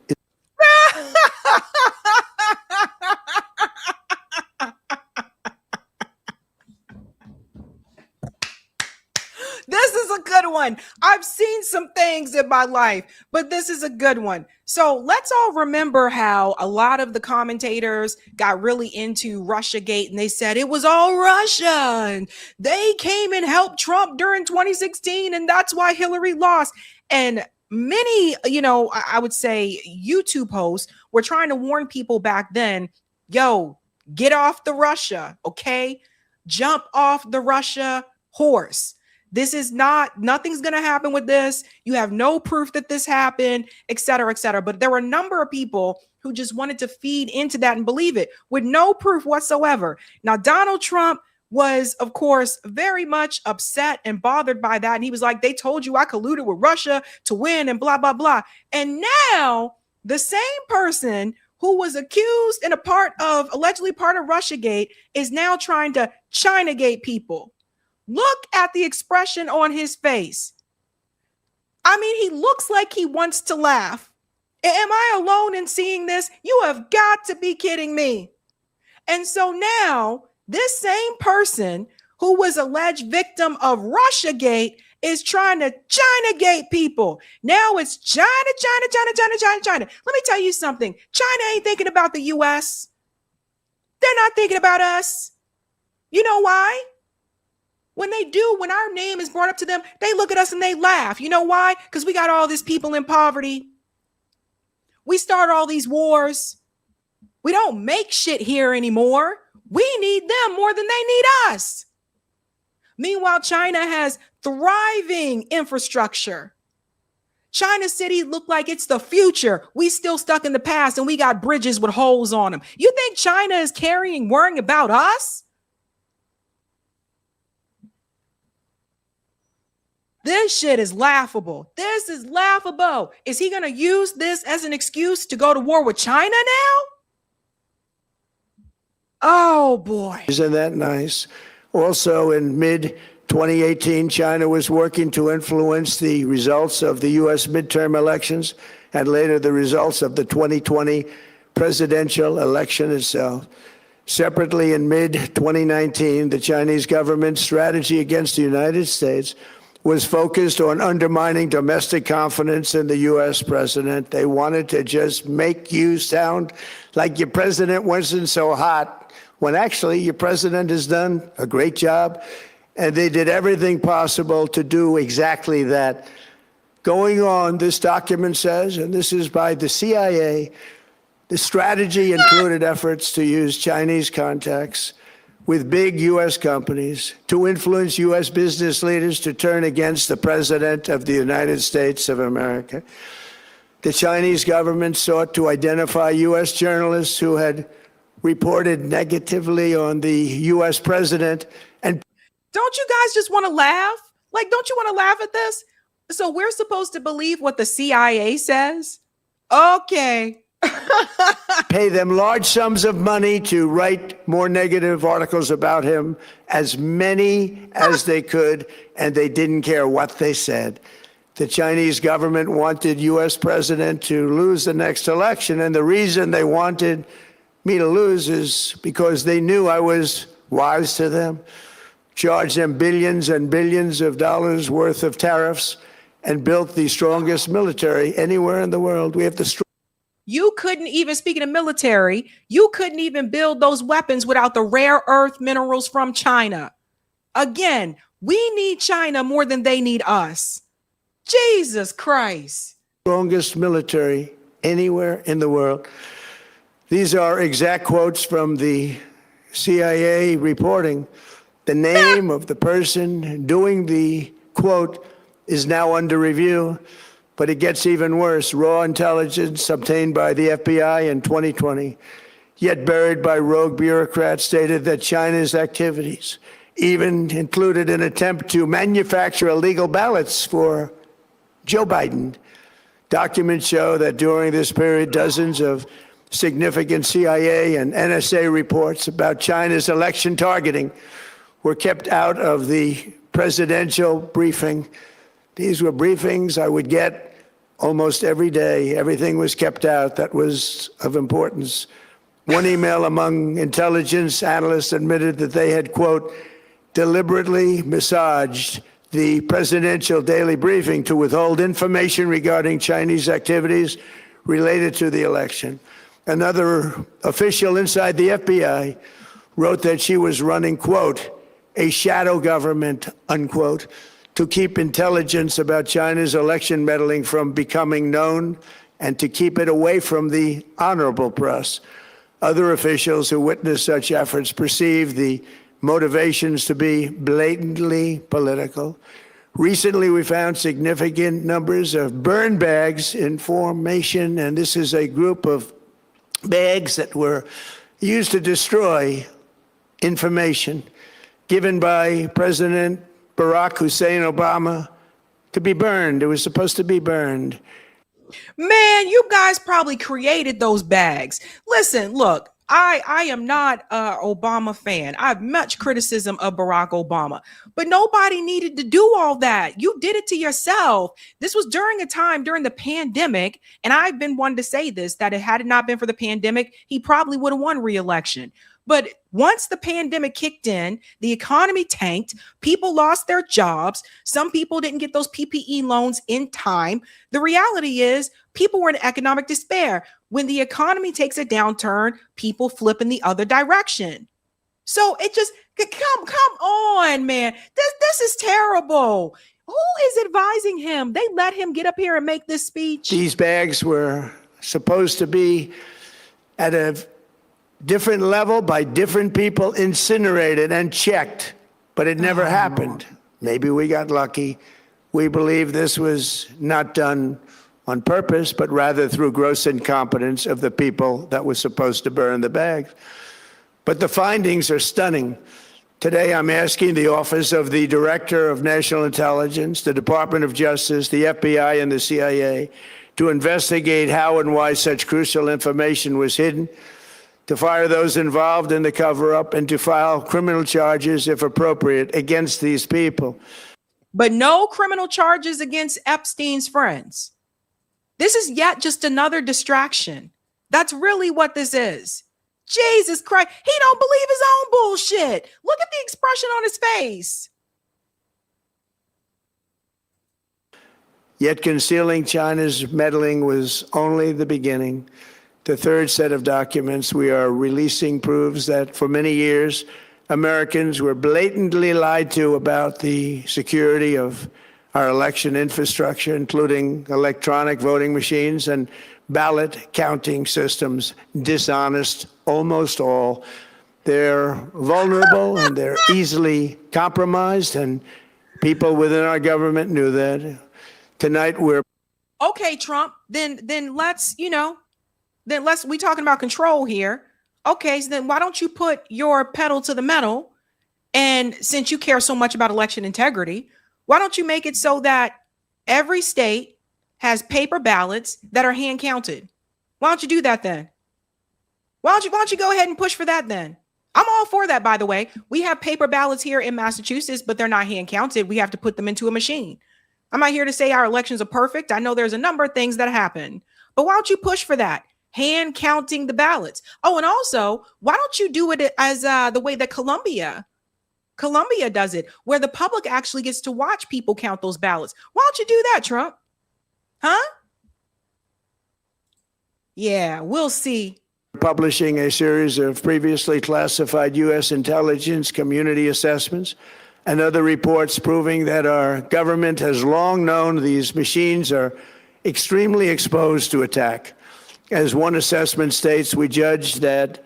This is a good one. I've seen some things in my life, but this is a good one. So let's all remember how a lot of the commentators got really into Russiagate and they said it was all Russia and they came and helped Trump during 2016 and that's why Hillary lost. And many, I would say YouTube hosts were trying to warn people back then, yo, get off the Russia, okay? Jump off the Russia horse. This is nothing's going to happen with this. You have no proof that this happened, et cetera, et cetera. But there were a number of people who just wanted to feed into that and believe it with no proof whatsoever. Now, Donald Trump was, of course, very much upset and bothered by that. And he was like, they told you I colluded with Russia to win and blah, blah, blah. And now the same person who was accused and allegedly part of Russiagate is now trying to Chinagate people. Look at the expression on his face. I mean, he looks like he wants to laugh. Am I alone in seeing this? You have got to be kidding me. And so now this same person who was alleged victim of Russiagate is trying to Chinagate people. Now it's China. Let me tell you something. China ain't thinking about the U.S. They're not thinking about us. You know why? When our name is brought up to them, they look at us and they laugh. You know why? Because we got all these people in poverty. We start all these wars. We don't make shit here anymore. We need them more than they need us. Meanwhile, China has thriving infrastructure. China City look like it's the future. We still stuck in the past and we got bridges with holes on them. You think China is worrying about us? This shit is laughable. This is laughable. Is he going to use this as an excuse to go to war with China now? Oh, boy. Isn't that nice? Also, in mid-2018, China was working to influence the results of the U.S. midterm elections and later the results of the 2020 presidential election itself. Separately, in mid-2019, the Chinese government's strategy against the United States was focused on undermining domestic confidence in the U.S. president. They wanted to just make you sound like your president wasn't so hot, when actually your president has done a great job. And they did everything possible to do exactly that. Going on, this document says, and this is by the CIA, the strategy included efforts to use Chinese contacts with big U.S. companies to influence U.S. business leaders to turn against the President of the United States of America. The Chinese government sought to identify U.S. journalists who had reported negatively on the U.S. president. And don't you guys just want to laugh? Like, don't you want to laugh at this? So we're supposed to believe what the CIA says? Okay. pay them large sums of money to write more negative articles about him, as many as they could, and they didn't care what they said. The Chinese government wanted U.S. president to lose the next election, and the reason they wanted me to lose is because they knew I was wise to them, charged them billions and billions of dollars worth of tariffs, and built the strongest military anywhere in the world. We have the You couldn't even, speaking of military, you couldn't even build those weapons without the rare earth minerals from China. Again, we need China more than they need us. Jesus Christ. strongest military anywhere in the world. These are exact quotes from the CIA reporting. The name of the person doing the quote is now under review, but it gets even worse. Raw intelligence obtained by the FBI in 2020, yet buried by rogue bureaucrats, stated that China's activities even included an attempt to manufacture illegal ballots for Joe Biden. Documents show that during this period, dozens of significant CIA and NSA reports about China's election targeting were kept out of the presidential briefing. These were briefings I would get almost every day. Everything was kept out that was of importance. One email among intelligence analysts admitted that they had, quote, deliberately massaged the presidential daily briefing to withhold information regarding Chinese activities related to the election. Another official inside the FBI wrote that she was running, quote, a shadow government, unquote, to keep intelligence about China's election meddling from becoming known and to keep it away from the honorable press. Other officials who witnessed such efforts perceived the motivations to be blatantly political. Recently, we found significant numbers of burn bags in formation, and this is a group of bags that were used to destroy information given by President Barack Hussein Obama to be burned. It was supposed to be burned. Man, you guys probably created those bags. Listen, look, I am not an Obama fan. I have much criticism of Barack Obama, but nobody needed to do all that. You did it to yourself. This was during a time during the pandemic, and I've been one to say this, that had it not been for the pandemic, he probably would have won re-election. But once the pandemic kicked in, the economy tanked, people lost their jobs, some people didn't get those PPE loans in time. The reality is people were in economic despair. When the economy takes a downturn, people flip in the other direction. So it just, come on, man. This is terrible. Who is advising him? They let him get up here and make this speech. These bags were supposed to be at a different level by different people, incinerated and checked, but it never happened. Maybe we got lucky. We believe this was not done on purpose, but rather through gross incompetence of the people that were supposed to burn the bags. But the findings are stunning. Today, I'm asking the Office of the Director of National Intelligence, the Department of Justice, the FBI, and the CIA to investigate how and why such crucial information was hidden, to fire those involved in the cover-up, and to file criminal charges, if appropriate, against these people. But no criminal charges against Epstein's friends. This is yet just another distraction. That's really what this is. Jesus Christ, he don't believe his own bullshit. Look at the expression on his face. Yet concealing China's meddling was only the beginning. The third set of documents we are releasing proves that for many years, Americans were blatantly lied to about the security of our election infrastructure, including electronic voting machines and ballot counting systems. Dishonest, almost all. They're vulnerable and they're easily compromised, and people within our government knew that. Tonight we're Okay, Trump, then let's, we talking about control here. Okay, so then why don't you put your pedal to the metal? And since you care so much about election integrity, why don't you make it so that every state has paper ballots that are hand counted? Why don't you do that then? Why don't you go ahead and push for that then? I'm all for that, by the way. We have paper ballots here in Massachusetts, but they're not hand counted. We have to put them into a machine. I'm not here to say our elections are perfect. I know there's a number of things that happen, but why don't you push for that? Hand counting the ballots. Oh, and also, why don't you do it as the way that Colombia Colombia does it, where the public actually gets to watch people count those ballots. Why don't you do that, Trump? Huh? Yeah, we'll see. Publishing a series of previously classified U.S. intelligence community assessments and other reports proving that our government has long known these machines are extremely exposed to attack. As one assessment states, we judge that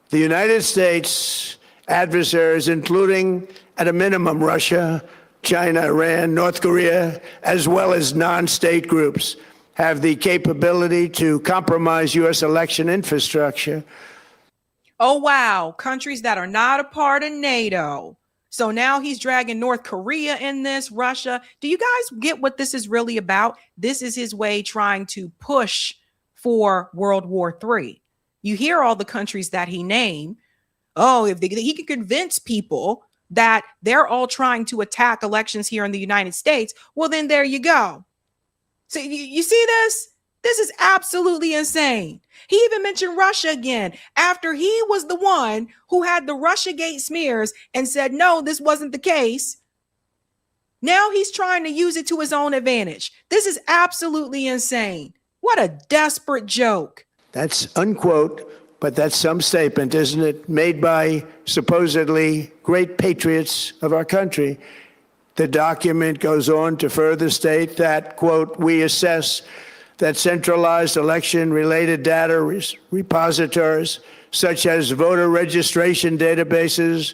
the United States adversaries, including at a minimum Russia, China, Iran, North Korea, as well as non-state groups, have the capability to compromise U.S. election infrastructure. Oh, wow. Countries that are not a part of NATO. So now he's dragging North Korea in this, Russia. Do you guys get what this is really about? This is his way trying to push for World War III. You hear all the countries that he named. Oh, if he can convince people that they're all trying to attack elections here in the United States, well, then there you go. So you see this? This is absolutely insane. He even mentioned Russia again after he was the one who had the Russiagate smears and said, no, this wasn't the case. Now he's trying to use it to his own advantage. This is absolutely insane. What a desperate joke. That's unquote, but that's some statement, isn't it? Made by supposedly great patriots of our country. The document goes on to further state that, quote, we assess that centralized election-related data repositories, such as voter registration databases,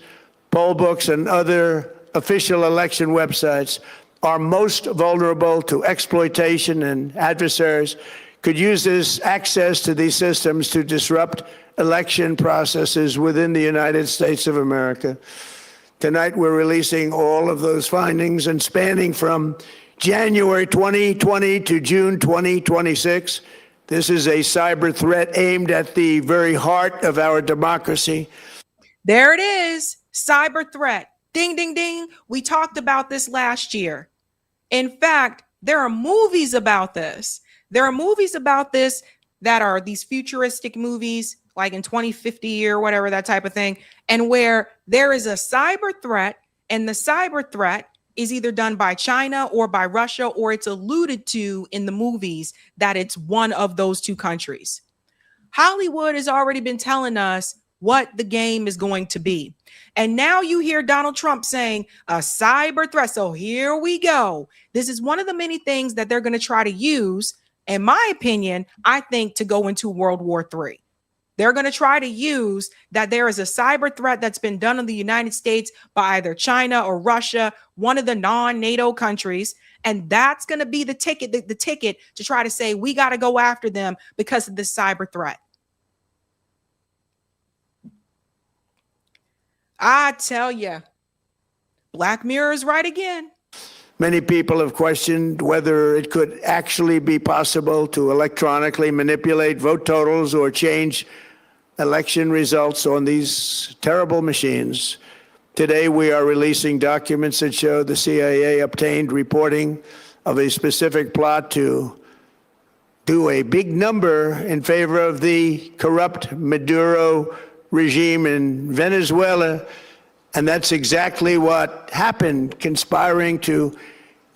poll books, and other official election websites, are most vulnerable to exploitation, and adversaries could use this access to these systems to disrupt election processes within the United States of America. Tonight, we're releasing all of those findings, and spanning from January 2020 to June 2026. This is a cyber threat aimed at the very heart of our democracy. There it is. Cyber threat. Ding, ding, ding. We talked about this last year. In fact, there are movies about this. There are movies about this that are these futuristic movies, like in 2050 or whatever, that type of thing, and where there is a cyber threat, and the cyber threat is either done by China or by Russia, or it's alluded to in the movies that it's one of those two countries. Hollywood has already been telling us what the game is going to be. And now you hear Donald Trump saying a cyber threat. So here we go. This is one of the many things that they're going to try to use, in my opinion, I think, to go into World War III. They're going to try to use that there is a cyber threat that's been done in the United States by either China or Russia, one of the non-NATO countries. And that's going to be the ticket to try to say, we got to go after them because of this cyber threat. I tell you, Black Mirror is right again. Many people have questioned whether it could actually be possible to electronically manipulate vote totals or change election results on these terrible machines. Today, we are releasing documents that show the CIA obtained reporting of a specific plot to do a big number in favor of the corrupt Maduro regime in Venezuela. And that's exactly what happened, conspiring to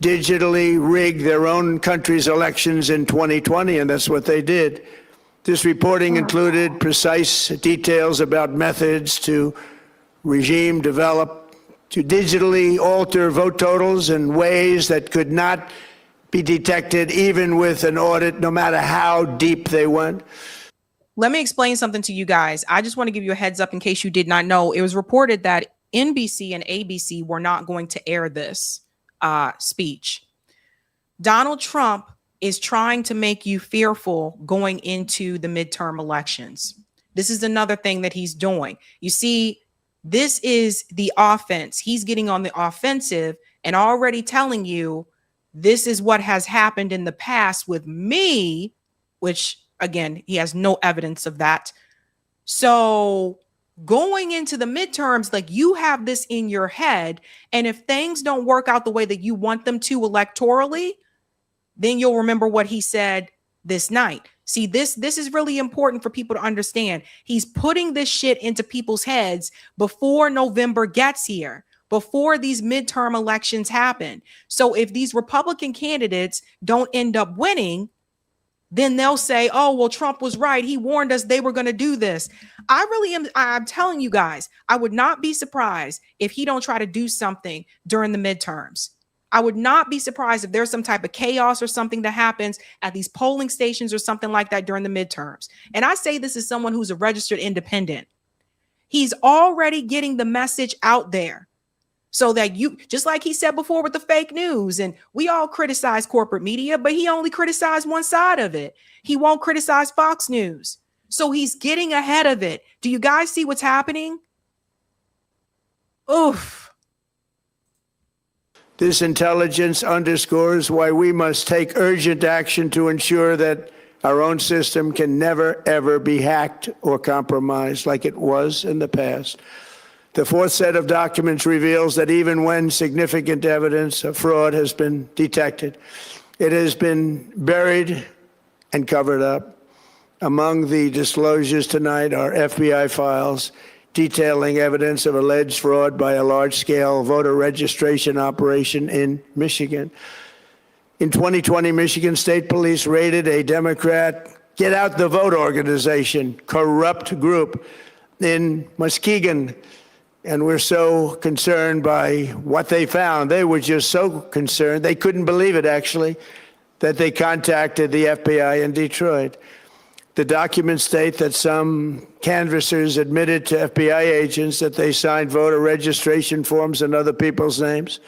digitally rig their own country's elections in 2020, and that's what they did. This reporting included precise details about methods to regime develop to digitally alter vote totals in ways that could not be detected even with an audit, no matter how deep they went. Let me explain something to you guys. I just want to give you a heads up in case you did not know. It was reported that NBC and ABC were not going to air this speech. Donald Trump is trying to make you fearful going into the midterm elections. This is another thing that he's doing. You see, this is the offense. He's getting on the offensive and already telling you this is what has happened in the past with me, which again, he has no evidence of that. So going into the midterms, like, you have this in your head, and if things don't work out the way that you want them to electorally, then you'll remember what he said this night. See, this is really important for people to understand. He's putting this shit into people's heads before November gets here. before these midterm elections happen. So if these Republican candidates don't end up winning, then they'll say, oh, well, Trump was right. He warned us they were going to do this. I'm telling you guys, I would not be surprised if he don't try to do something during the midterms. I would not be surprised if there's some type of chaos or something that happens at these polling stations or something like that during the midterms. And I say this as someone who's a registered independent. He's already getting the message out there. So that you, just like he said before with the fake news, and we all criticize corporate media, but he only criticized one side of it. He won't criticize Fox News. So he's getting ahead of it. Do you guys see what's happening? Oof. This intelligence underscores why we must take urgent action to ensure that our own system can never, ever be hacked or compromised like it was in the past. The fourth set of documents reveals that even when significant evidence of fraud has been detected, it has been buried and covered up. Among the disclosures tonight are FBI files detailing evidence of alleged fraud by a large-scale voter registration operation in Michigan. In 2020, Michigan State Police raided a Democrat Get Out the Vote organization, corrupt group in Muskegon. And we're so concerned by what they found. They were just so concerned, they couldn't believe it, actually, that they contacted the FBI in Detroit. The documents state that some canvassers admitted to FBI agents that they signed voter registration forms in other people's names,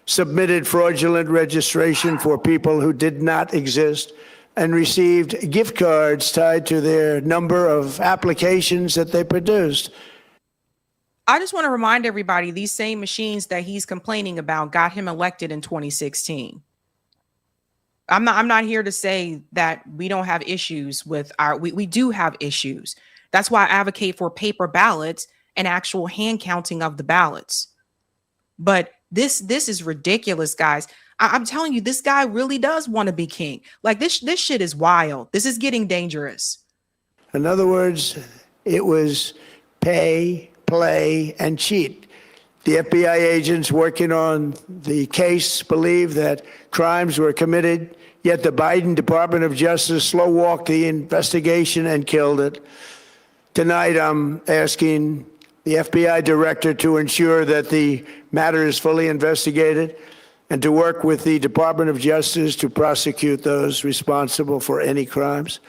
submitted fraudulent registration for people who did not exist, and received gift cards tied to their number of applications that they produced. I just want to remind everybody, these same machines that he's complaining about got him elected in 2016. I'm not here to say that we don't have issues with we do have issues. That's why I advocate for paper ballots and actual hand counting of the ballots. But this is ridiculous, guys. I'm telling you, this guy really does want to be king. Like this shit is wild. This is getting dangerous. In other words, it was pay, play, and cheat. The FBI agents working on the case believe that crimes were committed, yet the Biden Department of Justice slow-walked the investigation and killed it. Tonight, I'm asking the FBI director to ensure that the matter is fully investigated and to work with the Department of Justice to prosecute those responsible for any crimes.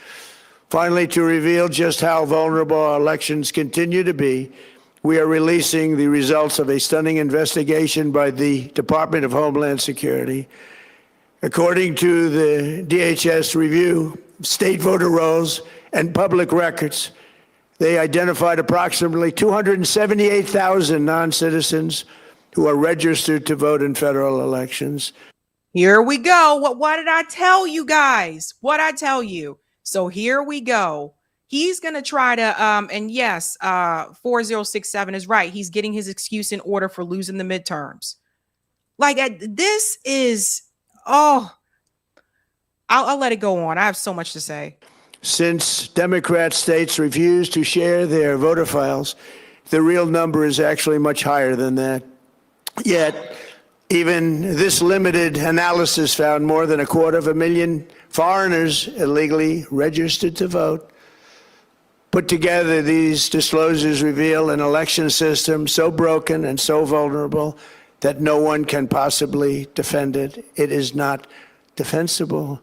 Finally, to reveal just how vulnerable our elections continue to be, we are releasing the results of a stunning investigation by the Department of Homeland Security. According to the DHS review, state voter rolls and public records, they identified approximately 278,000 non-citizens who are registered to vote in federal elections. Here we go. What did I tell you guys? What I tell you? So here we go. He's going to try to, and yes, 4067 is right. He's getting his excuse in order for losing the midterms. Like this is, I'll let it go on. I have so much to say. Since Democrat states refuse to share their voter files, the real number is actually much higher than that. Yet, even this limited analysis found more than 250,000 foreigners illegally registered to vote. Put together, these disclosures reveal an election system so broken and so vulnerable that no one can possibly defend it. It is not defensible.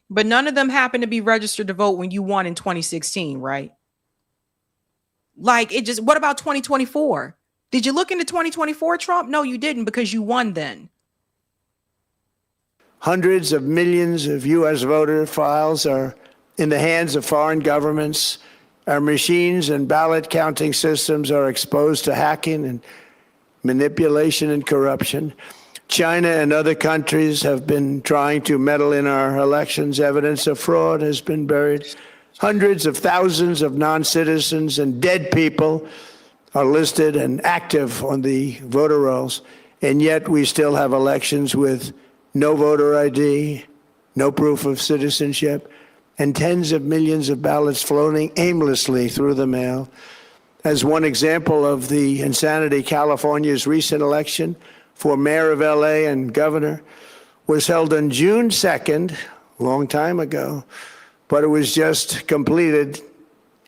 But none of them happen to be registered to vote when you won in 2016, right? Like what about 2024? Did you look into 2024, Trump? No, you didn't, because you won then. Hundreds of millions of U.S. voter files are in the hands of foreign governments. Our machines and ballot counting systems are exposed to hacking and manipulation and corruption. China and other countries have been trying to meddle in our elections. Evidence of fraud has been buried. Hundreds of thousands of non-citizens and dead people are listed and active on the voter rolls, and yet we still have elections with no voter ID, no proof of citizenship, and tens of millions of ballots floating aimlessly through the mail. As one example of the insanity, California's recent election for mayor of LA and governor was held on June 2nd, a long time ago, but it was just completed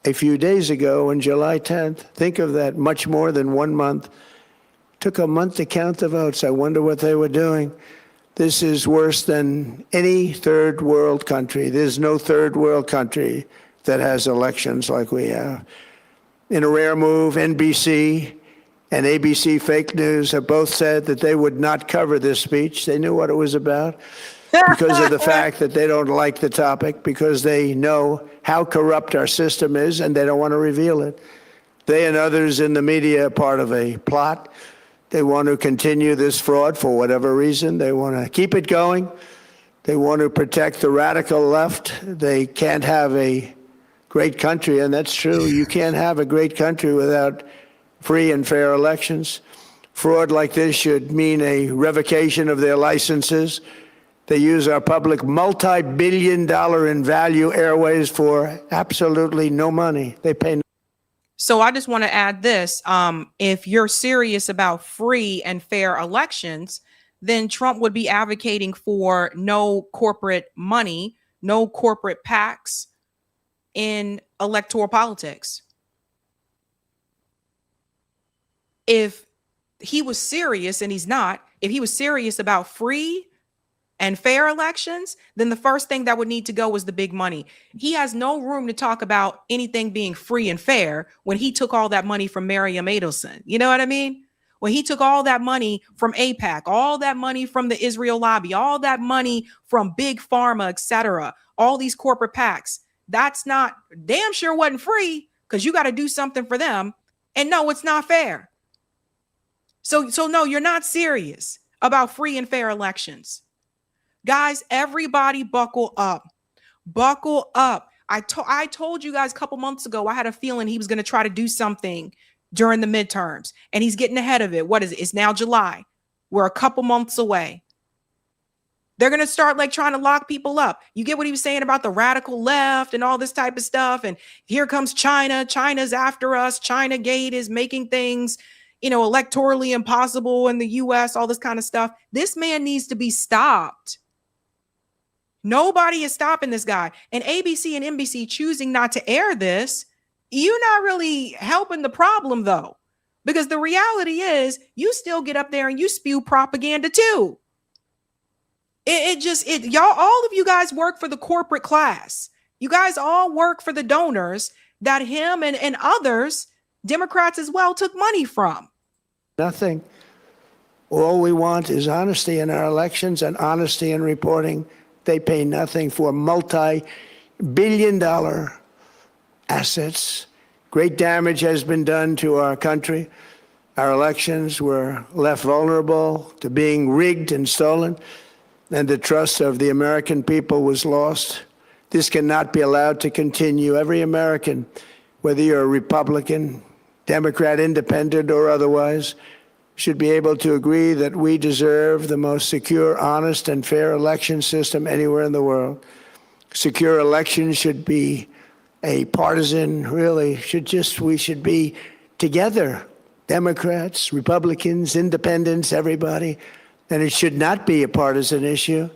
a few days ago on July 10th. Think of that, much more than 1 month. Took a month to count the votes. I wonder what they were doing. This is worse than any third world country. There's no third world country that has elections like we have. In a rare move, NBC and ABC Fake News have both said that they would not cover this speech. They knew what it was about because of the fact that they don't like the topic, because they know how corrupt our system is and they don't want to reveal it. They and others in the media are part of a plot. They want to continue this fraud for whatever reason. They want to keep it going. They want to protect the radical left. They can't have a great country, and that's true. You can't have a great country without free and fair elections. Fraud like this should mean a revocation of their licenses. They use our public multi-billion-dollar in value airways for absolutely no money. They pay. So I just want to add this. If you're serious about free and fair elections, then Trump would be advocating for no corporate money, no corporate PACs in electoral politics. If he was serious, and he's not, if he was serious about free and fair elections, then the first thing that would need to go was the big money. He has no room to talk about anything being free and fair when he took all that money from Miriam Adelson. You know what I mean? When he took all that money from AIPAC, all that money from the Israel lobby, all that money from big pharma, etc., all these corporate PACs, that's not, damn sure wasn't free, because you got to do something for them. And no, it's not fair. So no, you're not serious about free and fair elections. Guys, everybody buckle up. Buckle up. I told you guys a couple months ago, I had a feeling he was going to try to do something during the midterms, and he's getting ahead of it. What is it? It's now July. We're a couple months away. They're going to start like trying to lock people up. You get what he was saying about the radical left and all this type of stuff. And here comes China. China's after us. China Gate is making things, electorally impossible in the US, all this kind of stuff. This man needs to be stopped. Nobody is stopping this guy. And ABC and NBC choosing not to air this, you're not really helping the problem, though, because the reality is you still get up there and you spew propaganda, too. Y'all, all of you guys work for the corporate class. You guys all work for the donors that him and others, Democrats as well, took money from. Nothing. All we want is honesty in our elections and honesty in reporting. They pay nothing for multi-billion-dollar assets. Great damage has been done to our country. Our elections were left vulnerable to being rigged and stolen, and the trust of the American people was lost. This cannot be allowed to continue. Every American, whether you're a Republican, Democrat, Independent, or otherwise, should be able to agree that we deserve the most secure, honest, and fair election system anywhere in the world. Secure elections should be a partisan, we should be together, Democrats, Republicans, Independents, everybody. And it should not be a partisan issue.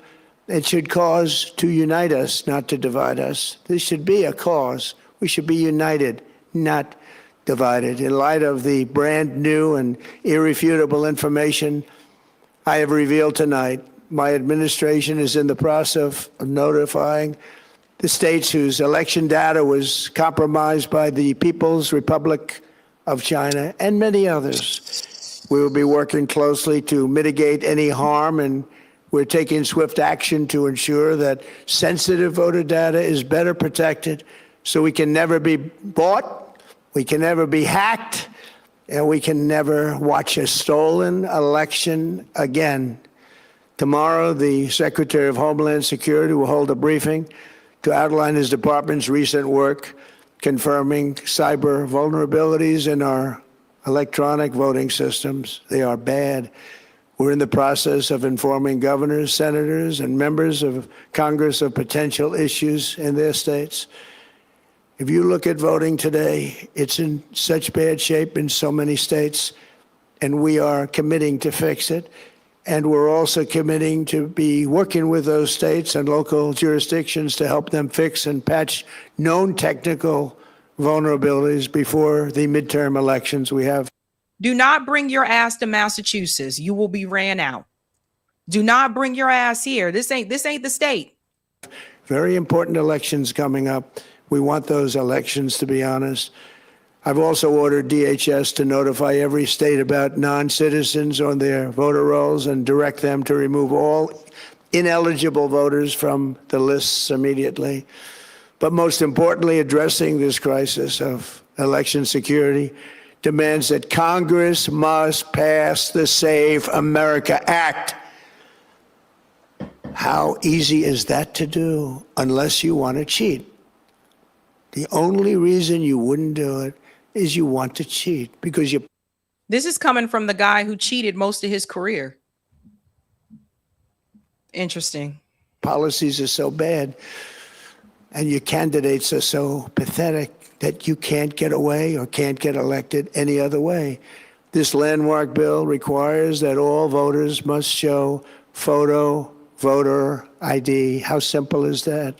It should cause to unite us, not to divide us. This should be a cause. We should be united, not divided. In light of the brand new and irrefutable information I have revealed tonight, my administration is in the process of notifying the states whose election data was compromised by the People's Republic of China and many others. We will be working closely to mitigate any harm, and we're taking swift action to ensure that sensitive voter data is better protected so we can never be bought, we can never be hacked, and we can never watch a stolen election again. Tomorrow, the Secretary of Homeland Security will hold a briefing to outline his department's recent work confirming cyber vulnerabilities in our electronic voting systems. They are bad. We're in the process of informing governors, senators, and members of Congress of potential issues in their states. If you look at voting today, it's in such bad shape in so many states, and we are committing to fix it. And we're also committing to be working with those states and local jurisdictions to help them fix and patch known technical vulnerabilities before the midterm elections we have. Do not bring your ass to Massachusetts. You will be ran out. Do not bring your ass here. This ain't the state. Very important elections coming up. We want those elections to be honest. I've also ordered DHS to notify every state about non-citizens on their voter rolls and direct them to remove all ineligible voters from the lists immediately. But most importantly, addressing this crisis of election security demands that Congress must pass the Save America Act. How easy is that to do unless you want to cheat? The only reason you wouldn't do it is you want to cheat because you. This is coming from the guy who cheated most of his career. Interesting. Policies are so bad and your candidates are so pathetic that you can't get away or can't get elected any other way. This landmark bill requires that all voters must show photo voter ID. How simple is that?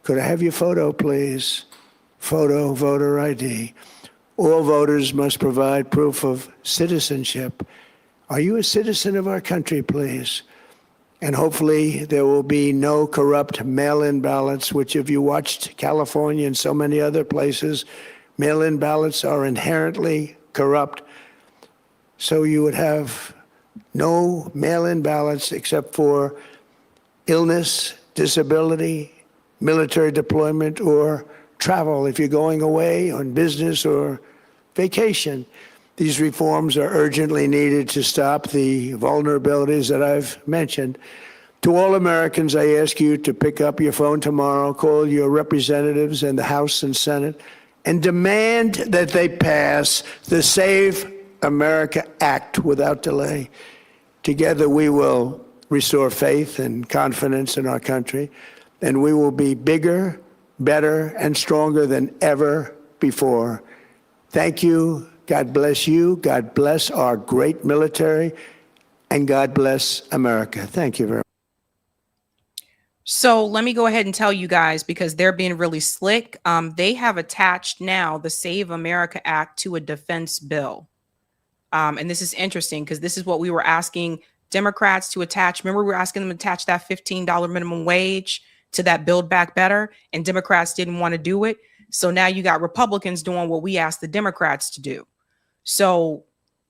Could I have your photo, please? Photo voter ID. All voters must provide proof of citizenship. Are you a citizen of our country, please? And hopefully there will be no corrupt mail-in ballots, which if you watched California and so many other places, mail-in ballots are inherently corrupt. So you would have no mail-in ballots except for illness, disability, military deployment, or travel if you're going away on business or vacation. These reforms are urgently needed to stop the vulnerabilities that I've mentioned. To all Americans, I ask you to pick up your phone tomorrow, call your representatives in the House and Senate, and demand that they pass the Save America Act without delay. Together we will restore faith and confidence in our country, and we will be bigger, better, and stronger than ever before. Thank you. God bless you. God bless our great military, and God bless America. Thank you very much. So let me go ahead and tell you guys, because they're being really slick. They have attached now the Save America Act to a defense bill. And this is interesting because this is what we were asking Democrats to attach. Remember, we were asking them to attach that $15 minimum wage to that Build Back Better, and Democrats didn't want to do it. So now you got Republicans doing what we asked the Democrats to do. So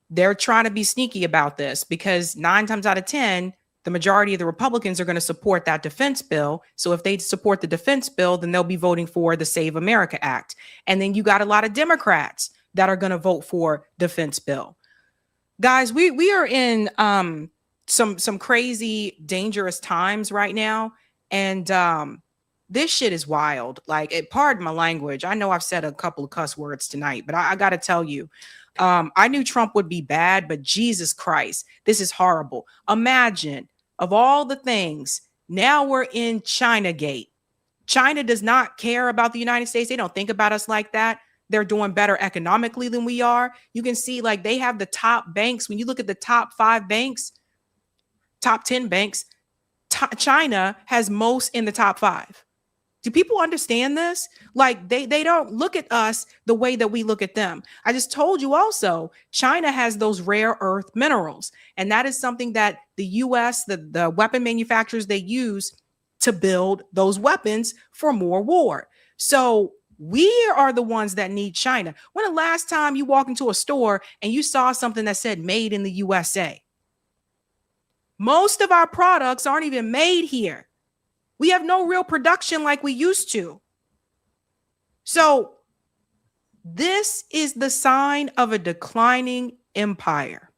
they're trying to be sneaky about this because 9 times out of 10, the majority of the Republicans are going to support that defense bill. So if they support the defense bill, then they'll be voting for the Save America Act. And then you got a lot of Democrats that are going to vote for defense bill. Guys, we are in some crazy, dangerous times right now. And this shit is wild. Like, pardon my language. I know I've said a couple of cuss words tonight, but I got to tell you, I knew Trump would be bad, but Jesus Christ, this is horrible. Imagine, of all the things, now we're in Chinagate. China does not care about the United States. They don't think about us like that. They're doing better economically than we are. You can see, like, they have the top banks. When you look at the top 5 banks, top 10 banks, China has most in the top 5. Do people understand this? Like, they don't look at us the way that we look at them. I just told you also, China has those rare earth minerals. And that is something that the US, the weapon manufacturers, they use to build those weapons for more war. So we are the ones that need China. When the last time you walked into a store and you saw something that said made in the USA? Most of our products aren't even made here. We have no real production like we used to. So this is the sign of a declining empire.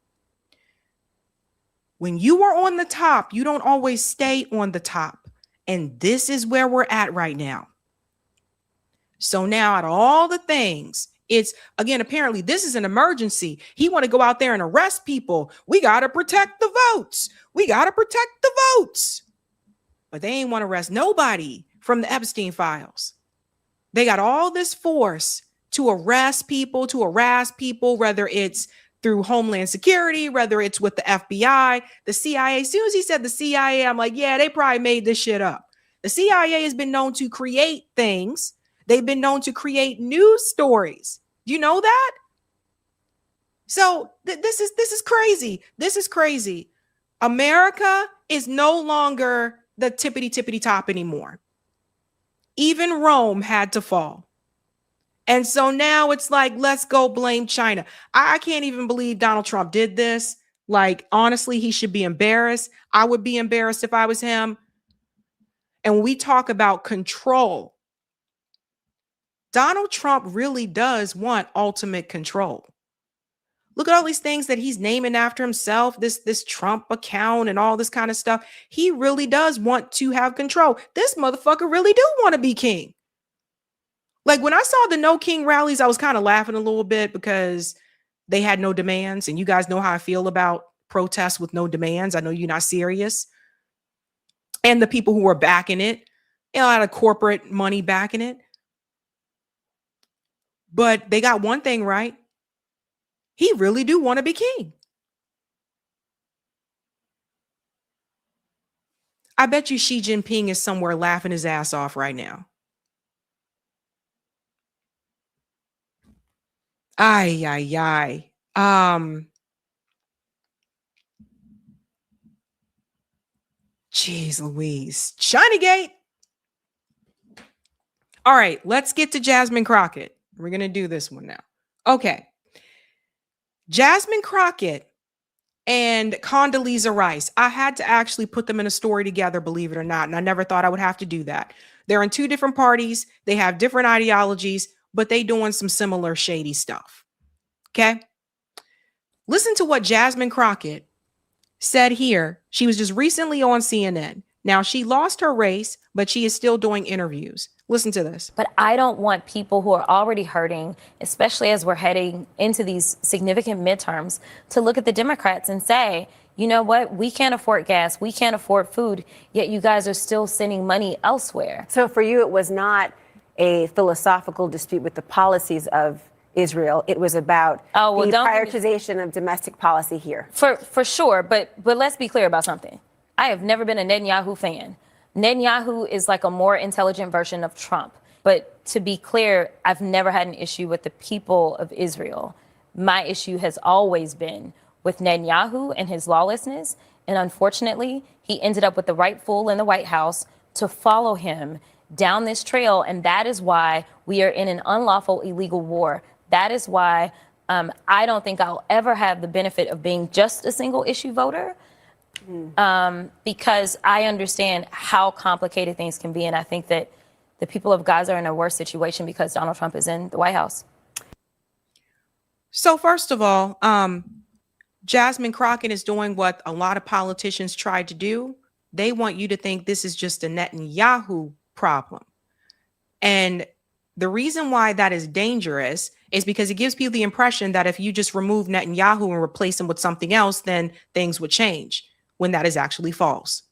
When you are on the top, you don't always stay on the top. And this is where we're at right now. So now, out of all the things, it's, again, apparently this is an emergency. He want to go out there and arrest people. We got to protect the votes. We got to protect the votes. But they ain't want to arrest nobody from the Epstein files. They got all this force to arrest people, to harass people, whether it's through Homeland Security, whether it's with the FBI, the CIA. As soon as he said the CIA, I'm like, yeah, they probably made this shit up. The CIA has been known to create things. They've been known to create news stories. Do you know that? So this is crazy. This is crazy. America is no longer the tippity top anymore. Even Rome had to fall. And so now it's like, let's go blame China. I can't even believe Donald Trump did this. Like, honestly, he should be embarrassed. I would be embarrassed if I was him. And when we talk about control, Donald Trump really does want ultimate control. Look at all these things that he's naming after himself, this Trump account and all this kind of stuff. He really does want to have control. This motherfucker really do want to be king. Like when I saw the No King rallies, I was kind of laughing a little bit because they had no demands. And you guys know how I feel about protests with no demands. I know you're not serious. And the people who were backing it, a lot of corporate money backing it. But they got one thing right. He really do want to be king. I bet you Xi Jinping is somewhere laughing his ass off right now. Ay. Jeez Louise. Chinagate. All right, let's get to Jasmine Crockett. We're going to do this one now. Okay. Jasmine Crockett and Condoleezza Rice. I had to actually put them in a story together, believe it or not. And I never thought I would have to do that. They're in two different parties. They have different ideologies, but they doing some similar shady stuff. Okay. Listen to what Jasmine Crockett said here. She was just recently on CNN. Now she lost her race, but she is still doing interviews. Listen to this. But I don't want people who are already hurting, especially as we're heading into these significant midterms, to look at the Democrats and say, you know what, we can't afford gas, we can't afford food, yet you guys are still sending money elsewhere. So for you, it was not a philosophical dispute with the policies of Israel. It was about the prioritization of domestic policy here. For sure, but let's be clear about something. I have never been a Netanyahu fan. Netanyahu is like a more intelligent version of Trump. But to be clear, I've never had an issue with the people of Israel. My issue has always been with Netanyahu and his lawlessness. And unfortunately, he ended up with the right fool in the White House to follow him down this trail. And that is why we are in an unlawful, illegal war. That is why I don't think I'll ever have the benefit of being just a single issue voter. Because I understand how complicated things can be. And I think that the people of Gaza are in a worse situation because Donald Trump is in the White House. So first of all, Jasmine Crockett is doing what a lot of politicians tried to do. They want you to think this is just a Netanyahu problem. And the reason why that is dangerous is because it gives people the impression that if you just remove Netanyahu and replace him with something else, then things would change, when that is actually false.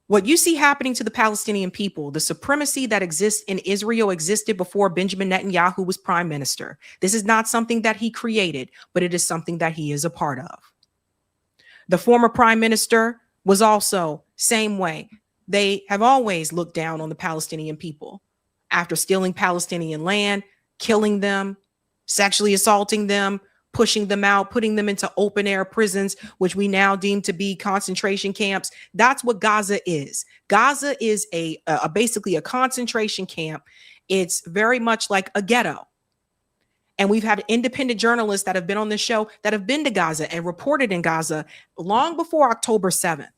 What you see happening to the Palestinian people, the supremacy that exists in Israel existed before Benjamin Netanyahu was prime minister. This is not something that he created, but it is something that he is a part of. The former prime minister was also same way. They have always looked down on the Palestinian people after stealing Palestinian land, killing them, sexually assaulting them, pushing them out, putting them into open air prisons, which we now deem to be concentration camps. That's what Gaza is. Gaza is basically a concentration camp. It's very much like a ghetto. And we've had independent journalists that have been on this show that have been to Gaza and reported in Gaza long before October 7th.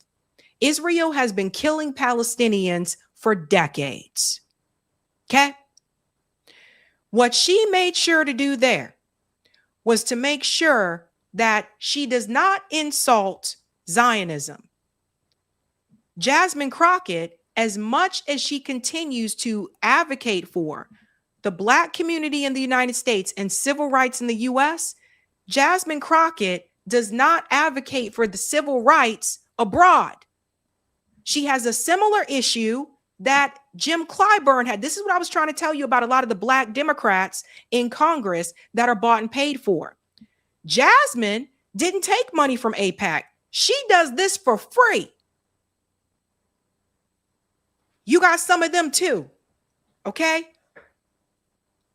Israel has been killing Palestinians for decades. Okay? What she made sure to do there was to make sure that she does not insult Zionism. Jasmine Crockett, as much as she continues to advocate for the Black community in the United States and civil rights in the U.S., Jasmine Crockett does not advocate for the civil rights abroad. She has a similar issue that Jim Clyburn had. This is what I was trying to tell you about a lot of the black Democrats in Congress that are bought and paid for. Jasmine didn't take money from AIPAC. She does this for free. You got some of them too. Okay?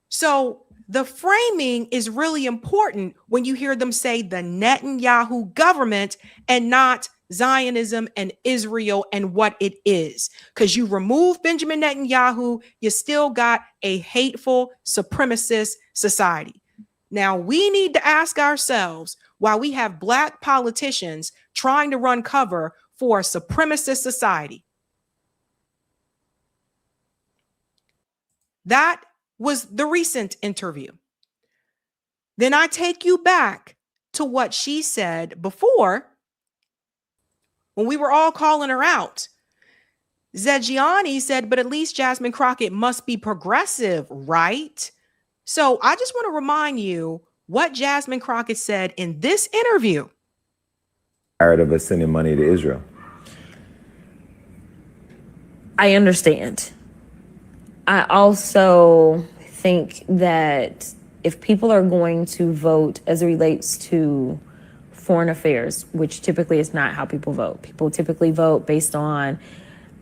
So the framing is really important when you hear them say the Netanyahu government and not Zionism and Israel and what it is. Because you remove Benjamin Netanyahu, you still got a hateful, supremacist society. Now, we need to ask ourselves why we have black politicians trying to run cover for a supremacist society. That was the recent interview. Then I take you back to what she said before when we were all calling her out. Zegiani said, but at least Jasmine Crockett must be progressive, right? So I just want to remind you what Jasmine Crockett said in this interview. Tired of us sending money to Israel. I understand. I also think that if people are going to vote as it relates to foreign affairs, which typically is not how people vote. People typically vote based on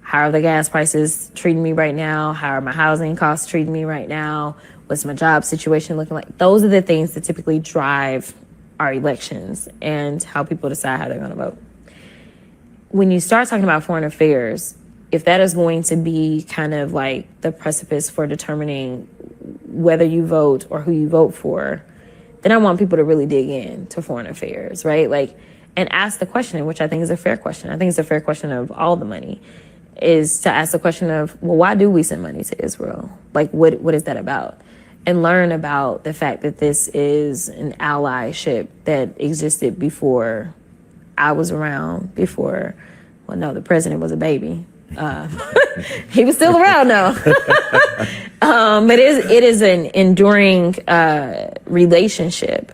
how are the gas prices treating me right now? How are my housing costs treating me right now? What's my job situation looking like? Those are the things that typically drive our elections and how people decide how they're going to vote. When you start talking about foreign affairs, if that is going to be kind of like the precipice for determining whether you vote or who you vote for, then I want people to really dig in to foreign affairs, right? Like, and ask the question, which I think is a fair question. I think it's a fair question of all the money, is to ask the question of, well, why do we send money to Israel? Like, what is that about? And learn about the fact that this is an allyship that existed before I was around, before, well, no, the president was a baby. He was still around though. But it is an enduring relationship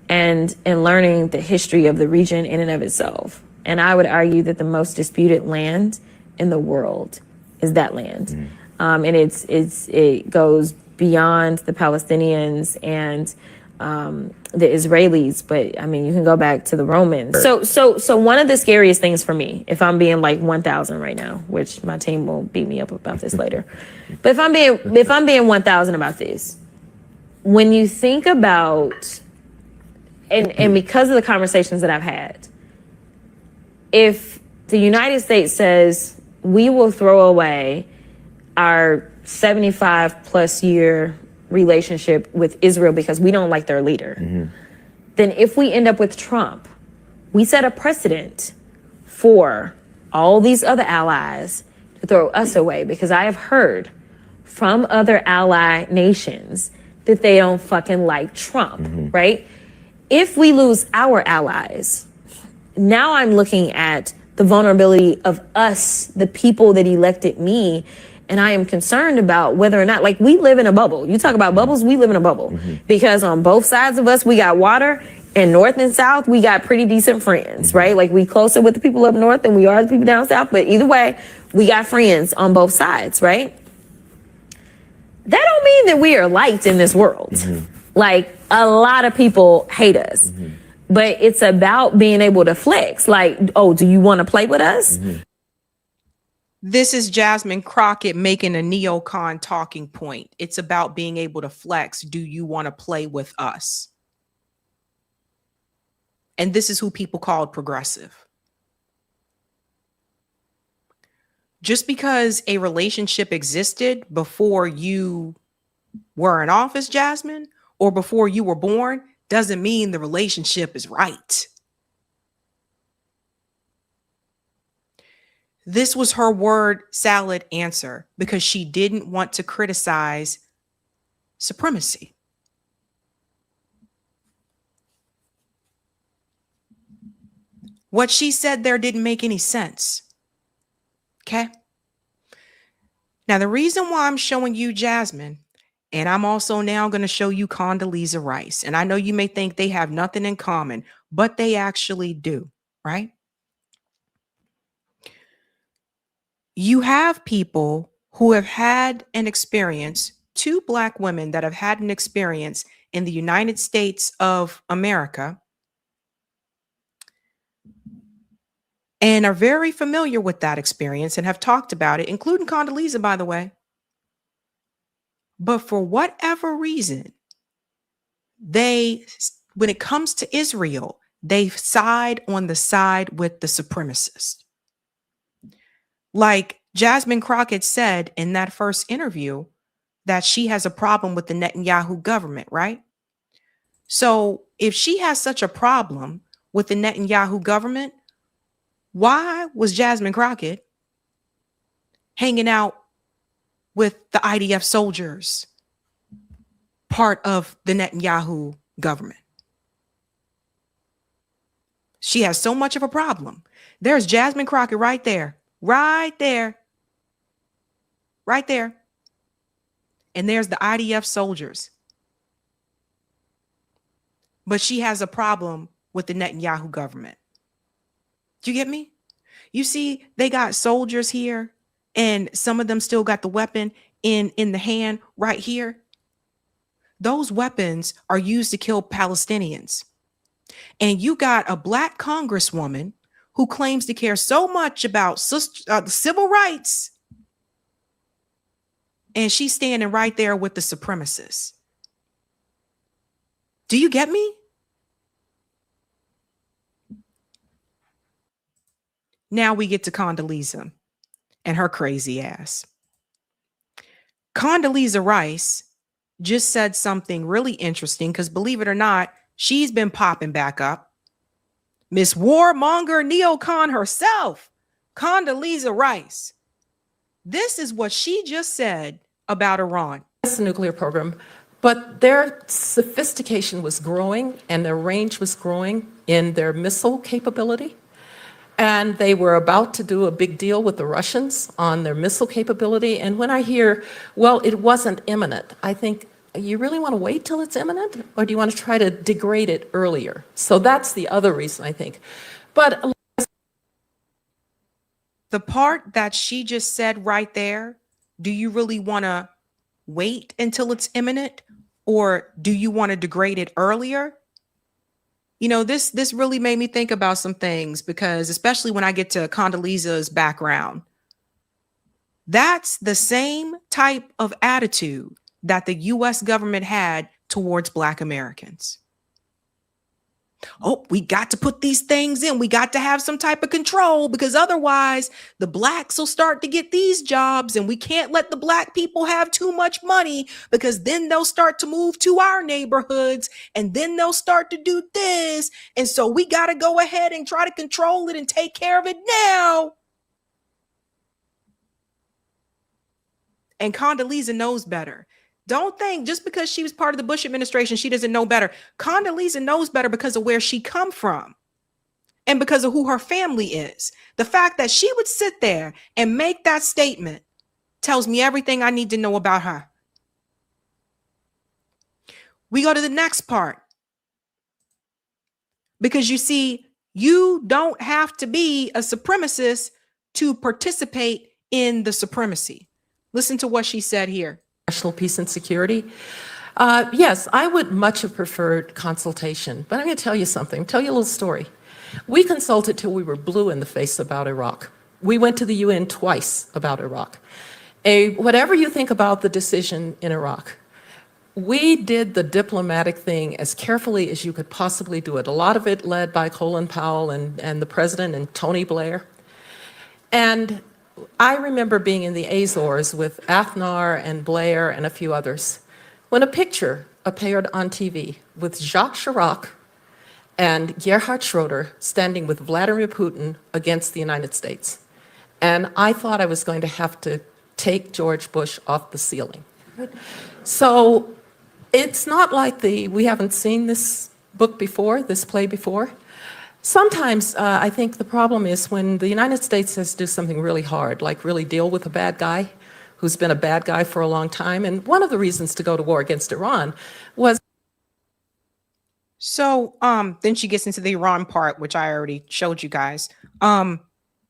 and learning the history of the region in and of itself. And I would argue that the most disputed land in the world is that land. And it goes beyond the Palestinians and the Israelis, but I mean, you can go back to the Romans. So one of the scariest things for me, if I'm being like 1,000 right now, which my team will beat me up about this later, but if I'm being 1,000 about this, when you think about, and because of the conversations that I've had, if the United States says we will throw away our 75 plus year relationship with Israel because we don't like their leader, then if we end up with Trump, we set a precedent for all these other allies to throw us away, because I have heard from other ally nations that they don't fucking like Trump, right? If we lose our allies, now I'm looking at the vulnerability of us, the people that elected me. And I am concerned about whether or not, like, we live in a bubble. You talk about bubbles, we live in a bubble. Because on both sides of us, we got water, and north and south, we got pretty decent friends, right? Like, we closer with the people up north than we are the people down south. But either way, we got friends on both sides, right? That don't mean that we are liked in this world. Like, a lot of people hate us. But it's about being able to flex. Like, oh, do you want to play with us? This is Jasmine Crockett making a neocon talking point. It's about being able to flex. Do you want to play with us? And this is who people called progressive. Just because a relationship existed before you were in office, Jasmine, or before you were born, doesn't mean the relationship is right. This was her word salad answer because she didn't want to criticize supremacy. What she said there didn't make any sense. Okay. Now, the reason why I'm showing you Jasmine, and I'm also now going to show you Condoleezza Rice, and I know you may think they have nothing in common, but they actually do, right? You have people who have had an experience, two Black women that have had an experience in the United States of America and are very familiar with that experience and have talked about it, including Condoleezza, by the way. But for whatever reason, when it comes to Israel, they side on the side with the supremacists. Like Jasmine Crockett said in that first interview that she has a problem with the Netanyahu government, right? So if she has such a problem with the Netanyahu government, why was Jasmine Crockett hanging out with the IDF soldiers, part of the Netanyahu government? She has so much of a problem. There's Jasmine Crockett right there. Right there. Right there. And there's the IDF soldiers. But she has a problem with the Netanyahu government. Do you get me? You see, they got soldiers here, and some of them still got the weapon in the hand right here. Those weapons are used to kill Palestinians. And you got a Black congresswoman who claims to care so much about civil rights, and she's standing right there with the supremacists. Do you get me? Now we get to Condoleezza and her crazy ass. Condoleezza Rice just said something really interesting because, believe it or not, she's been popping back up. Miss Warmonger neocon herself, Condoleezza Rice. This is what she just said about Iran. It's a nuclear program, but their sophistication was growing and their range was growing in their missile capability. And they were about to do a big deal with the Russians on their missile capability. And when I hear, well, it wasn't imminent, I think, you really want to wait till it's imminent? Or do you want to try to degrade it earlier? So that's the other reason, I think. But the part that she just said right there, do you really want to wait until it's imminent? Or do you want to degrade it earlier? You know, this really made me think about some things, because especially when I get to Condoleezza's background, that's the same type of attitude that the US government had towards Black Americans. Oh, we got to put these things in. We got to have some type of control, because otherwise the Blacks will start to get these jobs, and we can't let the Black people have too much money, because then they'll start to move to our neighborhoods, and then they'll start to do this. And so we got to go ahead and try to control it and take care of it now. And Condoleezza knows better. Don't think just because she was part of the Bush administration, she doesn't know better. Condoleezza knows better because of where she come from and because of who her family is. The fact that she would sit there and make that statement tells me everything I need to know about her. We go to the next part. Because you see, you don't have to be a supremacist to participate in the supremacy. Listen to what she said here. National peace and security. Yes, I would much have preferred consultation, but I'm going to tell you something, tell you a little story. We consulted till we were blue in the face about Iraq. We went to the UN twice about Iraq. Whatever you think about the decision in Iraq, we did the diplomatic thing as carefully as you could possibly do it. A lot of it led by Colin Powell and the president and Tony Blair. And I remember being in the Azores with Aznar and Blair and a few others when a picture appeared on TV with Jacques Chirac and Gerhard Schroeder standing with Vladimir Putin against the United States. And I thought I was going to have to take George Bush off the ceiling. So it's not like we haven't seen this book before, this play before. Sometimes I think the problem is when the United States has to do something really hard, like really deal with a bad guy who's been a bad guy for a long time. And one of the reasons to go to war against Iran was. So then she gets into the Iran part, which I already showed you guys.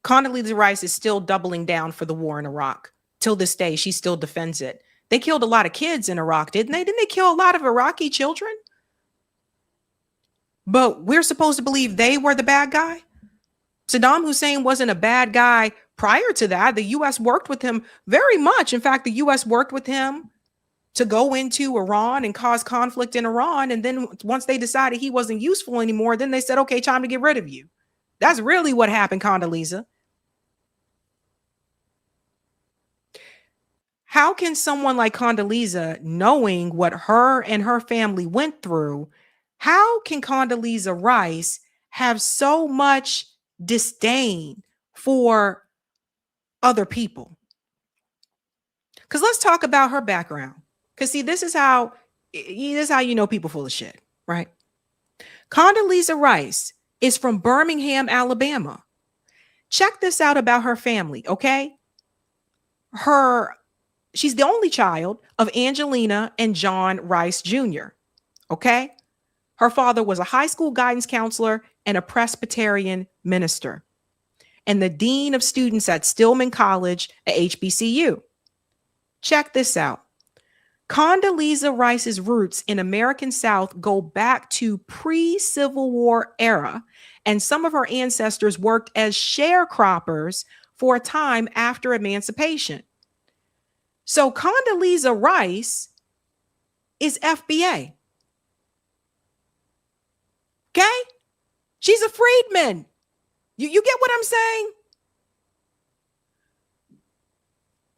Condoleezza Rice is still doubling down for the war in Iraq. Till this day, she still defends it. They killed a lot of kids in Iraq, didn't they? Didn't they kill a lot of Iraqi children? But we're supposed to believe they were the bad guy? Saddam Hussein wasn't a bad guy prior to that. The U.S. worked with him very much. In fact, the U.S. worked with him to go into Iran and cause conflict in Iran. And then once they decided he wasn't useful anymore, then they said, okay, time to get rid of you. That's really what happened, Condoleezza. How can someone like Condoleezza, knowing what her and her family went through, how can Condoleezza Rice have so much disdain for other people? Because let's talk about her background. Because see, this is how you know people full of shit, right? Condoleezza Rice is from Birmingham, Alabama. Check this out about her family, okay? She's the only child of Angelina and John Rice Jr., okay? Her father was a high school guidance counselor and a Presbyterian minister, and the dean of students at Stillman College at HBCU. Check this out. Condoleezza Rice's roots in American South go back to pre-Civil War era, and some of her ancestors worked as sharecroppers for a time after emancipation. So Condoleezza Rice is FBA. Okay? She's a freedman. You get what I'm saying?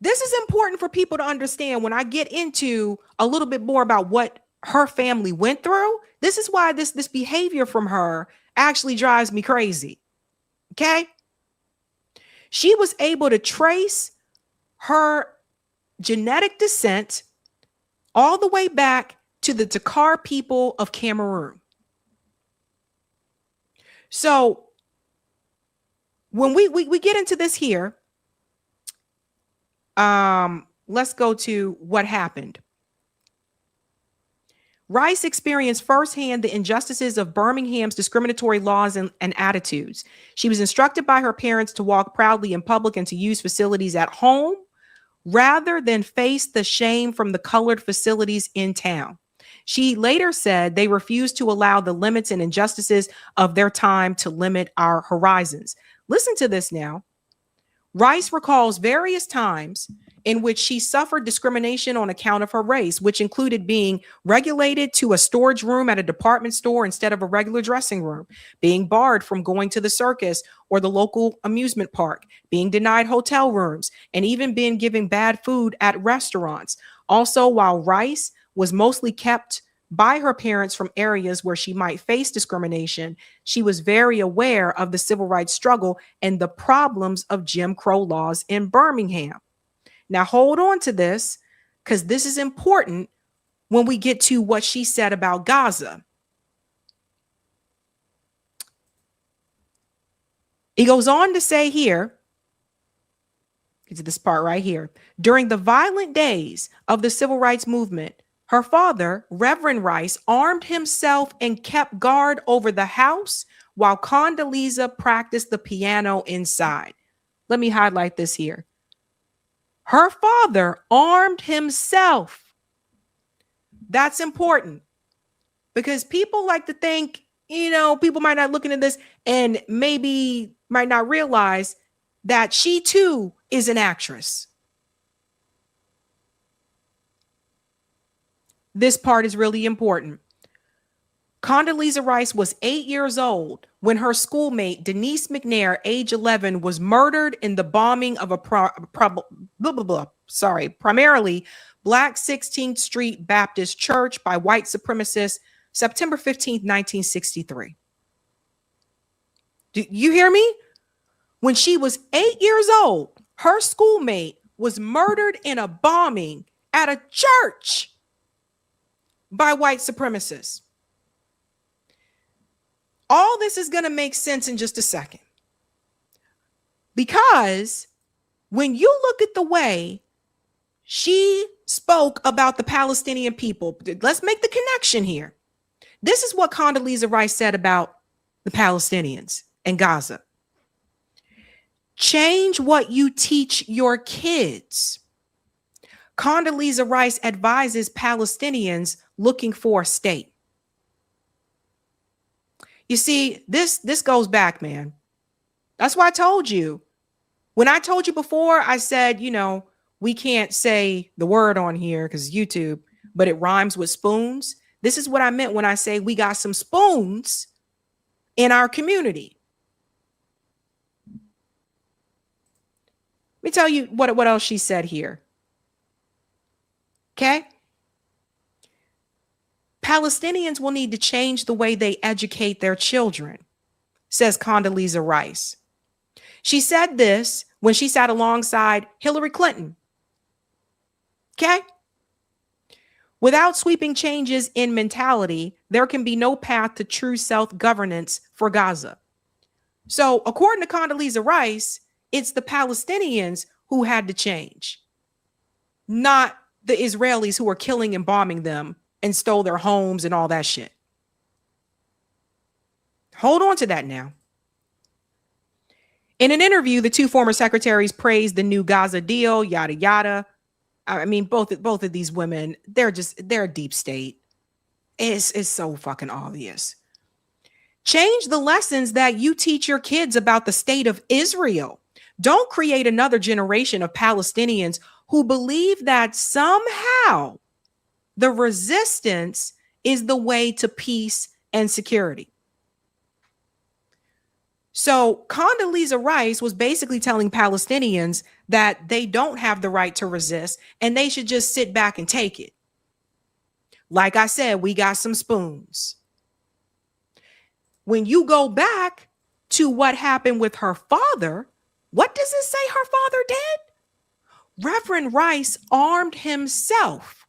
This is important for people to understand when I get into a little bit more about what her family went through. This is why this behavior from her actually drives me crazy. Okay? She was able to trace her genetic descent all the way back to the Dakar people of Cameroon. So when we get into this here, let's go to what happened. Rice experienced firsthand the injustices of Birmingham's discriminatory laws and attitudes. She was instructed by her parents to walk proudly in public and to use facilities at home rather than face the shame from the colored facilities in town. She later said they refused to allow the limits and injustices of their time to limit our horizons. Listen to this now. Rice recalls various times in which she suffered discrimination on account of her race, which included being regulated to a storage room at a department store instead of a regular dressing room, being barred from going to the circus or the local amusement park, being denied hotel rooms, and even being given bad food at restaurants. Also, while Rice was mostly kept by her parents from areas where she might face discrimination, she was very aware of the civil rights struggle and the problems of Jim Crow laws in Birmingham. Now, hold on to this, because this is important when we get to what she said about Gaza. He goes on to say here, get to this part right here. During the violent days of the civil rights movement, her father, Reverend Rice, armed himself and kept guard over the house while Condoleezza practiced the piano inside. Let me highlight this here. Her father armed himself. That's important because people like to think, people might not looking at this and maybe might not realize that she too is an actress. This part is really important. Condoleezza Rice was 8 years old when her schoolmate, Denise McNair, age 11, was murdered in the bombing of a primarily Black 16th Street Baptist Church by white supremacists, September 15th, 1963. Do you hear me? When she was 8 years old, her schoolmate was murdered in a bombing at a church by white supremacists. All this is going to make sense in just a second. Because when you look at the way she spoke about the Palestinian people, let's make the connection here. This is what Condoleezza Rice said about the Palestinians and Gaza. Change what you teach your kids. Condoleezza Rice advises Palestinians looking for a state. You see, this goes back, man. That's why I told you. When I told you before, I said, we can't say the word on here because YouTube, but it rhymes with spoons. This is what I meant when I say we got some spoons in our community. Let me tell you what else she said here. Okay? Palestinians will need to change the way they educate their children, says Condoleezza Rice. She said this when she sat alongside Hillary Clinton. Okay? Without sweeping changes in mentality, there can be no path to true self-governance for Gaza. So, according to Condoleezza Rice, it's the Palestinians who had to change, not the Israelis who were killing and bombing them and stole their homes and all that shit. Hold on to that now. In an interview, the two former secretaries praised the new Gaza deal, yada, yada. I mean, both of these women, they're a deep state. It's so fucking obvious. Change the lessons that you teach your kids about the state of Israel. Don't create another generation of Palestinians who believe that somehow the resistance is the way to peace and security. So Condoleezza Rice was basically telling Palestinians that they don't have the right to resist and they should just sit back and take it. Like I said, we got some spoons. When you go back to what happened with her father, what does it say her father did? Reverend Rice armed himself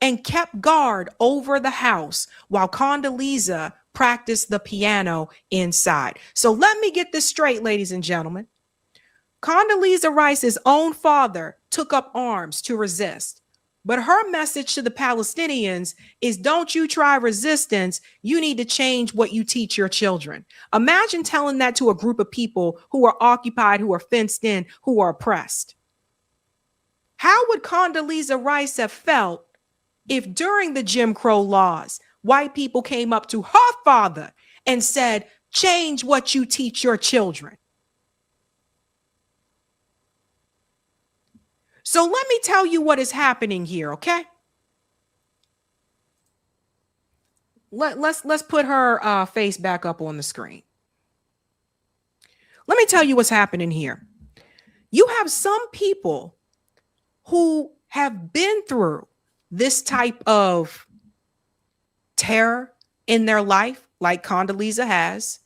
and kept guard over the house while Condoleezza practiced the piano inside. So let me get this straight, ladies and gentlemen. Condoleezza Rice's own father took up arms to resist. But her message to the Palestinians is, don't you try resistance. You need to change what you teach your children. Imagine telling that to a group of people who are occupied, who are fenced in, who are oppressed. How would Condoleezza Rice have felt if during the Jim Crow laws, white people came up to her father and said, change what you teach your children? So let me tell you what is happening here, okay? Let's put her face back up on the screen. Let me tell you what's happening here. You have some people who have been through this type of terror in their life, like Condoleezza has.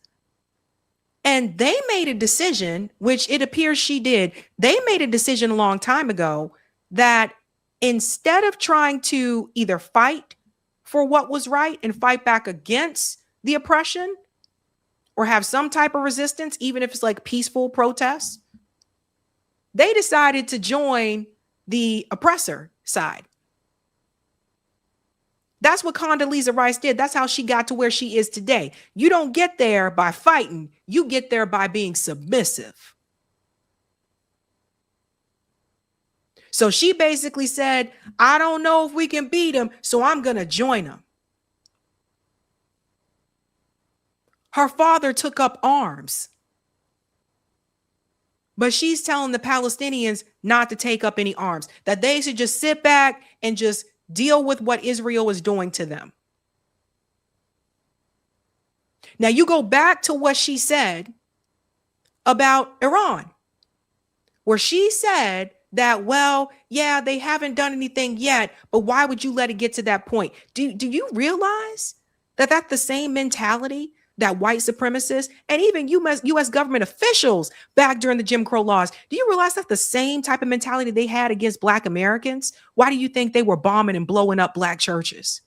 And they made a decision, which it appears she did. They made a decision a long time ago that instead of trying to either fight for what was right and fight back against the oppression or have some type of resistance, even if it's like peaceful protests, they decided to join the oppressor side. That's what Condoleezza Rice did. That's how she got to where she is today. You don't get there by fighting. You get there by being submissive. So she basically said, I don't know if we can beat him, so I'm going to join him. Her father took up arms. But she's telling the Palestinians not to take up any arms, that they should just sit back and just deal with what Israel is doing to them. Now you go back to what she said about Iran, where she said that, well, yeah, they haven't done anything yet, but why would you let it get to that point? Do you realize that that's the same mentality that white supremacists and even U.S. government officials back during the Jim Crow laws, do you realize that's the same type of mentality they had against Black Americans? Why do you think they were bombing and blowing up Black churches?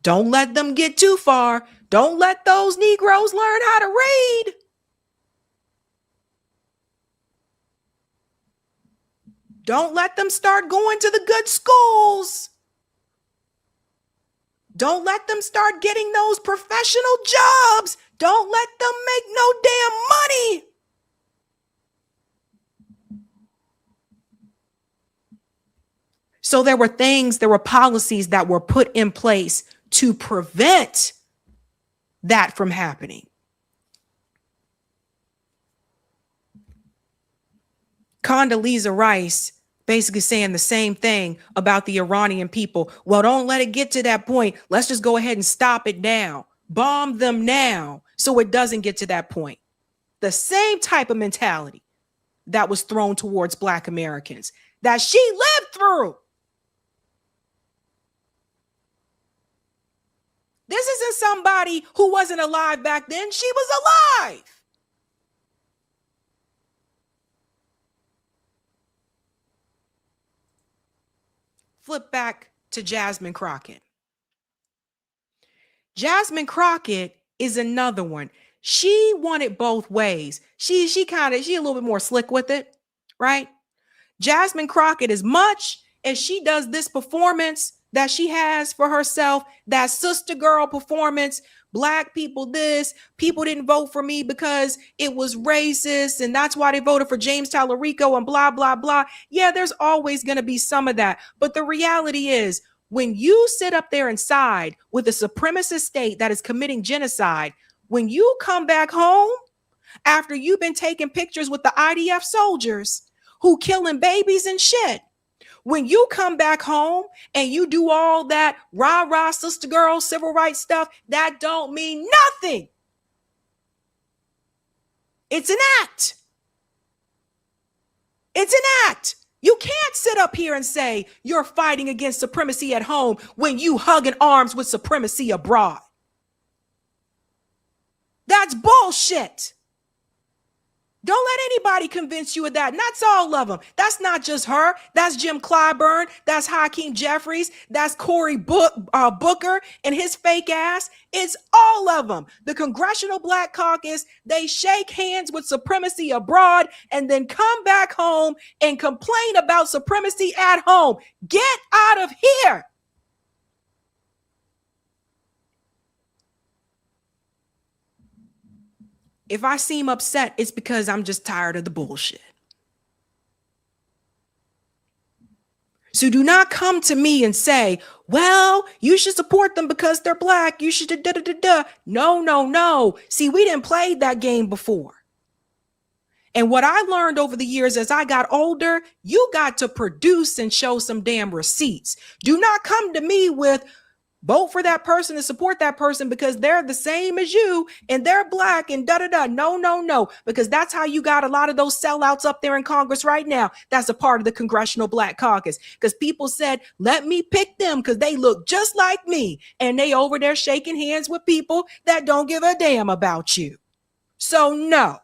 Don't let them get too far. Don't let those Negroes learn how to read. Don't let them start going to the good schools. Don't let them start getting those professional jobs. Don't let them make no damn money. So there were policies that were put in place to prevent that from happening. Condoleezza Rice basically saying the same thing about the Iranian people. Well, don't let it get to that point. Let's just go ahead and stop it now. Bomb them now so it doesn't get to that point. The same type of mentality that was thrown towards Black Americans that she lived through. This isn't somebody who wasn't alive back then. She was alive. Flip back to Jasmine Crockett. Jasmine Crockett is another one. She won it both ways. She a little bit more slick with it, right? Jasmine Crockett, as much as she does this performance that she has for herself, that sister girl performance, Black people this, people didn't vote for me because it was racist and that's why they voted for James Tallarico and blah, blah, blah. Yeah, there's always going to be some of that. But the reality is, when you sit up there and side with a supremacist state that is committing genocide, when you come back home after you've been taking pictures with the IDF soldiers who killing babies and shit, when you come back home and you do all that rah-rah sister girl civil rights stuff, that don't mean nothing. It's an act. It's an act. You can't sit up here and say you're fighting against supremacy at home when you hugging arms with supremacy abroad. That's bullshit. Don't let anybody convince you of that. And that's all of them. That's not just her. That's Jim Clyburn. That's Hakeem Jeffries. That's Cory Booker and his fake ass. It's all of them. The Congressional Black Caucus, they shake hands with supremacy abroad and then come back home and complain about supremacy at home. Get out of here. If I seem upset, it's because I'm just tired of the bullshit. So do not come to me and say, well, you should support them because they're Black. You should da-da-da-da. No, no, no. See, we didn't play that game before. And what I learned over the years as I got older, you got to produce and show some damn receipts. Do not come to me with, vote for that person and support that person because they're the same as you and they're Black and da-da-da. No, no, no. Because that's how you got a lot of those sellouts up there in Congress right now. That's a part of the Congressional Black Caucus. Because people said, let me pick them because they look just like me. And they over there shaking hands with people that don't give a damn about you. So no.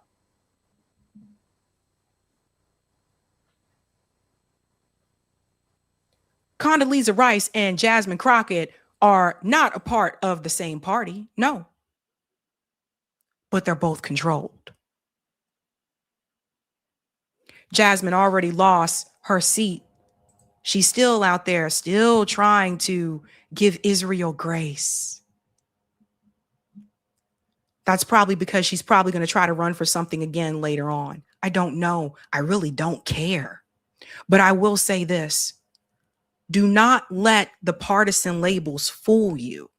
Condoleezza Rice and Jasmine Crockett are not a part of the same party. No. But they're both controlled. Jasmine already lost her seat. She's still out there, still trying to give Israel grace. That's probably because she's probably going to try to run for something again later on. I don't know. I really don't care. But I will say this. Do not let the partisan labels fool you.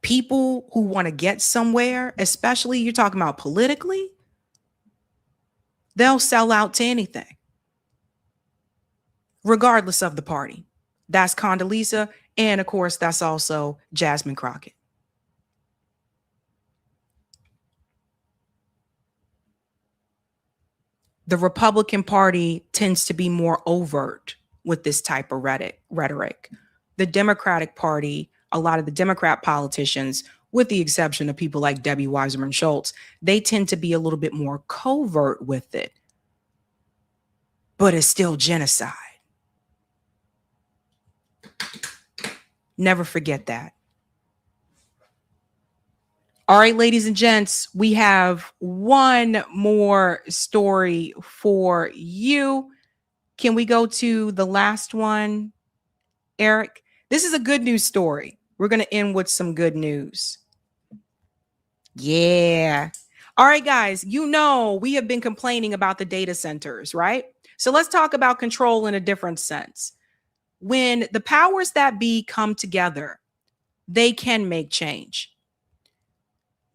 People who want to get somewhere, especially you're talking about politically, they'll sell out to anything, regardless of the party. That's Condoleezza, and of course, that's also Jasmine Crockett. The Republican Party tends to be more overt with this type of rhetoric. The Democratic Party, a lot of the Democrat politicians, with the exception of people like Debbie Weiserman Schultz, they tend to be a little bit more covert with it. But it's still genocide. Never forget that. All right, ladies and gents, we have one more story for you. Can we go to the last one, Eric? This is a good news story. We're going to end with some good news. Yeah. All right, guys, we have been complaining about the data centers, right? So let's talk about control in a different sense. When the powers that be come together, they can make change.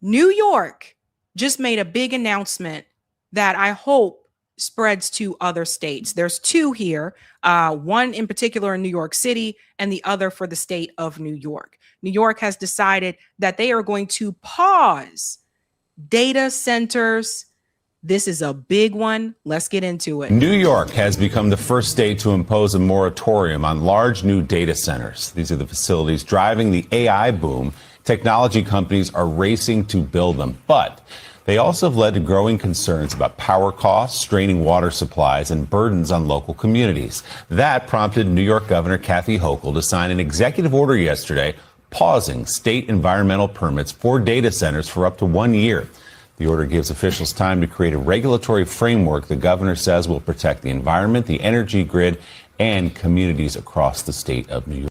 New York just made a big announcement that I hope spreads to other states. There's two here, one in particular in New York City and the other for the state of New York. New York has decided that they are going to pause data centers. This is a big one. Let's get into it. New York has become the first state to impose a moratorium on large new data centers. These are the facilities driving the AI boom. Technology companies are racing to build them, but they also have led to growing concerns about power costs, straining water supplies, and burdens on local communities. That prompted New York Governor Kathy Hochul to sign an executive order yesterday pausing state environmental permits for data centers for up to 1 year. The order gives officials time to create a regulatory framework the governor says will protect the environment, the energy grid, and communities across the state of New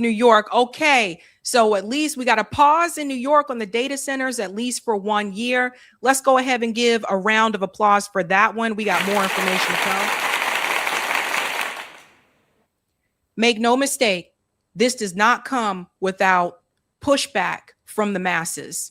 York. Okay, so at least we got a pause in New York on the data centers, at least for 1 year. Let's go ahead and give a round of applause for that one. We got more information to come. Make no mistake, this does not come without pushback from the masses.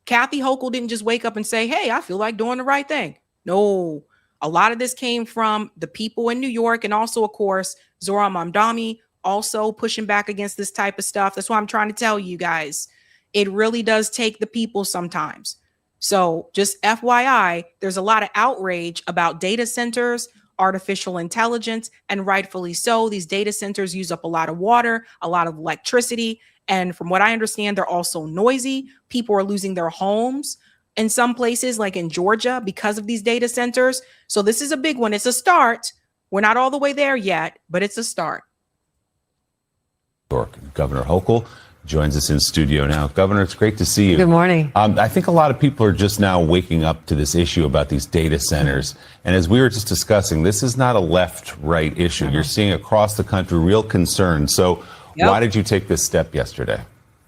Kathy Hochul didn't just wake up and say, hey, I feel like doing the right thing. No, a lot of this came from the people in New York, and also, of course, Zohran Mamdani also pushing back against this type of stuff. That's why I'm trying to tell you guys, it really does take the people sometimes. So just FYI, there's a lot of outrage about data centers, artificial intelligence, and rightfully so. These data centers use up a lot of water, a lot of electricity. And from what I understand, they're also noisy. People are losing their homes in some places, like in Georgia, because of these data centers. So this is a big one. It's a start. We're not all the way there yet, but it's a start. Governor Hochul joins us in studio now. Governor, it's great to see you. Good morning. I think a lot of people are just now waking up to this issue about these data centers. And as we were just discussing, this is not a left-right issue. You're seeing across the country real concern. So why did you take this step yesterday?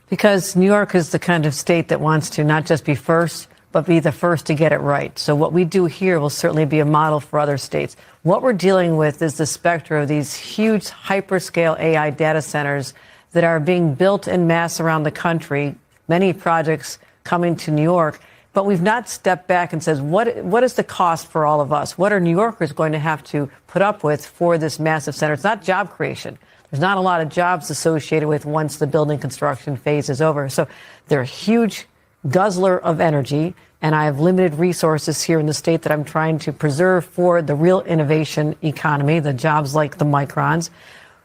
Because New York is the kind of state that wants to not just be first, but be the first to get it right. So what we do here will certainly be a model for other states. What we're dealing with is the specter of these huge hyperscale AI data centers that are being built en masse around the country, many projects coming to New York. But we've not stepped back and said, what is the cost for all of us? What are New Yorkers going to have to put up with for this massive center? It's not job creation. There's not a lot of jobs associated with once the building construction phase is over. So they're a huge guzzler of energy, and I have limited resources here in the state that I'm trying to preserve for the real innovation economy, the jobs like the microns.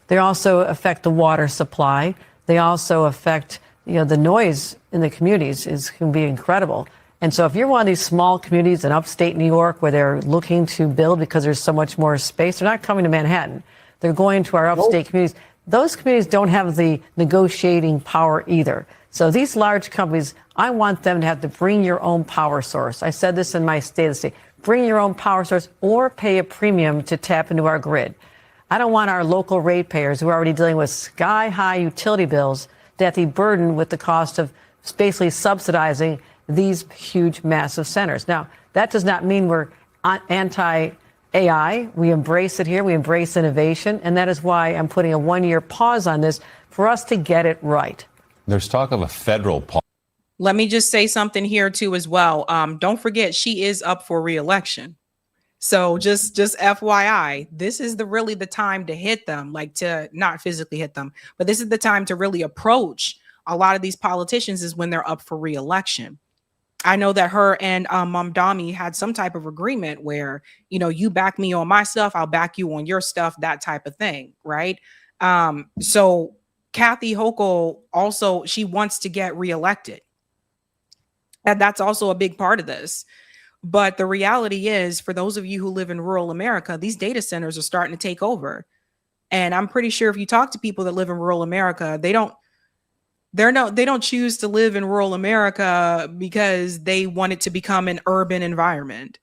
They also affect the water supply. They also affect, the noise in the communities can be incredible. And so if you're one of these small communities in upstate New York where they're looking to build because there's so much more space, they're not coming to Manhattan. They're going to our upstate communities. Those communities don't have the negotiating power either. So these large companies, I want them to have to bring your own power source. I said this in my State of the State. Bring your own power source or pay a premium to tap into our grid. I don't want our local ratepayers who are already dealing with sky-high utility bills to have to be burdened with the cost of basically subsidizing these huge, massive centers. Now, that does not mean we're anti-AI. We embrace it here. We embrace innovation. And that is why I'm putting a 1-year pause on this for us to get it right. There's talk of a federal pause. Let me just say something here, too, as well. Don't forget, she is up for re-election. So just FYI, this is really the time to hit them, like to not physically hit them, but this is the time to really approach a lot of these politicians is when they're up for re-election. I know that her and Mamdani had some type of agreement where, you back me on my stuff, I'll back you on your stuff, that type of thing, right? So Kathy Hochul also, she wants to get reelected. And that's also a big part of this. But the reality is, for those of you who live in rural America, these data centers are starting to take over. And I'm pretty sure if you talk to people that live in rural America, they don't choose to live in rural America because they want it to become an urban environment,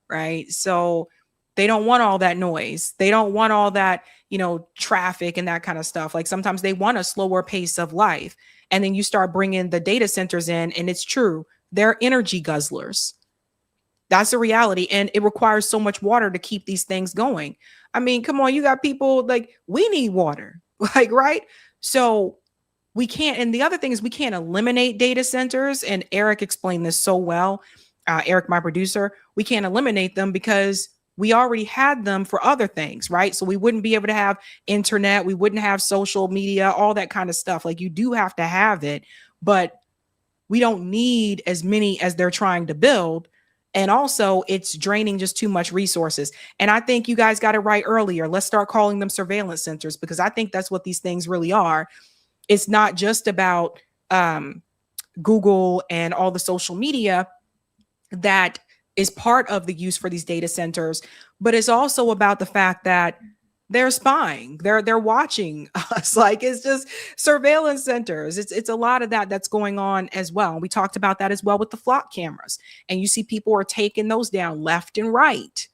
right? So they don't want all that noise. They don't want all that, traffic and that kind of stuff. Like sometimes they want a slower pace of life. And then you start bringing the data centers in, and it's true. They're energy guzzlers. That's the reality. And it requires so much water to keep these things going. I mean, come on, you got people like, we need water, like, right? So we can't. And the other thing is we can't eliminate data centers. And Eric explained this so well. Eric, my producer, we can't eliminate them because we already had them for other things, right? So we wouldn't be able to have internet. We wouldn't have social media, all that kind of stuff. Like, you do have to have it, but we don't need as many as they're trying to build. And also it's draining just too much resources. And I think you guys got it right earlier. Let's start calling them surveillance centers, because I think that's what these things really are. It's not just about Google and all the social media that is part of the use for these data centers, but it's also about the fact that they're spying, they're watching us. Like, it's just surveillance centers. It's a lot of that that's going on as well. We talked about that as well with the flock cameras, and you see people are taking those down left and right.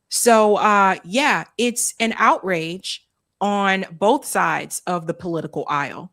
So yeah, it's an outrage on both sides of the political aisle.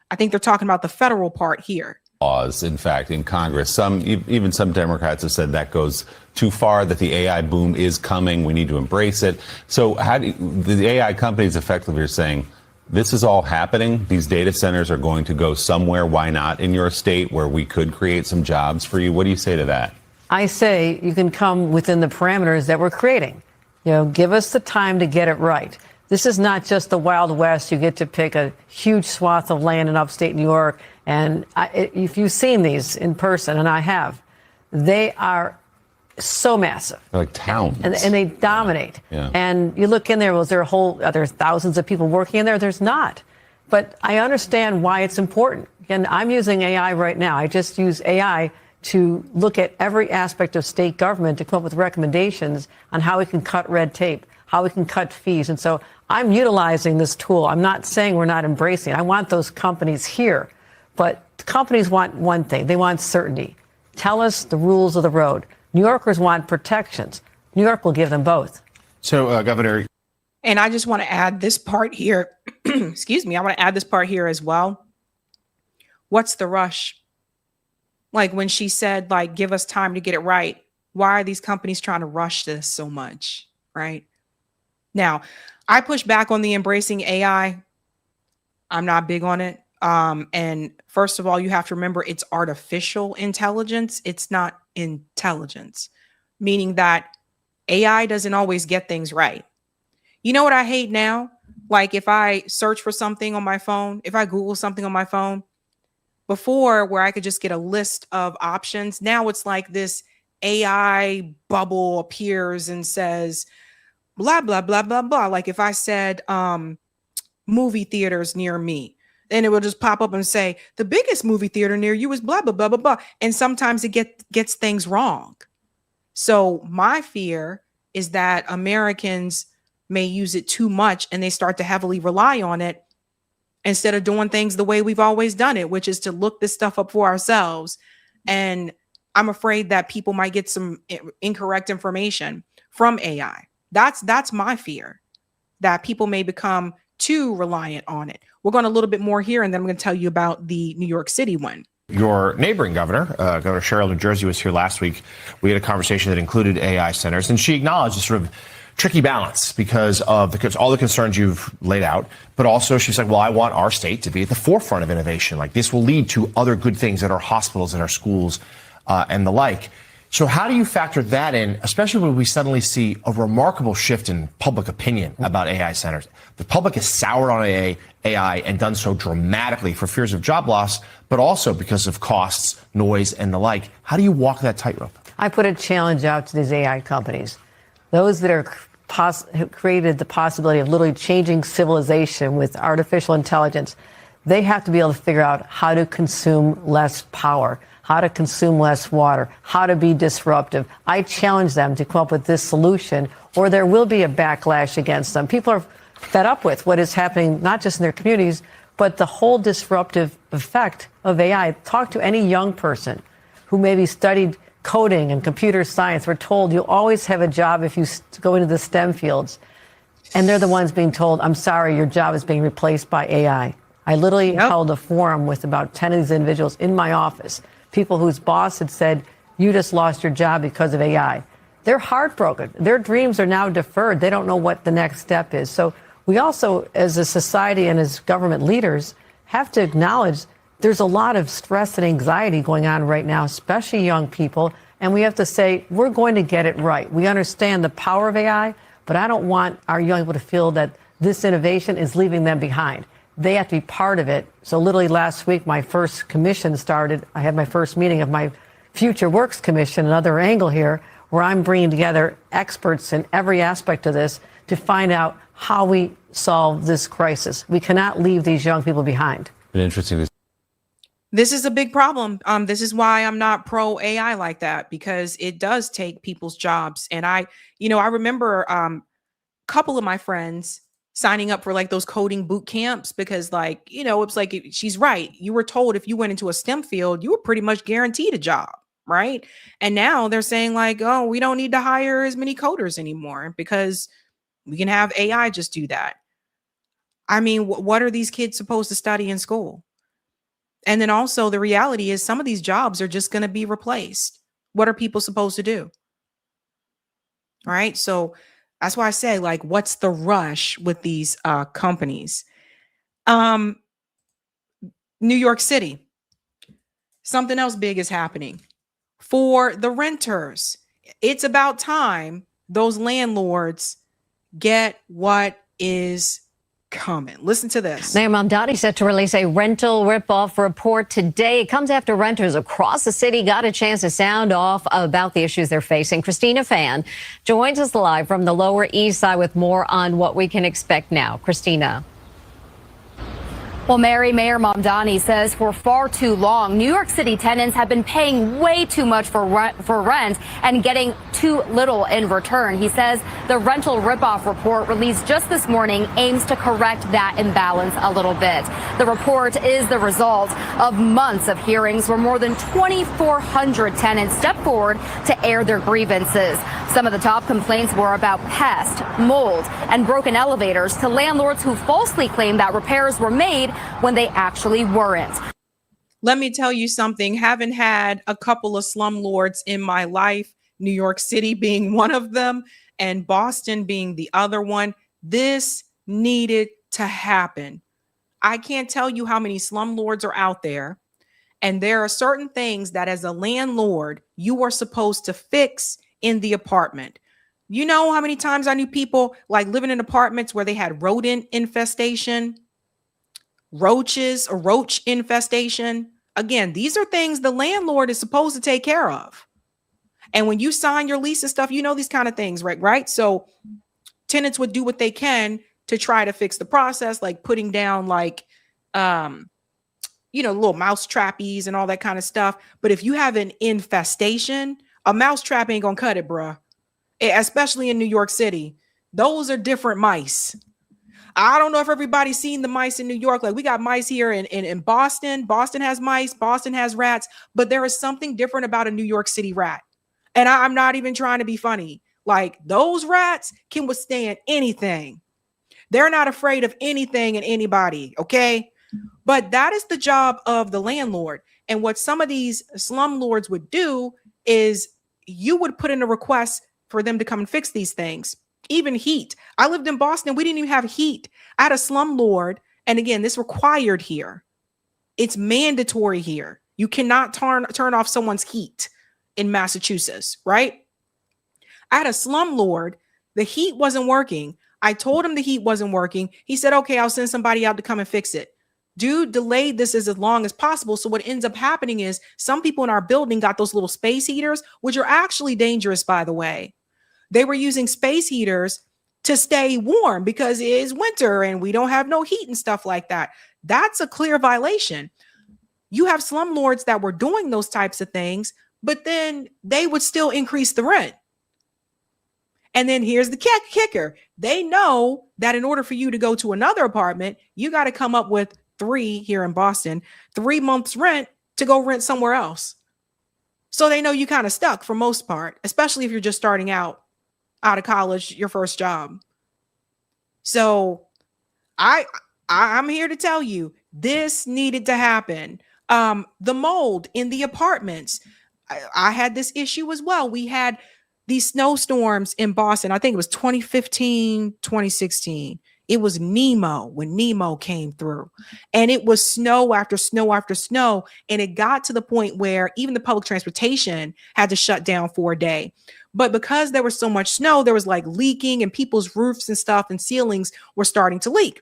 I think they're talking about the federal part here. Laws, in fact, in Congress. Even some Democrats have said that goes too far, that the AI boom is coming. We need to embrace it. So the AI companies effectively are saying, this is all happening. These data centers are going to go somewhere. Why not in your state where we could create some jobs for you? What do you say to that? I say you can come within the parameters that we're creating. Give us the time to get it right. This is not just the Wild West. You get to pick a huge swath of land in upstate New York. And if you've seen these in person, and I have, they are so massive. They're like towns. And they dominate. Yeah. And you look in there, was there are there thousands of people working in there? There's not. But I understand why it's important. And I'm using AI right now. I just use AI to look at every aspect of state government to come up with recommendations on how we can cut red tape, how we can cut fees. And so I'm utilizing this tool. I'm not saying we're not embracing it. I want those companies here. But companies want one thing. They want certainty. Tell us the rules of the road. New Yorkers want protections. New York will give them both. So, Governor. And I just want to add this part here. Excuse me. I want to add this part here as well. What's the rush? Like, when she said, like, give us time to get it right. Why are these companies trying to rush this so much? Right? Now, I push back on the embracing AI. I'm not big on it. And first of all, you have to remember it's artificial intelligence. It's not intelligence, meaning that AI doesn't always get things right. You know what I hate now? Like, if I search for something on my phone, if I Google something on my phone, before where I could just get a list of options, now it's like this AI bubble appears and says, blah, blah, blah, blah, blah. Like, if I said movie theaters near me, then it will just pop up and say, the biggest movie theater near you is blah, blah, blah, blah, blah. And sometimes it gets things wrong. So my fear is that Americans may use it too much and they start to heavily rely on it instead of doing things the way we've always done it, which is to look this stuff up for ourselves. And I'm afraid that people might get some incorrect information from AI. That's my fear, that people may become too reliant on it. We're going a little bit more here, and then I'm going to tell you about the New York City one. Your neighboring governor, Governor Sherrill, New Jersey, was here last week. We had a conversation that included AI centers, and she acknowledged a sort of tricky balance because of all the concerns you've laid out. But also she's like, well, I want our state to be at the forefront of innovation. Like, this will lead to other good things at our hospitals and our schools and the like. So how do you factor that in, especially when we suddenly see a remarkable shift in public opinion about AI centers? The public has soured on AI and done so dramatically for fears of job loss, but also because of costs, noise, and the like. How do you walk that tightrope? I put a challenge out to these AI companies, those that are have created the possibility of literally changing civilization with artificial intelligence. They have to be able to figure out how to consume less power, how to consume less water, how to be disruptive. I challenge them to come up with this solution, or there will be a backlash against them. People are fed up with what is happening, not just in their communities, but the whole disruptive effect of AI. Talk to any young person who maybe studied coding and computer science. We're told you'll always have a job if you go into the STEM fields. And they're the ones being told, I'm sorry, your job is being replaced by AI. I literally held a forum with about 10 of these individuals in my office people whose boss had said, you just lost your job because of AI. They're heartbroken. Their dreams are now deferred. They don't know what the next step is. So we also, as a society and as government leaders, have to acknowledge there's a lot of stress and anxiety going on right now, especially young people. And we have to say, we're going to get it right. We understand the power of AI, but I don't want our young people to feel that this innovation is leaving them behind. They have to be part of it. So literally last week, my first commission started. I had my first meeting of my Future Works Commission, another angle here, where I'm bringing together experts in every aspect of this to find out how we solve this crisis. We cannot leave these young people behind. Interesting. This is a big problem. This is why I'm not pro AI like that, because it does take people's jobs. And I remember a couple of my friends signing up for like those coding boot camps because it's like, she's right. You were told if you went into a STEM field, you were pretty much guaranteed a job. Right. And now they're saying like, oh, we don't need to hire as many coders anymore because we can have AI just do that. I mean, what are these kids supposed to study in school? And then also the reality is some of these jobs are just going to be replaced. What are people supposed to do? All right. So that's why I say, like, what's the rush with these companies? New York City, something else big is happening for the renters. It's about time those landlords get what is coming. Listen to this. Mayor Mamdani set to release a rental ripoff report today. It comes after renters across the city got a chance to sound off about the issues they're facing. Christina Fan joins us live from the Lower East Side with more on what we can expect now. Christina. Well, Mayor Mamdani says for far too long, New York City tenants have been paying way too much for rent and getting too little in return. He says the rental ripoff report released just this morning aims to correct that imbalance a little bit. The report is the result of months of hearings where more than 2,400 tenants stepped forward to air their grievances. Some of the top complaints were about pest, mold, and broken elevators to landlords who falsely claimed that repairs were made when they actually weren't. Let me tell you something. Having had a couple of slumlords in my life, New York City being one of them and Boston being the other one, this needed to happen. I can't tell you how many slumlords are out there. And there are certain things that as a landlord, you are supposed to fix in the apartment. You know how many times I knew people like living in apartments where they had rodent infestation, roaches, or roach infestation. Again, these are things the landlord is supposed to take care of. And when you sign your lease and stuff, you know these kind of things, right? So tenants would do what they can to try to fix the process, like putting down like, little mouse trappies and all that kind of stuff. But if you have an infestation, a mouse trap ain't gonna cut it, bruh. Especially in New York City. Those are different mice. I don't know if everybody's seen the mice in New York. Like we got mice here in Boston. Boston has mice. Boston has rats. But there is something different about a New York City rat. And I'm not even trying to be funny. Like those rats can withstand anything. They're not afraid of anything and anybody. Okay. But that is the job of the landlord. And what some of these slumlords would do is you would put in a request for them to come and fix these things. Even heat. I lived in Boston. We didn't even have heat. I had a slumlord. And again, this required here. It's mandatory here. You cannot turn off someone's heat in Massachusetts, right? I had a slumlord. The heat wasn't working. I told him the heat wasn't working. He said, okay, I'll send somebody out to come and fix it. Dude delayed this as long as possible. So what ends up happening is some people in our building got those little space heaters, which are actually dangerous, by the way. They were using space heaters to stay warm because it is winter and we don't have no heat and stuff like that. That's a clear violation. You have slumlords that were doing those types of things, but then they would still increase the rent. And then here's the kicker. They know that in order for you to go to another apartment, you got to come up with 3 here in Boston, 3 months rent to go rent somewhere else. So they know you kind of stuck for most part, especially if you're just starting out of college, your first job. So I'm here to tell you this needed to happen. The mold in the apartments. I had this issue as well. We had these snowstorms in Boston. I think it was 2015, 2016. It was Nemo when Nemo came through, and it was snow after snow after snow. And it got to the point where even the public transportation had to shut down for a day. But because there was so much snow, there was like leaking, and people's roofs and stuff and ceilings were starting to leak.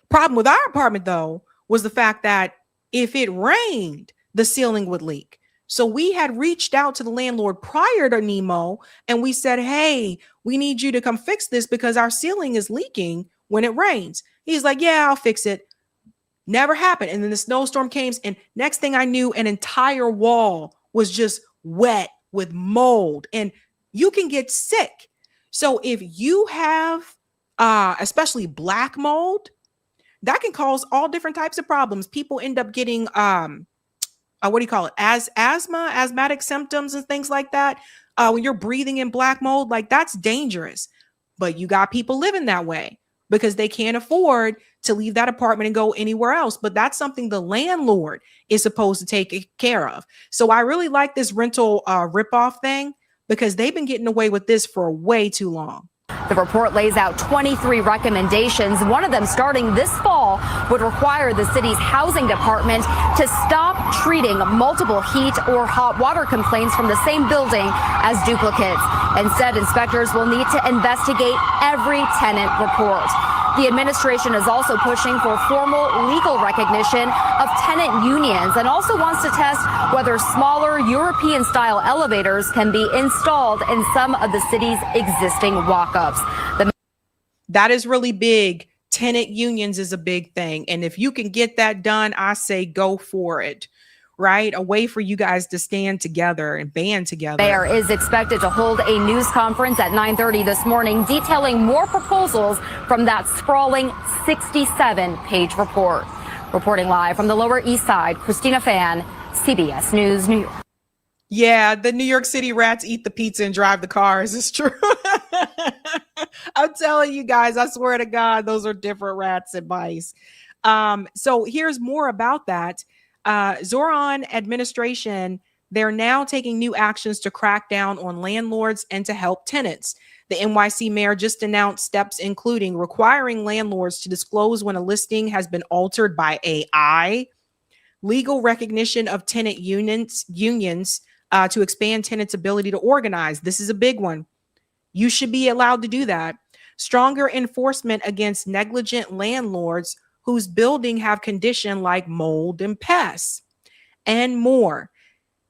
Problem with our apartment, though, was the fact that if it rained, the ceiling would leak. So we had reached out to the landlord prior to Nemo, and we said, hey, we need you to come fix this because our ceiling is leaking when it rains. He's like, yeah, I'll fix it. Never happened. And then the snowstorm came, and next thing I knew, an entire wall was just wet with mold, and you can get sick. So if you have especially black mold, that can cause all different types of problems. People end up getting what do you call it? Asthma, asthmatic symptoms and things like that. When you're breathing in black mold, like that's dangerous. But you got people living that way because they can't afford to leave that apartment and go anywhere else. But that's something the landlord is supposed to take care of. So I really like this rental ripoff thing because they've been getting away with this for way too long. The report lays out 23 recommendations. One of them, starting this fall, would require the city's housing department to stop treating multiple heat or hot water complaints from the same building as duplicates. Instead, inspectors will need to investigate every tenant report. The administration is also pushing for formal legal recognition of tenant unions and also wants to test whether smaller European-style elevators can be installed in some of the city's existing walk-ups. That is really big. Tenant unions is a big thing. And if you can get that done, I say go for it. Right? A way for you guys to stand together and band together. Mayor is expected to hold a news conference at 9:30 this morning detailing more proposals from that sprawling 67-page report. Reporting live from the Lower East Side, Christina Fan, CBS News, New York. Yeah, the New York City rats eat the pizza and drive the cars. It's true. I'm telling you guys, I swear to God, those are different rats and mice. So here's more about that. Zoran administration, they're now taking new actions to crack down on landlords and to help tenants. The NYC mayor just announced steps including requiring landlords to disclose when a listing has been altered by AI, legal recognition of tenant unions to expand tenants' ability to organize. This is a big one. You should be allowed to do that. Stronger enforcement against negligent landlords whose building have condition like mold and pests, and more.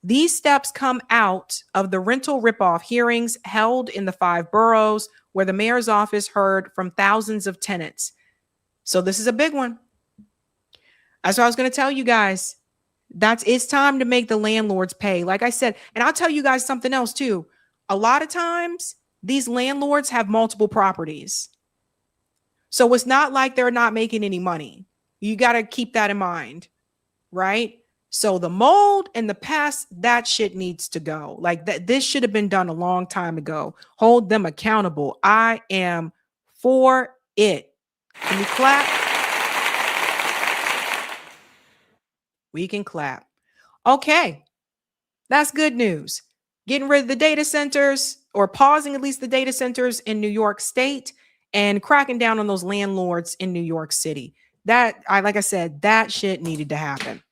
These steps come out of the rental ripoff hearings held in the 5 boroughs where the mayor's office heard from thousands of tenants. So this is a big one. That's what I was going to tell you guys. It's time to make the landlords pay. Like I said, and I'll tell you guys something else too. A lot of times these landlords have multiple properties. So it's not like they're not making any money. You got to keep that in mind, right? So the mold and the pests, that shit needs to go. Like that, this should have been done a long time ago. Hold them accountable. I am for it. Can you clap? We can clap. Okay. That's good news. Getting rid of the data centers, or pausing at least the data centers in New York State, and cracking down on those landlords in New York City. Like I said, that shit needed to happen.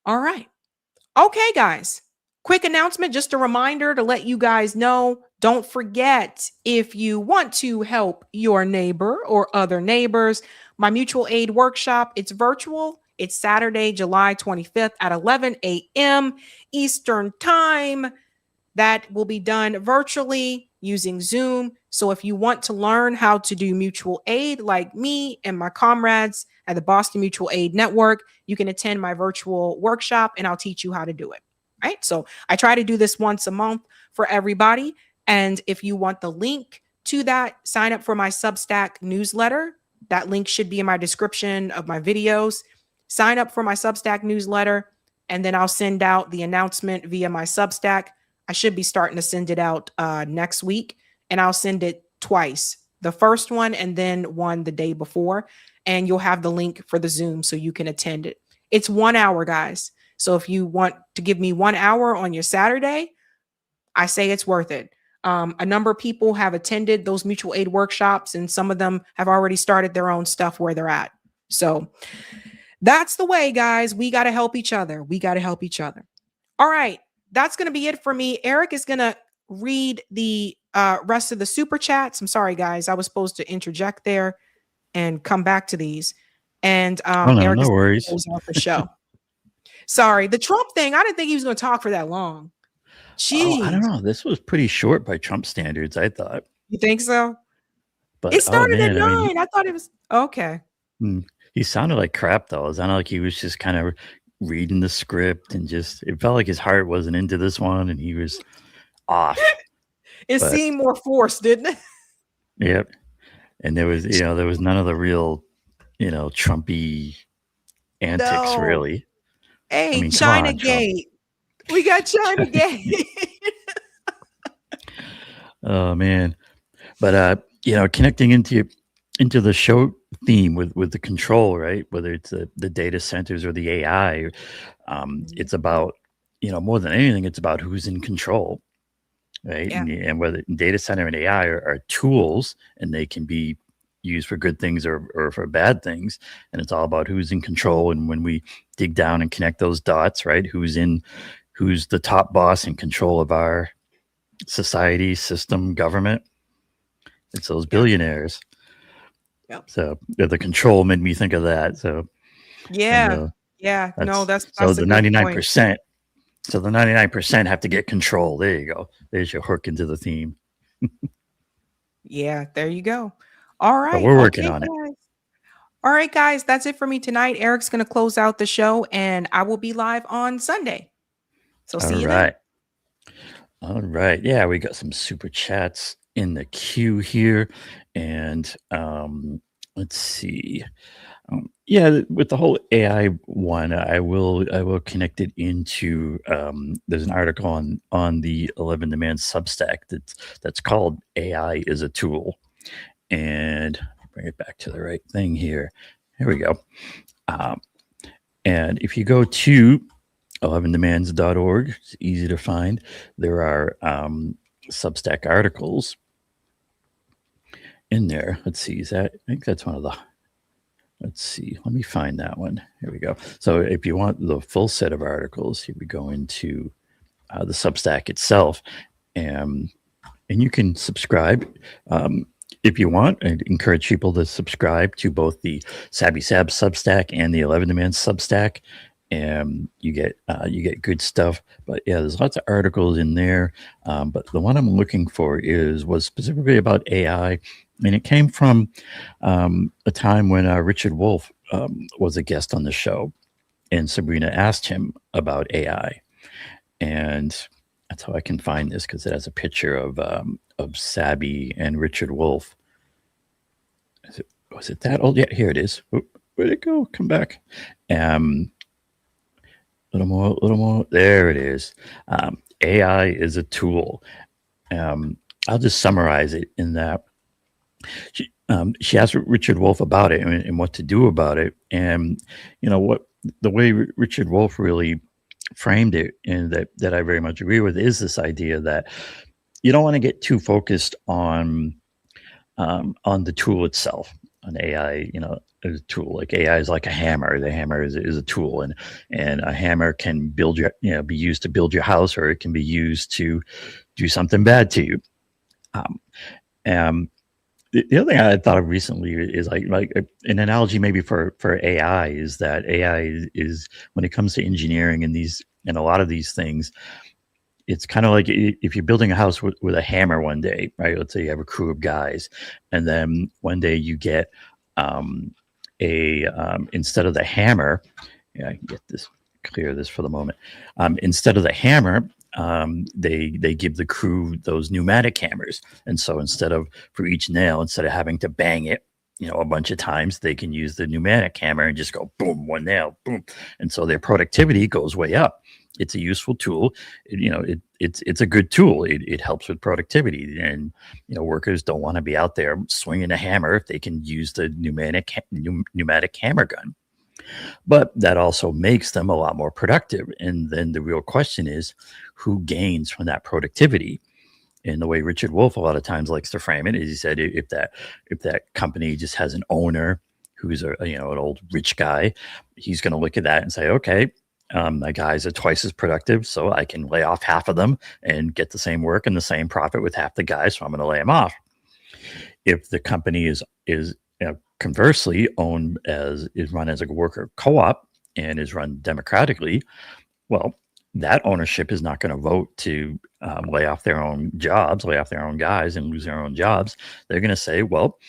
All right. Okay, guys. Quick announcement, just a reminder to let you guys know, don't forget, if you want to help your neighbor or other neighbors, my mutual aid workshop, it's virtual. It's Saturday, July 25th at 11 a.m. Eastern Time. That will be done virtually using Zoom. So if you want to learn how to do mutual aid like me and my comrades at the Boston Mutual Aid Network, you can attend my virtual workshop and I'll teach you how to do it. Right? So I try to do this once a month for everybody. And if you want the link to that, sign up for my Substack newsletter. That link should be in my description of my videos. Sign up for my Substack newsletter, and then I'll send out the announcement via my Substack. I should be starting to send it out next week, and I'll send it twice. The first one and then one the day before, and you'll have the link for the Zoom so you can attend it. It's 1 hour, guys. So if you want to give me 1 hour on your Saturday, I say it's worth it. A number of people have attended those mutual aid workshops, and some of them have already started their own stuff where they're at. So that's the way, guys. We got to help each other. We got to help each other. All right. That's going to be it for me. Eric is going to read the rest of the super chats. I'm sorry, guys. I was supposed to interject there and come back to these. And Eric is worries. going to close out the show. Sorry. The Trump thing, I didn't think he was going to talk for that long. Jeez. I don't know. This was pretty short by Trump standards, I thought. You think so? But It started at 9. I mean, I thought it was okay. he sounded like crap, though. It sounded like he was just kind of reading the script and just, it felt like his heart wasn't into this one and he was off. It seemed more forced, didn't it? Yep. And there was, there was none of the real, Trumpy antics, really. Hey, I mean, China come on, Trump. Gate. We got China Gate. Oh man. But connecting into the show theme with the control, right? Whether it's the data centers or the AI, it's about, more than anything, it's about who's in control, right? Yeah. And whether data center and AI are tools, and they can be used for good things or for bad things, and it's all about who's in control. And when we dig down and connect those dots, right? Who's the top boss in control of our society, system, government? It's those billionaires. Yep. So the control made me think of that. So Yeah. That's so a the good point. 99%. So the 99% have to get control. There you go. There's your hook into the theme. Yeah, there you go. All right. But we're working on it. guys. All right, guys. That's it for me tonight. Eric's going to close out the show, and I will be live on Sunday. So see you then. All right. Yeah, we got some super chats in the queue here. And let's see. With the whole AI one, I will connect it into there's an article on the 11 Demands Substack that's called AI is a Tool. And bring it back to the right thing here. Here we go. And if you go to 11demands.org, it's easy to find. There are Substack articles in there. Let's see. I think that's one of the. Let's see. Let me find that one. Here we go. So if you want the full set of articles, here we go into the Substack itself, and you can subscribe if you want. I'd encourage people to subscribe to both the Sabby Sabs Substack and the 11 Demands Substack. And you get good stuff. But yeah, there's lots of articles in there. But the one I'm looking for was specifically about AI, and it came from a time when Richard Wolff was a guest on the show, and Sabrina asked him about AI, and that's how I can find this, because it has a picture of Sabby and Richard Wolff. Was it that old? Yeah, here it is. Where'd it go? Come back. Little more. There it is. AI is a tool. I'll just summarize it in that she asked Richard Wolff about it and what to do about it. And the way Richard Wolff really framed it, and that I very much agree with, is this idea that you don't want to get too focused on the tool itself. On AI, as a tool, like AI is like a hammer. The hammer is a tool, and a hammer can be used to build your house, or it can be used to do something bad to you. The other thing I thought of recently is like an analogy maybe for AI is that AI is when it comes to engineering and a lot of these things, it's kind of like if you're building a house with a hammer one day, right? Let's say you have a crew of guys, and then one day you get instead of the hammer, I can clear this for the moment. Instead of the hammer, they give the crew those pneumatic hammers, and so instead of having to bang it, a bunch of times, they can use the pneumatic hammer and just go boom, one nail, boom, and so their productivity goes way up. It's a useful tool. It's a good tool. It helps with productivity, and workers don't want to be out there swinging a hammer if they can use the pneumatic hammer gun. But that also makes them a lot more productive. And then the real question is, who gains from that productivity? And the way Richard Wolff a lot of times likes to frame it is, he said, if that company just has an owner who's an old rich guy, he's going to look at that and say, okay, my guys are twice as productive, so I can lay off half of them and get the same work and the same profit with half the guys, so I'm going to lay them off. If the company is conversely is run as a worker co-op and is run democratically, well, that ownership is not going to vote to lay off their own guys and lose their own jobs. They're going to say, well,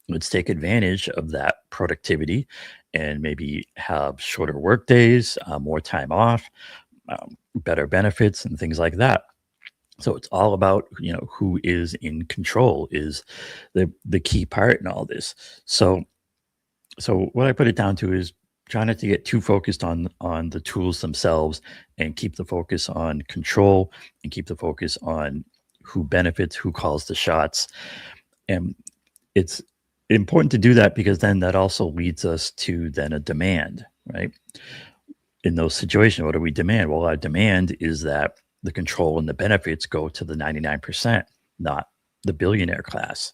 let's take advantage of that productivity and maybe have shorter work days, more time off, better benefits, and things like that. So it's all about, who is in control is the key part in all this. So what I put it down to is try not to get too focused on the tools themselves, and keep the focus on control, and keep the focus on who benefits, who calls the shots. And it's important to do that, because then that also leads us to then a demand, right? In those situations, what do we demand? Well, our demand is that the control and the benefits go to the 99%, not the billionaire class.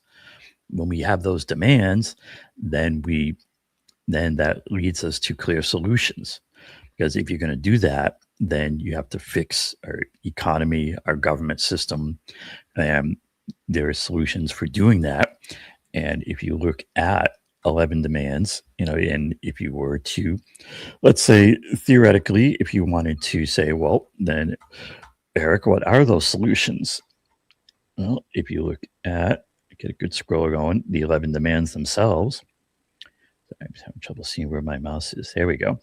When we have those demands, then that leads us to clear solutions. Because if you're going to do that, then you have to fix our economy, our government system, and there are solutions for doing that. And if you look at 11 demands, and if you were to, let's say, theoretically, if you wanted to say, well, then, Eric, what are those solutions? Well, if you look at, get a good scroll going, the 11 demands themselves. I'm having trouble seeing where my mouse is. There we go.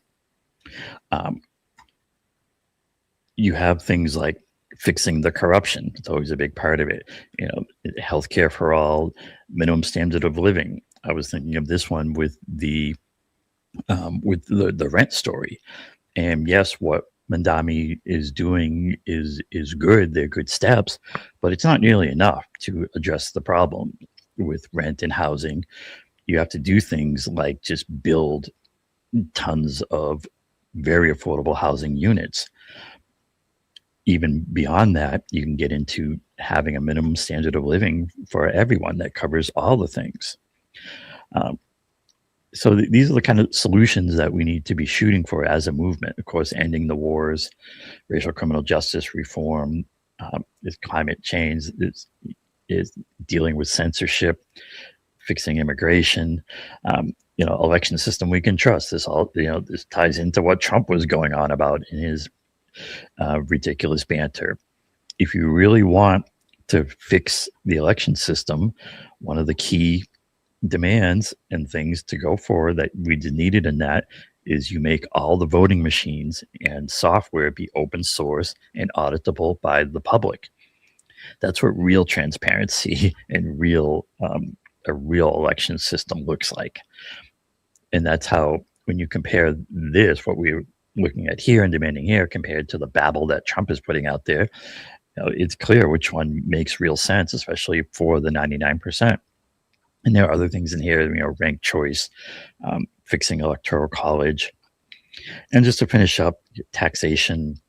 You have things like fixing the corruption. It's always a big part of it. Healthcare for all, minimum standard of living. I was thinking of this one with the rent story. And yes, what Mandami is doing is good. They're good steps, but it's not nearly enough to address the problem with rent and housing. You have to do things like just build tons of very affordable housing units. Even beyond that, you can get into having a minimum standard of living for everyone that covers all the things. So these are the kind of solutions that we need to be shooting for as a movement. Of course, ending the wars, racial criminal justice reform, is climate change, is dealing with censorship, fixing immigration, election system we can trust. This all, this ties into what Trump was going on about in his ridiculous banter. If you really want to fix the election system, one of the key demands and things to go for that we needed in that is you make all the voting machines and software be open source and auditable by the public. That's what real transparency and a real election system looks like. And that's how, when you compare this, what we're looking at here and demanding here, compared to the babble that Trump is putting out there, it's clear which one makes real sense, especially for the 99%. And there are other things in here, ranked choice, fixing electoral college. And just to finish up, taxation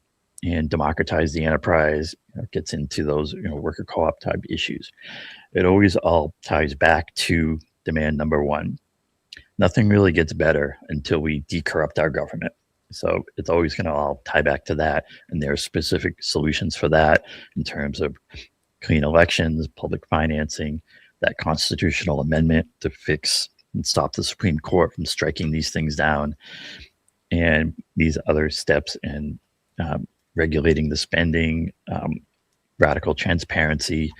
and democratize the enterprise, gets into those worker co-op type issues. It always all ties back to demand number one. Nothing really gets better until we decorrupt our government. So it's always going to all tie back to that. And there are specific solutions for that in terms of clean elections, public financing, that constitutional amendment to fix and stop the Supreme Court from striking these things down, and these other steps in regulating the spending, radical transparency.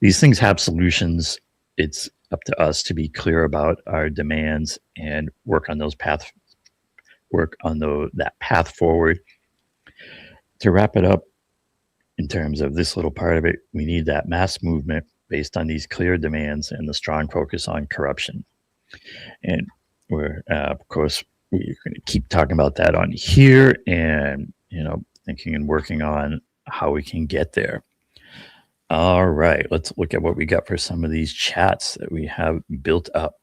These things have solutions. It's up to us to be clear about our demands and work on that path forward. To wrap it up, in terms of this little part of it, we need that mass movement based on these clear demands and the strong focus on corruption. And we're, of course, we're going to keep talking about that on here, and, thinking and working on how we can get there. All right, let's look at what we got for some of these chats that we have built up.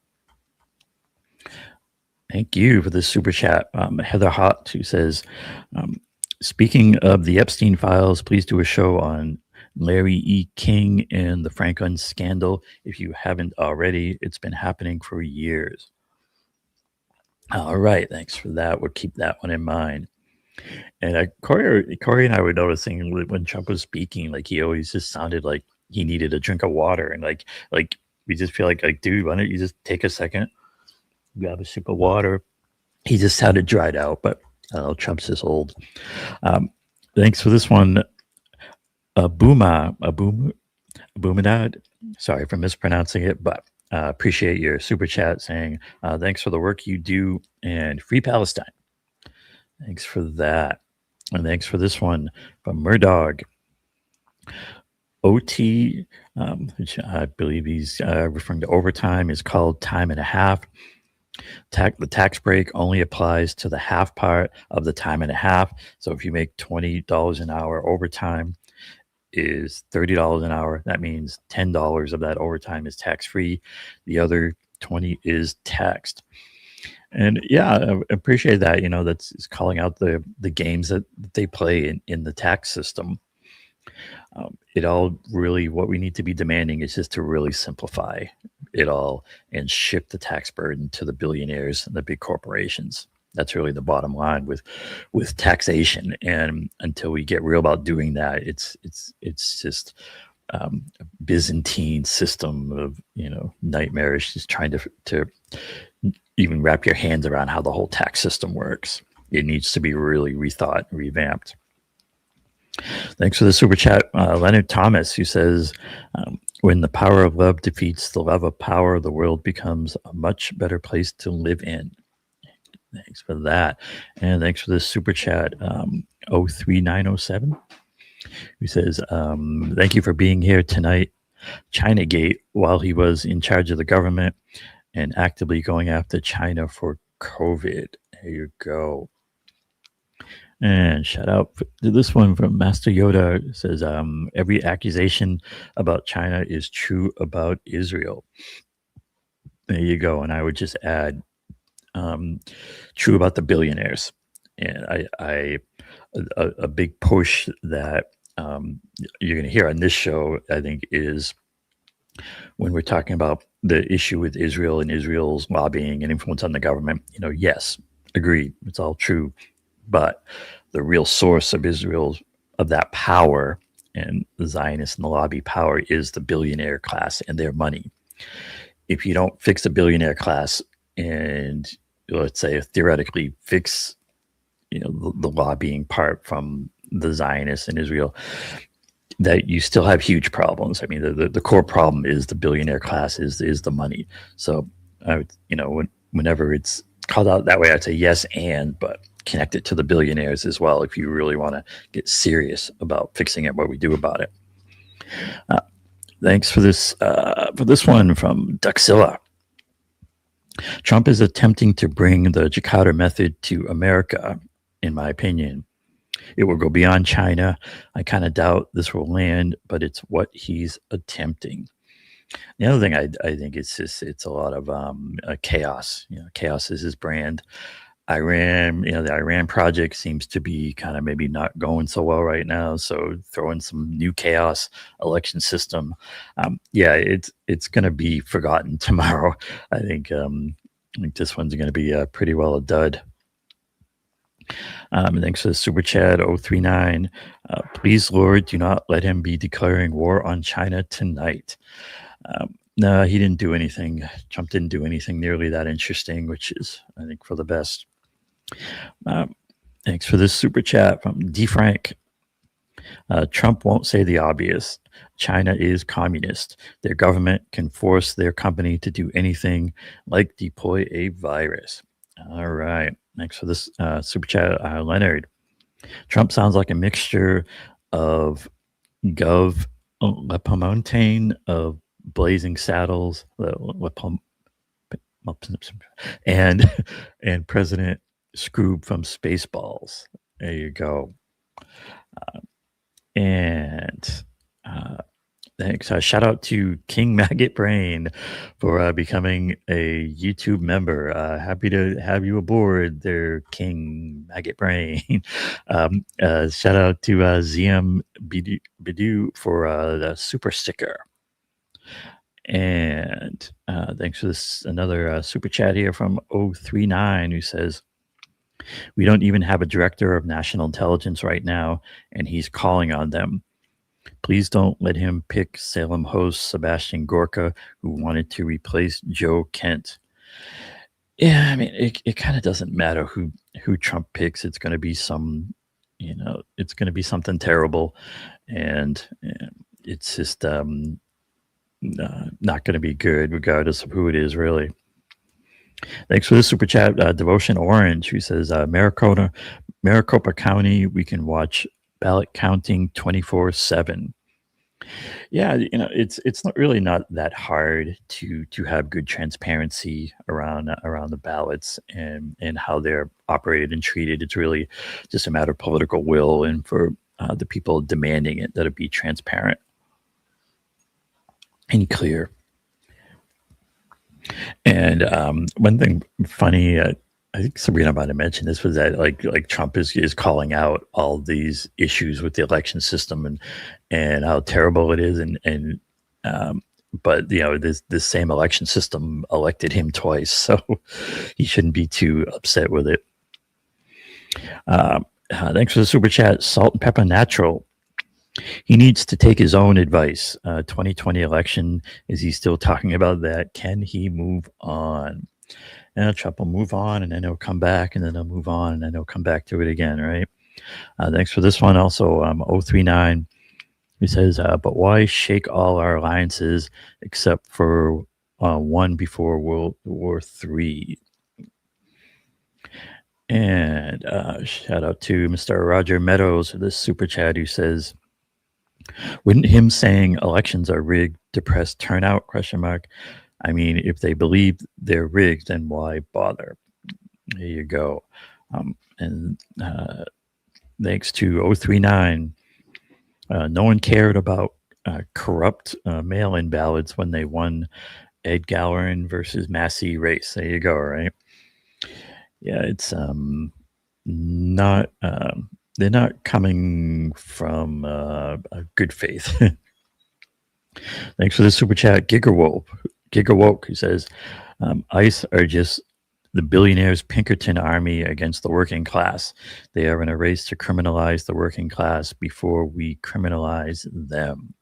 Thank you for this super chat. Heather Hott, who says, speaking of the Epstein files, please do a show on Larry E. King and the Franklin scandal. If you haven't already, it's been happening for years. All right, thanks for that. We'll keep that one in mind. And Corey and I were noticing when Trump was speaking, like he always just sounded like he needed a drink of water, and like we just feel like dude, why don't you just take a second, grab a sip of water? He just sounded dried out, but Trump's just old. Thanks for this one, Abumadad. Sorry for mispronouncing it, but appreciate your super chat saying thanks for the work you do and free Palestine. Thanks for that. And thanks for this one from Murdog. OT, which I believe he's referring to overtime, is called time and a half. The tax break only applies to the half part of the time and a half. So if you make $20 an hour, overtime is $30 an hour. That means $10 of that overtime is tax-free. The other 20 is taxed. And yeah, I appreciate that. That's calling out the games that they play in the tax system. It all really, what we need to be demanding is just to really simplify it all and shift the tax burden to the billionaires and the big corporations. That's really the bottom line with taxation. And until we get real about doing that, it's just a Byzantine system of nightmarish, just trying to even wrap your hands around how the whole tax system works. It needs to be really rethought and revamped. Thanks for the super chat, Leonard Thomas, who says, when the power of love defeats the love of power, the world becomes a much better place to live in. Thanks for that. And thanks for this super chat, 03907, who says, thank you for being here tonight. Chinagate, while he was in charge of the government and actively going after China for COVID. There you go. And shout out to this one from Master Yoda. It says, every accusation about China is true about Israel. There you go. And I would just add, true about the billionaires. And a big push that you're going to hear on this show, I think, is when we're talking about the issue with Israel and Israel's lobbying and influence on the government. Yes, agreed. It's all true. But the real source of of that power and the Zionist and the lobby power is the billionaire class and their money. If you don't fix the billionaire class and, let's say, theoretically fix, the lobbying part from the Zionists in Israel, that you still have huge problems. I mean, the core problem is the billionaire class is the money. So, whenever it's called out that way, I'd say yes, but connect it to the billionaires as well if you really want to get serious about fixing it, what we do about it. Thanks for this one from Duxilla. Trump is attempting to bring the Jakarta method to America, in my opinion. It will go beyond China. I kind of doubt this will land, but it's what he's attempting. The other thing I think it's a lot of chaos. Chaos is his brand. Iran, the Iran project seems to be kind of maybe not going so well right now. So throw in some new chaos election system. It's going to be forgotten tomorrow. I think this one's going to be pretty well a dud. Thanks for the super chat 039. Please, Lord, do not let him be declaring war on China tonight. No, he didn't do anything. Trump didn't do anything nearly that interesting, which is, I think, for the best. Thanks for this super chat from D. Frank. Trump won't say the obvious. China is communist. Their government can force their company to do anything like deploy a virus. All right. Thanks for this super chat, Leonard. Trump sounds like a mixture of Gov Lepomontaine of Blazing Saddles, and President Scroob from Spaceballs. There you go. And Thanks. Shout out to King Maggot Brain for becoming a YouTube member. Happy to have you aboard there, King Maggot Brain. Shout out to ZM Bidu for the super sticker. And thanks for this another super chat here from 039 who says, we don't even have a director of national intelligence right now, and he's calling on them. Please don't let him pick Salem host Sebastian Gorka, who wanted to replace Joe Kent. Yeah, I mean, it kind of doesn't matter who Trump picks. It's going to be it's going to be something terrible, and it's just not going to be good, regardless of who it is, really. Thanks for the super chat, Devotion Orange, who says, Maricopa County, we can watch ballot counting 24/7. Yeah, it's not really not that hard to have good transparency around the ballots and how they're operated and treated. It's really just a matter of political will and for the people demanding it, that it be transparent and clear. And one thing funny, I think Sabrina might have mentioned this, was that like Trump is calling out all these issues with the election system and how terrible it is, but this same election system elected him twice, so he shouldn't be too upset with it. Thanks for the super chat, Salt and Pepper Natural. He needs to take his own advice. 2020 election, is he still talking about that? Can he move on? And Trump will move on, and then he'll come back, and then he'll move on, and then he'll come back to it again, right? Thanks for this one. Also, 039, he says, but why shake all our alliances except for one before World War III? And shout out to Mr. Roger Meadows for this super chat, who says, wouldn't him saying elections are rigged depress turnout? ? I mean, if they believe they're rigged, then why bother? There you go. And thanks to 039, no one cared about corrupt mail-in ballots when they won Ed Gallerin versus Massie race. There you go, right? Yeah, it's not... they're not coming from a good faith. Thanks for the super chat, Gigawoke, who says, ICE are just the billionaires' Pinkerton army against the working class. They are in a race to criminalize the working class before we criminalize them.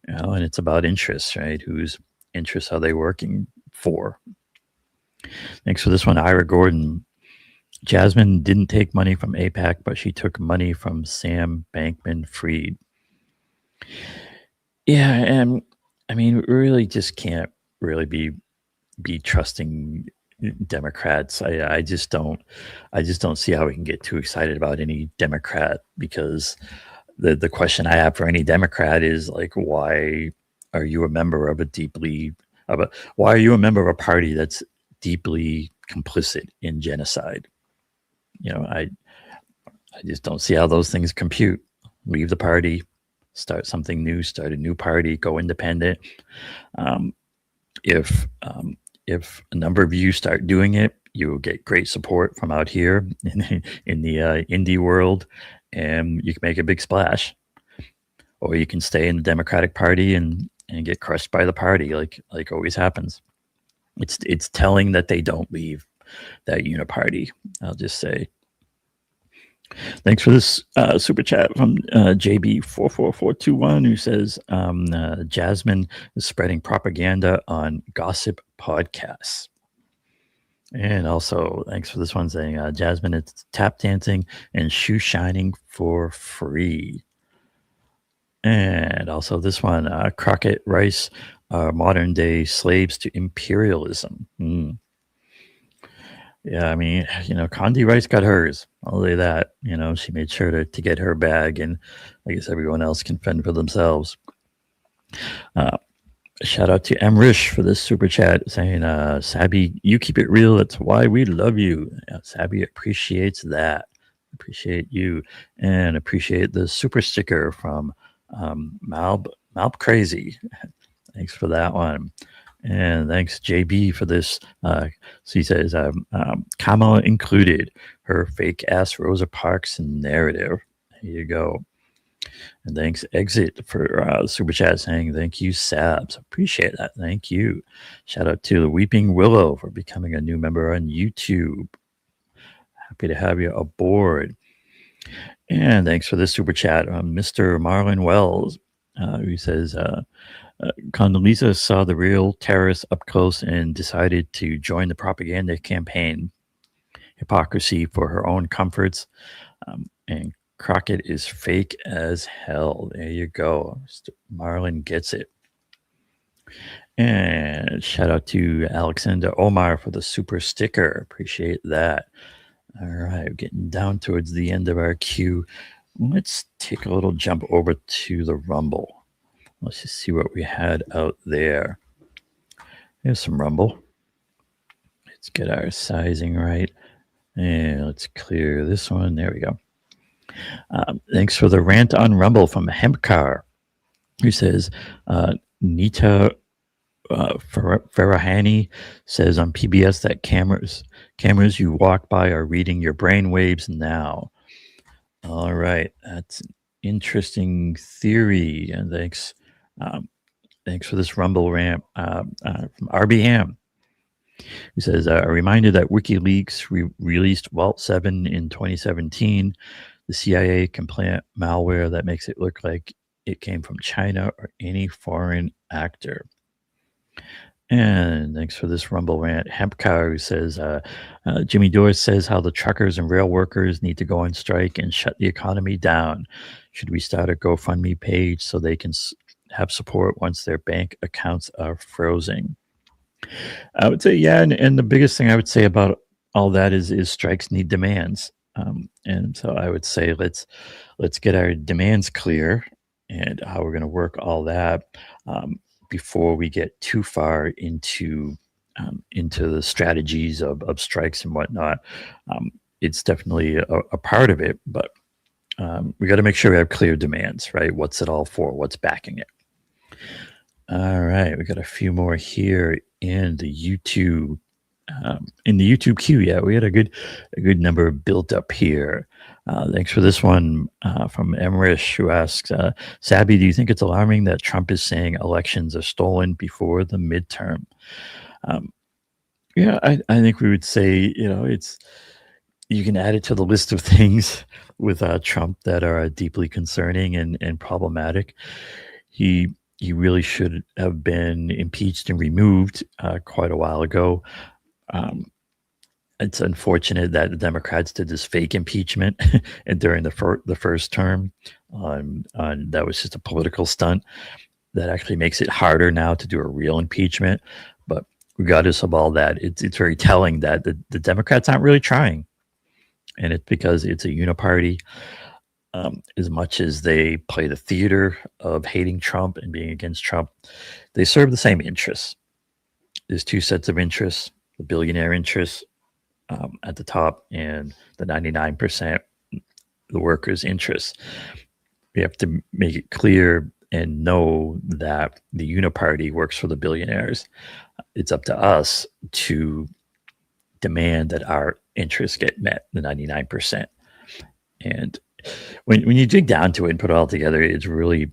And it's about interests, right? Whose interests are they working for? Thanks for this one, Ira Gordon. Jasmine didn't take money from AIPAC, but she took money from Sam Bankman-Fried. Yeah, and I mean, we really just can't really be trusting Democrats. I just don't see how we can get too excited about any Democrat, because the question I have for any Democrat is like, why are you a member of why are you a member of a party that's deeply complicit in genocide? I just don't see how those things compute. Leave the party, start something new, start a new party, go independent. If a number of you start doing it, you will get great support from out here in the indie world, and you can make a big splash. Or you can stay in the Democratic Party and get crushed by the party, like always happens. It's telling that they don't leave that uniparty, I'll just say. Thanks for this super chat from JB44421, who says, Jasmine is spreading propaganda on gossip podcasts. And also, thanks for this one, saying, Jasmine is tap dancing and shoe shining for free. And also this one, Crockett Rice, modern day slaves to imperialism. Yeah, I mean, Condi Rice got hers. I'll say that. She made sure to get her bag, and I guess everyone else can fend for themselves. Shout out to M. Rish for this super chat, saying, Sabby, you keep it real. That's why we love you. Sabby appreciates that. Appreciate you, and appreciate the super sticker from Malp Crazy. Thanks for that one. And thanks, JB, for this. So he says, Kamala included her fake ass Rosa Parks narrative. There you go. And thanks, Exit, for super chat saying, thank you, Sabs. Appreciate that. Thank you. Shout out to the Weeping Willow for becoming a new member on YouTube. Happy to have you aboard. And thanks for this super chat, Mr. Marlon Wells, who says, Condoleezza saw the real terrorists up close and decided to join the propaganda campaign. Hypocrisy for her own comforts. And Crockett is fake as hell. There you go. Mr. Marlon gets it. And shout out to Alexander Omar for the super sticker. Appreciate that. All right, getting down towards the end of our queue. Let's take a little jump over to the Rumble. Let's just see what we had out there. Here's some Rumble. Let's get our sizing right. And let's clear this one. There we go. Thanks for the rant on Rumble from Hempcar, who says, Nita Farahani says on PBS that cameras you walk by are reading your brain waves now. All right, that's an interesting theory, and thanks for this Rumble rant from RBM, who says, a reminder that WikiLeaks released Vault 7 in 2017. The CIA can plant malware that makes it look like it came from China or any foreign actor. And thanks for this Rumble rant. Hempcar, who says, Jimmy Dore says how the truckers and rail workers need to go on strike and shut the economy down. Should we start a GoFundMe page so they can have support once their bank accounts are frozen? I would say, yeah. And the biggest thing I would say about all that is strikes need demands. And so I would say, let's get our demands clear and how we're going to work all that. Before we get too far into the strategies of strikes and whatnot. It's definitely a part of it, but we got to make sure we have clear demands, right? What's it all for? What's backing it? All right, we got a few more here in the YouTube queue. Yeah, we had a good number built up here. Thanks for this one from Emrish, who asks, Sabby, do you think it's alarming that Trump is saying elections are stolen before the midterm? Yeah, I think we would say, you can add it to the list of things with Trump that are deeply concerning and problematic. He really should have been impeached and removed quite a while ago. It's unfortunate that the Democrats did this fake impeachment and during the first term. That was just a political stunt that actually makes it harder now to do a real impeachment. But regardless of all that, it's very telling that the Democrats aren't really trying. And it's because it's a uniparty. As much as they play the theater of hating Trump and being against Trump, they serve the same interests. There's two sets of interests: the billionaire interests at the top and the 99%, the workers' interests. We have to make it clear and know that the uniparty works for the billionaires. It's up to us to demand that our interests get met, the 99%. And when you dig down to it and put it all together, it's really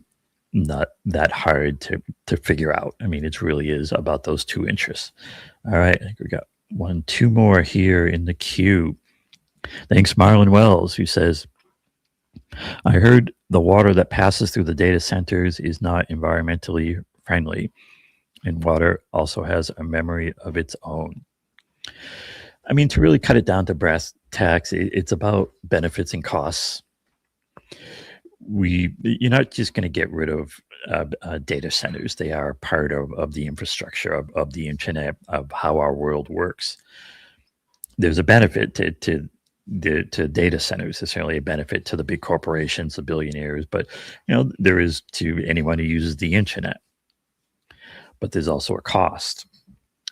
not that hard to figure out. I mean, it really is about those two interests. All right, I think we got two more here in the queue. Thanks, Marlon Wells, who says, I heard the water that passes through the data centers is not environmentally friendly, and water also has a memory of its own. I mean, to really cut it down to brass tacks, it's about benefits and costs. You're not just going to get rid of data centers. They are part of the infrastructure of the internet, of how our world works. There's a benefit to data centers. There's certainly a benefit to the big corporations, the billionaires, but there is to anyone who uses the internet. But there's also a cost.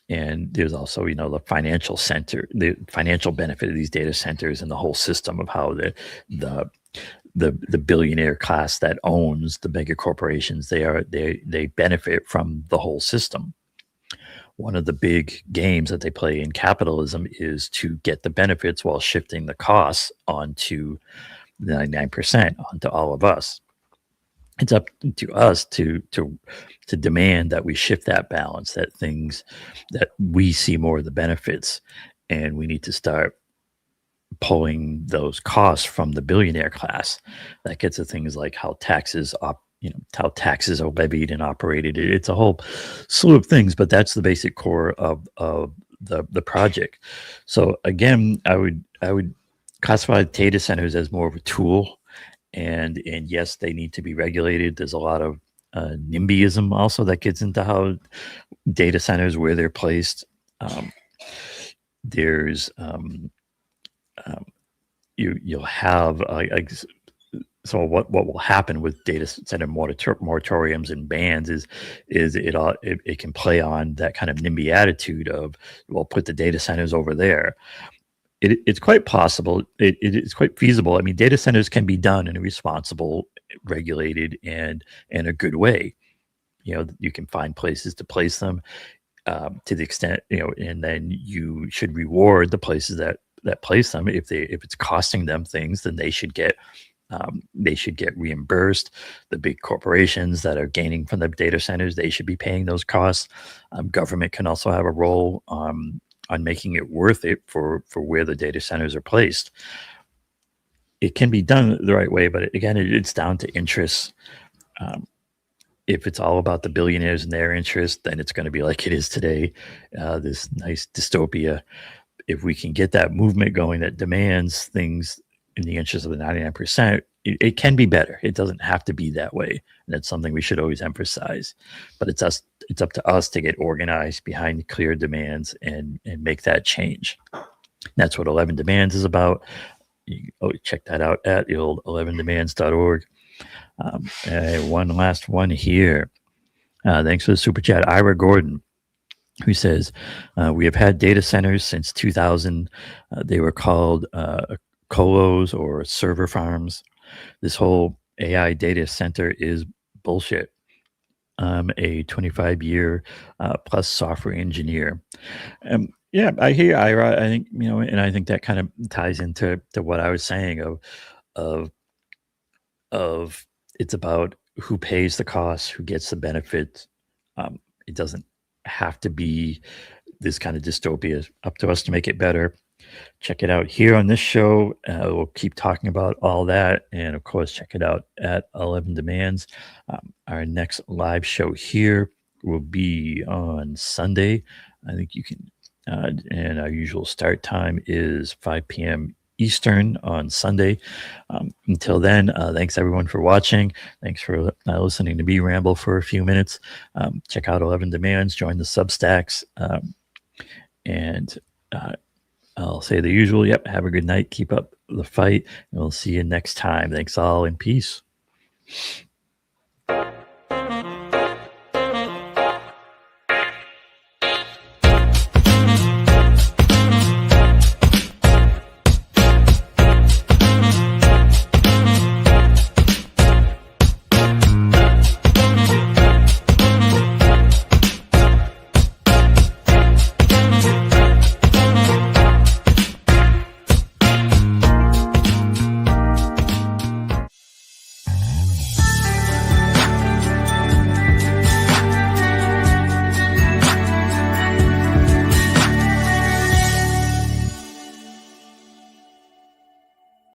And there's also, the financial benefit of these data centers and the whole system of how the billionaire class that owns the mega corporations. They benefit from the whole system. One of the big games that they play in capitalism is to get the benefits while shifting the costs onto 99%, onto all of us. It's up to us to demand that we shift that balance, that we see more of the benefits, and we need to start pulling those costs from the billionaire class. That gets to things like how taxes how taxes are levied and operated. It's a whole slew of things, but that's the basic core of the project. So again, I would classify data centers as more of a tool, and yes, they need to be regulated. There's a lot of NIMBYism also that gets into how data centers, where they're placed. You'll have so what will happen with data center moratoriums and bans is it can play on that kind of NIMBY attitude of, well, put the data centers over there. It's quite possible. It's quite feasible. I mean, data centers can be done in a responsible, regulated, and in a good way. You can find places to place them to the extent, and then you should reward the places that place them. If it's costing them things, then they should get reimbursed. The big corporations that are gaining from the data centers, they should be paying those costs. Government can also have a role on making it worth it for where the data centers are placed. It can be done the right way, but again, it's down to interests. If it's all about the billionaires and their interests, then it's going to be like it is today, this nice dystopia. If we can get that movement going that demands things in the interest of the 99%, it can be better. It doesn't have to be that way. And that's something we should always emphasize. But it's up to us to get organized behind clear demands and make that change. That's what 11 Demands is about. You can check that out at the old 11demands.org. One last one here. Thanks for the super chat. Ira Gordon, who says, we have had data centers since 2000. They were called colos or server farms. This whole AI data center is bullshit. I'm a 25-year plus software engineer. Yeah, I hear Ira. I think, and I think that kind of ties into what I was saying of it's about who pays the costs, who gets the benefits. It doesn't have to be this kind of dystopia. It's up to us to make it better. Check it out here on this show. We'll keep talking about all that. And of course, check it out at 11 Demands. Our next live show here will be on Sunday. I think you can, and our usual start time is 5 p.m. Eastern on Sunday. Until then, thanks everyone for watching. Thanks for listening to me ramble for a few minutes. Check out 11 Demands, join the Substacks, and I'll say the usual. Yep, have a good night. Keep up the fight, and we'll see you next time. Thanks all, and peace.